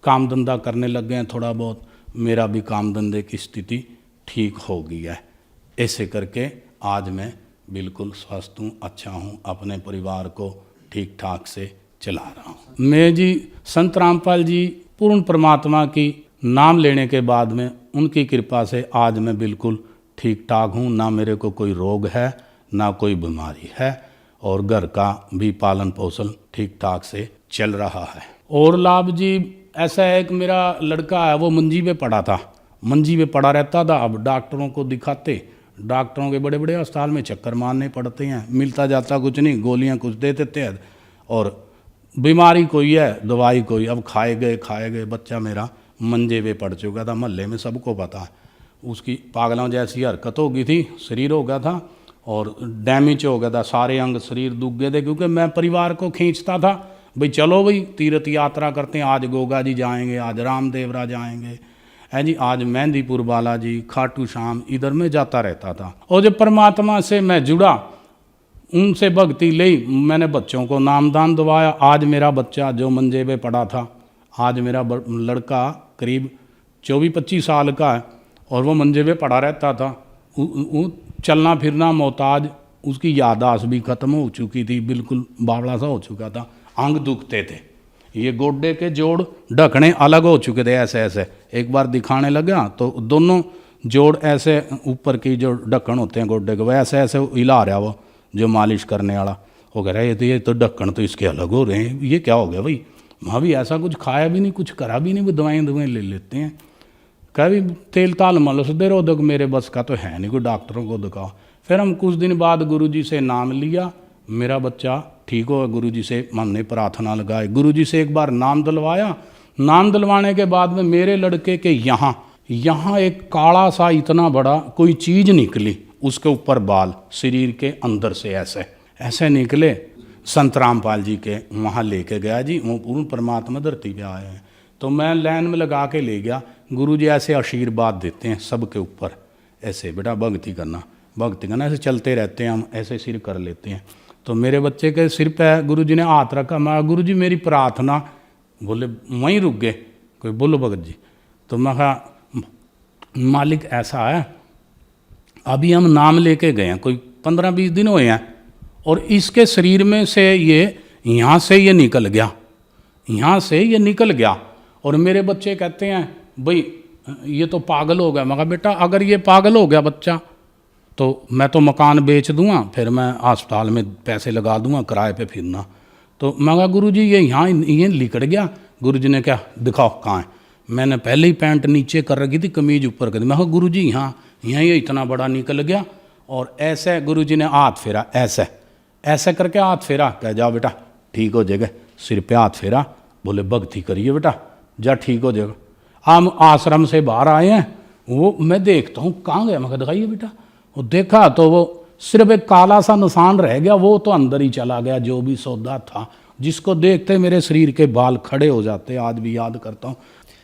काम धंधा करने लग गए हैं थोड़ा बहुत, मेरा भी काम धंधे की स्थिति ठीक हो गई है। ऐसे करके आज मैं बिल्कुल स्वस्थ हूँ, अच्छा हूँ, अपने परिवार को ठीक ठाक से चला रहा हूँ। मैं जी संत रामपाल जी पूर्ण परमात्मा की नाम लेने के बाद में उनकी कृपा से आज मैं बिल्कुल ठीक ठाक हूँ, ना मेरे को कोई रोग है ना कोई बीमारी है, और घर का भी पालन पोषण ठीक ठाक से चल रहा है। और लाभ जी ऐसा है कि मेरा लड़का है वो मंजी पे पड़ा था, मंजी पे पड़ा रहता था। अब डॉक्टरों को दिखाते, डॉक्टरों के बड़े बड़े अस्पताल में चक्कर मारने पड़ते हैं, मिलता जाता कुछ नहीं, गोलियां कुछ दे देते हैं और बीमारी कोई है दवाई कोई। अब खाए गए बच्चा मेरा मंजे पे पड़ चुका था, मोहल्ले में सबको पता है। उसकी पागलों जैसी हरकत हो गई थी, शरीर हो गया था और डैमेज हो गया था, सारे अंग शरीर दुख गए थे। क्योंकि मैं परिवार को खींचता था, भाई चलो भाई तीर्थ यात्रा करते हैं, आज गोगा जी जाएंगे, आज रामदेवरा जाएंगे, है जी, आज मेहंदीपुर बालाजी, खाटू श्याम, इधर में जाता रहता था। और जब परमात्मा से मैं जुड़ा, उनसे भक्ति ली, मैंने बच्चों को नामदान दवाया। आज मेरा बच्चा जो मंजे पे पड़ा था, आज मेरा लड़का करीब 24-25 साल का है और वो मंजे पे पड़ा रहता था। चलना फिरना मोहताज, उसकी याददाश्त भी ख़त्म हो चुकी थी, बिल्कुल बावड़ा सा हो चुका था, अंग दुखते थे, ये गोड्डे के जोड़ ढकने अलग हो चुके थे ऐसे ऐसे। एक बार दिखाने लगा तो दोनों जोड़ ऐसे ऊपर की जो ढक्कन होते हैं गोड्डे के, वह ऐसे ऐसे हिला रहा वो जो मालिश करने वाला, वो कह रहा है ये तो ढक्कन तो इसके अलग हो रहे हैं, ये क्या हो गया भाई। वहाँ भी ऐसा कुछ खाया भी नहीं, कुछ करा भी नहीं, वो दवाएँ ले लेते हैं। कभी तेल ताल मलस दे रहो, दो मेरे बस का तो है नहीं, कोई डॉक्टरों को दिखाओ। फिर हम कुछ दिन बाद गुरुजी से नाम लिया, मेरा बच्चा ठीक हो, गुरुजी से हमने प्रार्थना लगाई, गुरुजी से एक बार नाम दिलवाया। नाम दिलवाने के बाद में मेरे लड़के के यहाँ एक काला सा इतना बड़ा कोई चीज़ निकली, उसके ऊपर बाल, शरीर के अंदर से ऐसे निकले। संत रामपाल जी के वहाँ लेके गया जी, वो पूर्ण परमात्मा धरती पे आए हैं। तो मैं लाइन में लगा के ले गया। गुरुजी ऐसे आशीर्वाद देते हैं सबके ऊपर, ऐसे बेटा भक्ति करना ऐसे चलते रहते हैं, हम ऐसे सिर कर लेते हैं। तो मेरे बच्चे के सिर पे गुरुजी ने हाथ रखा, मैं गुरुजी मेरी प्रार्थना, बोले वहीं रुक गए, कोई बोलो भगत जी। तो मैं कहा मालिक ऐसा है, अभी हम नाम लेके गए हैं, कोई 15-20 दिन हुए हैं और इसके शरीर में से यहाँ से ये निकल गया। और मेरे बच्चे कहते हैं भाई ये तो पागल हो गया। मैं कहा बेटा अगर ये पागल हो गया बच्चा तो मैं तो मकान बेच दूंगा, फिर मैं अस्पताल में पैसे लगा दूंगा, किराए पे फिरना। तो मैं कहा गुरुजी ये लिकड़ गया। गुरुजी ने क्या दिखाओ कहाँ है। मैंने पहले ही पैंट नीचे कर रखी थी, कमीज ऊपर कर दी। मैं कहा गुरुजी यहाँ ये इतना बड़ा निकल गया। और ऐसे गुरुजी ने हाथ फेरा, ऐसे करके हाथ फेरा, कह जाओ बेटा ठीक हो जाएगा। सिर पे हाथ फेरा, बोले भक्ति करिए बेटा, जा ठीक हो जाएगा। हम आश्रम से बाहर आए हैं, वो मैं देखता हूँ कहाँ गया। मैं कहा दिखाइए बेटा। वो देखा तो वो सिर्फ एक काला सा निशान रह गया, वो तो अंदर ही चला गया जो भी सौदा था, जिसको देखते मेरे शरीर के बाल खड़े हो जाते। आज भी याद करता हूँ।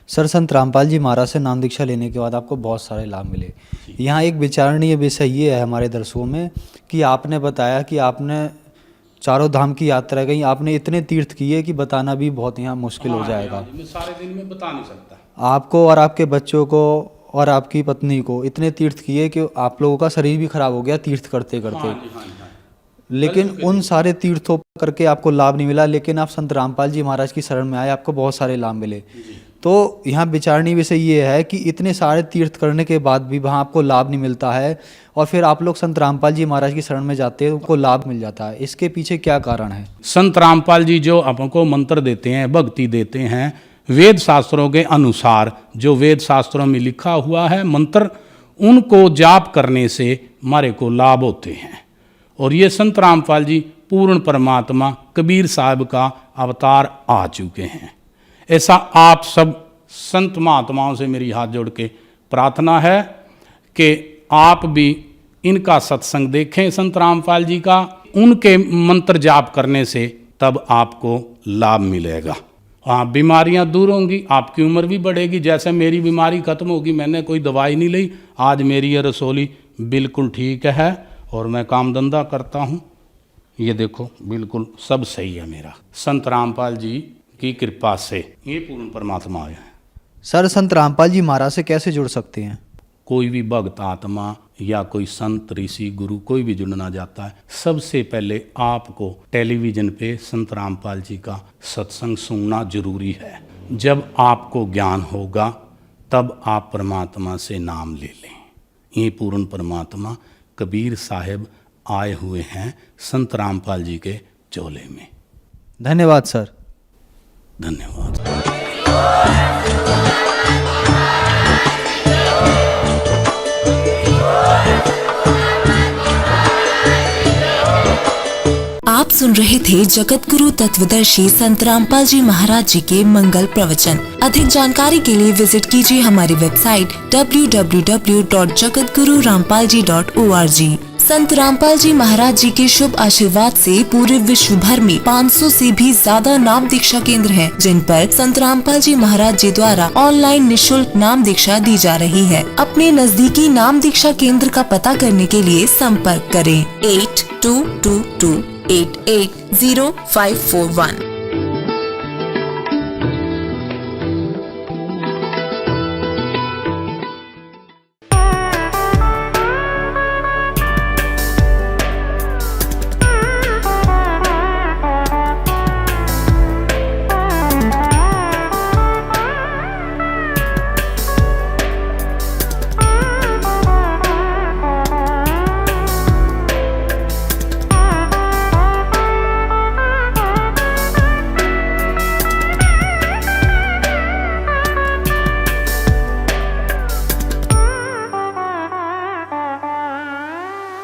सर, संत रामपाल जी महाराज से नाम दीक्षा लेने के बाद आपको बहुत सारे लाभ मिले। यहाँ एक विचारणीय विषय ये है हमारे दर्शकों में कि आपने बताया कि आपने चारों धाम की यात्रा गई, आपने इतने तीर्थ किए कि बताना भी बहुत यहाँ मुश्किल हो जाएगा। मैं सारे दिन में बता नहीं सकता। आपको और आपके बच्चों को और आपकी पत्नी को इतने तीर्थ किए कि आप लोगों का शरीर भी खराब हो गया तीर्थ करते करते। लेकिन उन सारे तीर्थों करके आपको लाभ नहीं मिला, लेकिन आप संत रामपाल जी महाराज की शरण में आए, आपको बहुत सारे लाभ मिले। तो यहाँ विचारणीय विषय ये है कि इतने सारे तीर्थ करने के बाद भी वहाँ आपको लाभ नहीं मिलता है और फिर आप लोग संत रामपाल जी महाराज की शरण में जाते हैं, उनको लाभ मिल जाता है। इसके पीछे क्या कारण है? संत रामपाल जी जो आपको मंत्र देते हैं, भक्ति देते हैं, वेद शास्त्रों के अनुसार जो वेद शास्त्रों में लिखा हुआ है मंत्र, उनको जाप करने से हमारे को लाभ होते हैं। और ये संत रामपाल जी पूर्ण परमात्मा कबीर साहब का अवतार आ चुके हैं। ऐसा आप सब संत महात्माओं से मेरी हाथ जोड़ के प्रार्थना है कि आप भी इनका सत्संग देखें, संत रामपाल जी का, उनके मंत्र जाप करने से तब आपको लाभ मिलेगा। हाँ, बीमारियां दूर होंगी, आपकी उम्र भी बढ़ेगी। जैसे मेरी बीमारी खत्म होगी, मैंने कोई दवाई नहीं ली, आज मेरी ये रसोली बिल्कुल ठीक है और मैं काम धंधा करता हूँ। ये देखो बिल्कुल सब सही है मेरा। संत रामपाल जी की कृपा से ये पूर्ण परमात्मा आया है। सर संत रामपाल जी महाराज से कैसे जुड़ सकते हैं? कोई भी भक्त आत्मा या कोई संत ऋषि गुरु कोई भी जुड़ना चाहता है, सबसे पहले आपको टेलीविजन पे संत रामपाल जी का सत्संग सुनना जरूरी है। जब आपको ज्ञान होगा तब आप परमात्मा से नाम ले लें। ये पूर्ण परमात्मा कबीर साहब आए हुए हैं संत रामपाल जी के चोले में। धन्यवाद सर। धन्यवाद। आप सुन रहे थे जगत गुरु तत्वदर्शी संत रामपाल जी महाराज जी के मंगल प्रवचन। अधिक जानकारी के लिए विजिट कीजिए हमारी वेबसाइट www.jagatgururampalji.org। संत रामपाल जी महाराज जी के शुभ आशीर्वाद से पूरे विश्व भर में 500 से भी ज्यादा नाम दीक्षा केंद्र हैं, जिन पर संत रामपाल जी महाराज जी द्वारा ऑनलाइन निशुल्क नाम दीक्षा दी जा रही है। अपने नजदीकी नाम दीक्षा केंद्र का पता करने के लिए संपर्क करें 8222880541।